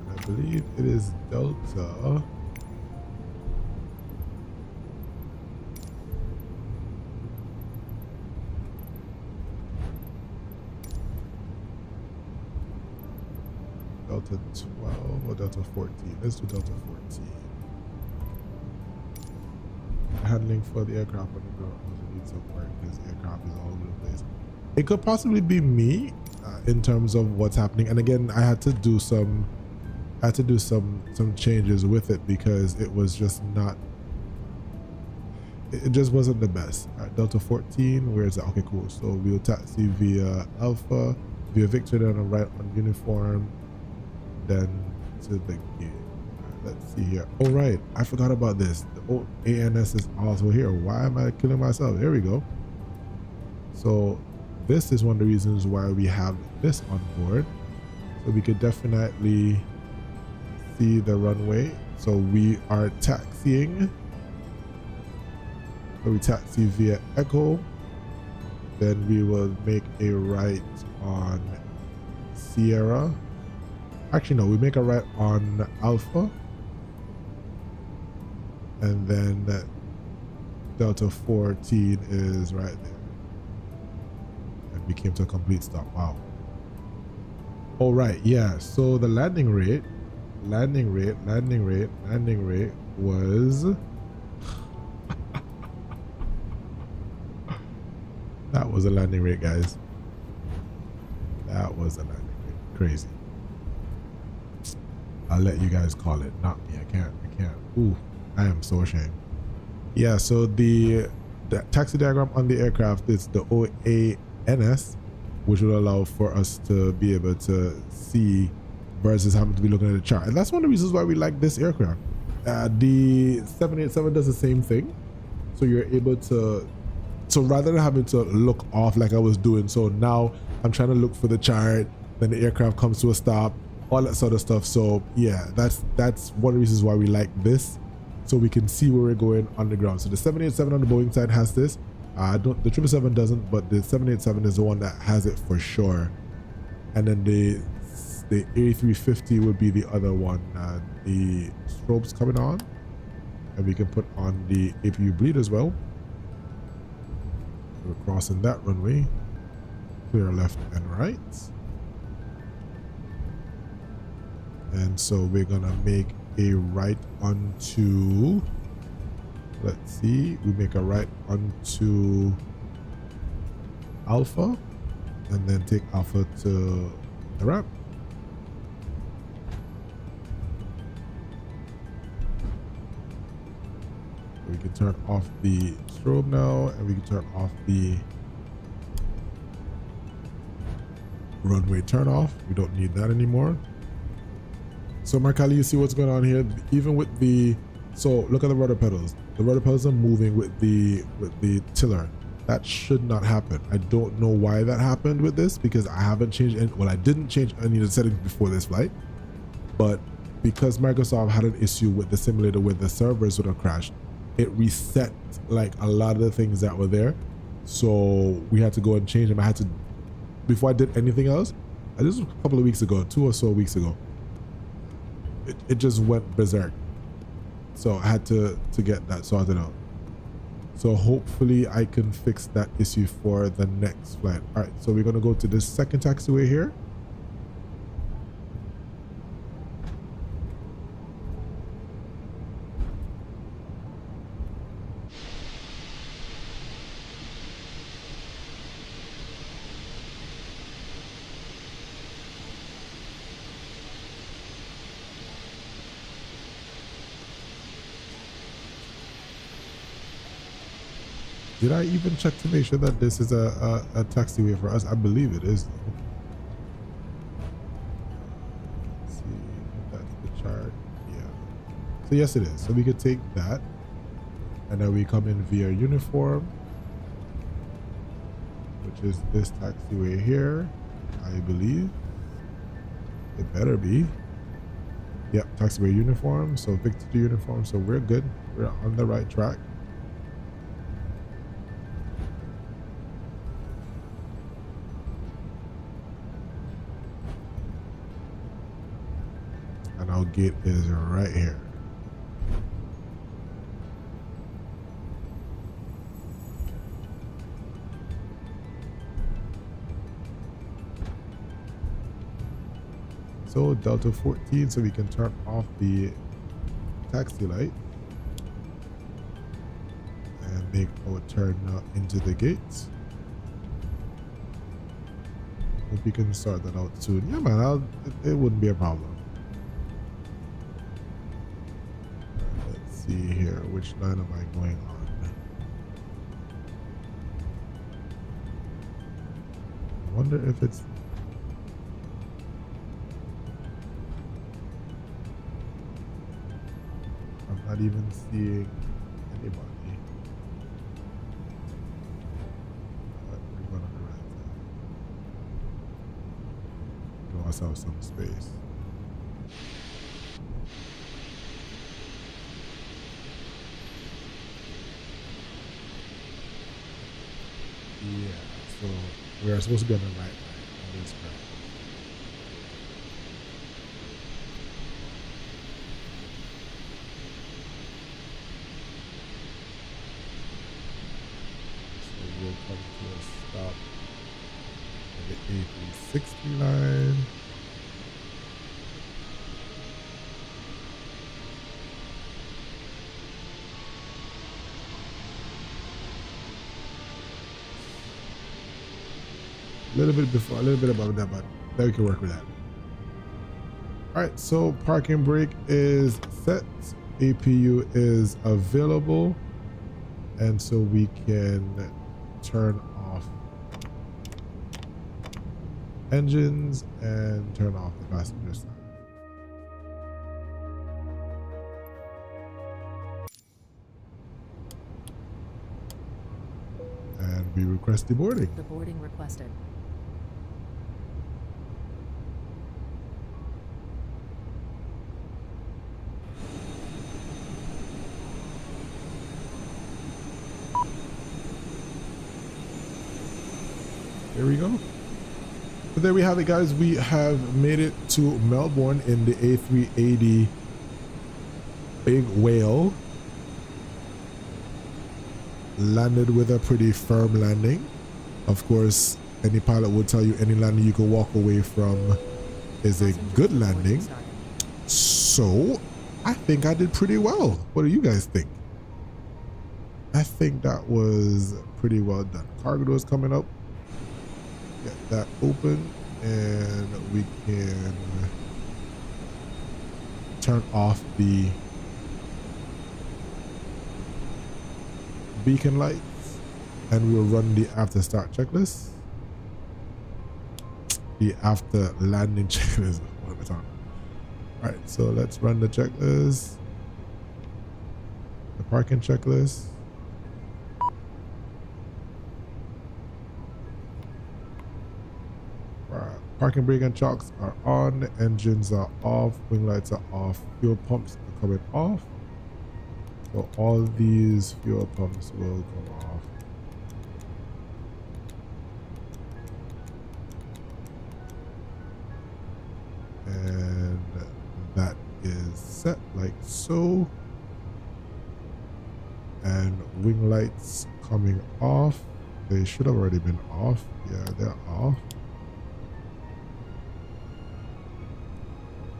And I believe it is Delta. Delta 12 or Delta 14. Let's do Delta 14. Handling for the aircraft on the ground also needs some work because the aircraft is all over the place. It could possibly be me in terms of what's happening. And again, I had to do some changes with it because it was just not. It just wasn't the best. All right, Delta 14. Where is that? Okay, cool. So we'll taxi via Alpha, via Victor, then on right on uniform. Then to the gate. Let's see here. Oh right, I forgot about this. The ANS is also here. Why am I killing myself? There we go. So this is one of the reasons why we have this on board, so we could definitely see the runway. So we are taxiing. So we taxi via Echo, then we will make a right on Sierra. Actually, no, we make a right on Alpha. And then that Delta 14 is right there. And we came to a complete stop. Wow. All right, yeah. So the landing rate was that was a landing rate, guys. That was a landing rate. Crazy. I'll let you guys call it, not me. I can't. Ooh, I am so ashamed. Yeah, so the taxi diagram on the aircraft is the OANS, which will allow for us to be able to see versus having to be looking at the chart. And that's one of the reasons why we like this aircraft. The 787 does the same thing. So you're able to, so rather than having to look off like I was doing, so now I'm trying to look for the chart, then the aircraft comes to a stop, all that sort of stuff. So yeah, that's one of the reasons why we like this, so we can see where we're going on the ground. So the 787 on the Boeing side has this. The 777 doesn't, but the 787 is the one that has it for sure. And then the A350 would be the other one. The strobes coming on, and we can put on the APU bleed as well. We're crossing that runway. Clear left and right. And so we're gonna make a right onto, let's see, we make a right onto Alpha, and then take Alpha to the ramp. We can turn off the strobe now, and we can turn off the runway turn off. We don't need that anymore. So Markali, you see what's going on here? Even with the, so look at the rudder pedals. The rudder pedals are moving with the tiller. That should not happen. I don't know why that happened with this, because I haven't changed any, well, I didn't change any of the settings before this flight, but because Microsoft had an issue with the simulator where the servers would have crashed, it reset like a lot of the things that were there. So we had to go and change them. I had to, before I did anything else, this was a couple of weeks ago, 2 or so weeks ago, it just went berserk. So I had to get that sorted out. So hopefully I can fix that issue for the next flight. All right, so we're gonna go to this second taxiway here. Did I even check to make sure that this is a taxiway for us? I believe it is. Let's see if that's the chart. Yeah. So yes, it is. So we could take that, and then we come in via uniform, which is this taxiway here, I believe. It better be. Yep, taxiway uniform. So Victor uniform. So we're good. We're on the right track. And our gate is right here. So Delta 14, so we can turn off the taxi light and make our turn into the gates. Hope we can sort that out soon. Yeah, man, it wouldn't be a problem. Let's see here, which line am I going on? I wonder if it's not even seeing anybody. But we're going on the right side. Give ourselves some space. Yeah, so we are supposed to be on the right line. That is correct. We'll come to a stop at the A360 line. A little bit before, a little bit above that, but then we can work with that. All right, so parking brake is set. APU is available, and so we can turn off engines and turn off the passenger side. And we request the boarding. The boarding requested. There we go. But there we have it, guys. We have made it to Melbourne in the A380 Big Whale. Landed with a pretty firm landing. Of course, any pilot will tell you any landing you can walk away from is a good landing. So I think I did pretty well. What do you guys think? I think that was pretty well done. Cargo door is coming up. Get that open, and we can turn off the beacon lights, and we'll run the after start checklist. The after landing checklist. What am I talking? All right, so let's run the checklist, the parking checklist. Parking brake and chocks are on, engines are off, wing lights are off, fuel pumps are coming off. So all these fuel pumps will come off. And that is set like so. And wing lights coming off. They should have already been off. Yeah, they're off.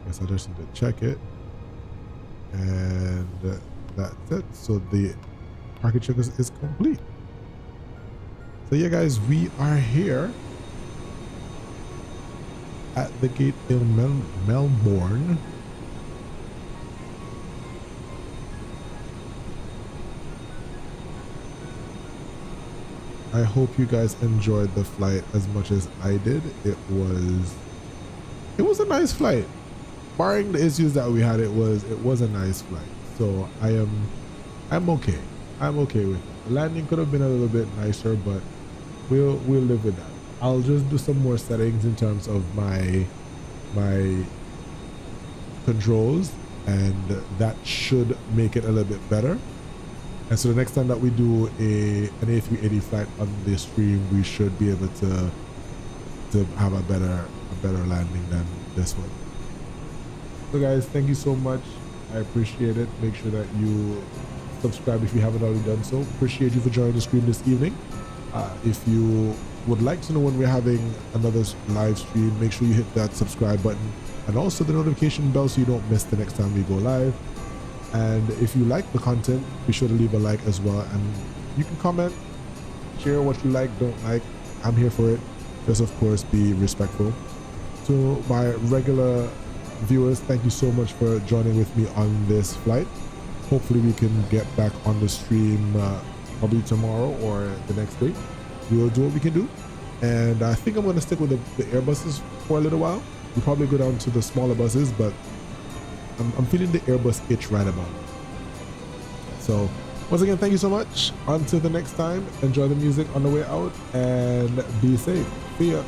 Guess I just need to check it, and that's it. So the parking checklist is complete. So yeah, guys, we are here at the gate in Melbourne. I hope you guys enjoyed the flight as much as I did. It was a nice flight. Barring the issues that we had, it was a nice flight. So I'm okay. I'm okay with it. The landing could have been a little bit nicer, but we'll live with that. I'll just do some more settings in terms of my controls, and that should make it a little bit better. And so the next time that we do an A380 flight on the stream, we should be able to have a better landing than this one. So guys, thank you so much. I appreciate it. Make sure that you subscribe if you haven't already done so. Appreciate you for joining the stream this evening. If you would like to know when we're having another live stream, make sure you hit that subscribe button and also the notification bell so you don't miss the next time we go live. And if you like the content, be sure to leave a like as well, and you can comment, share what you like, don't like. I'm here for it. Just of course be respectful. To my regular viewers, thank you so much for joining with me on this flight. Hopefully we can get back on the stream probably tomorrow or the next day. We'll do what we can do, and I think I'm going to stick with the Airbuses for a little while. We'll probably go down to the smaller buses, but I'm feeling the Airbus itch right about it. So once again, thank you so much. Until the next time, enjoy the music on the way out and be safe. See ya.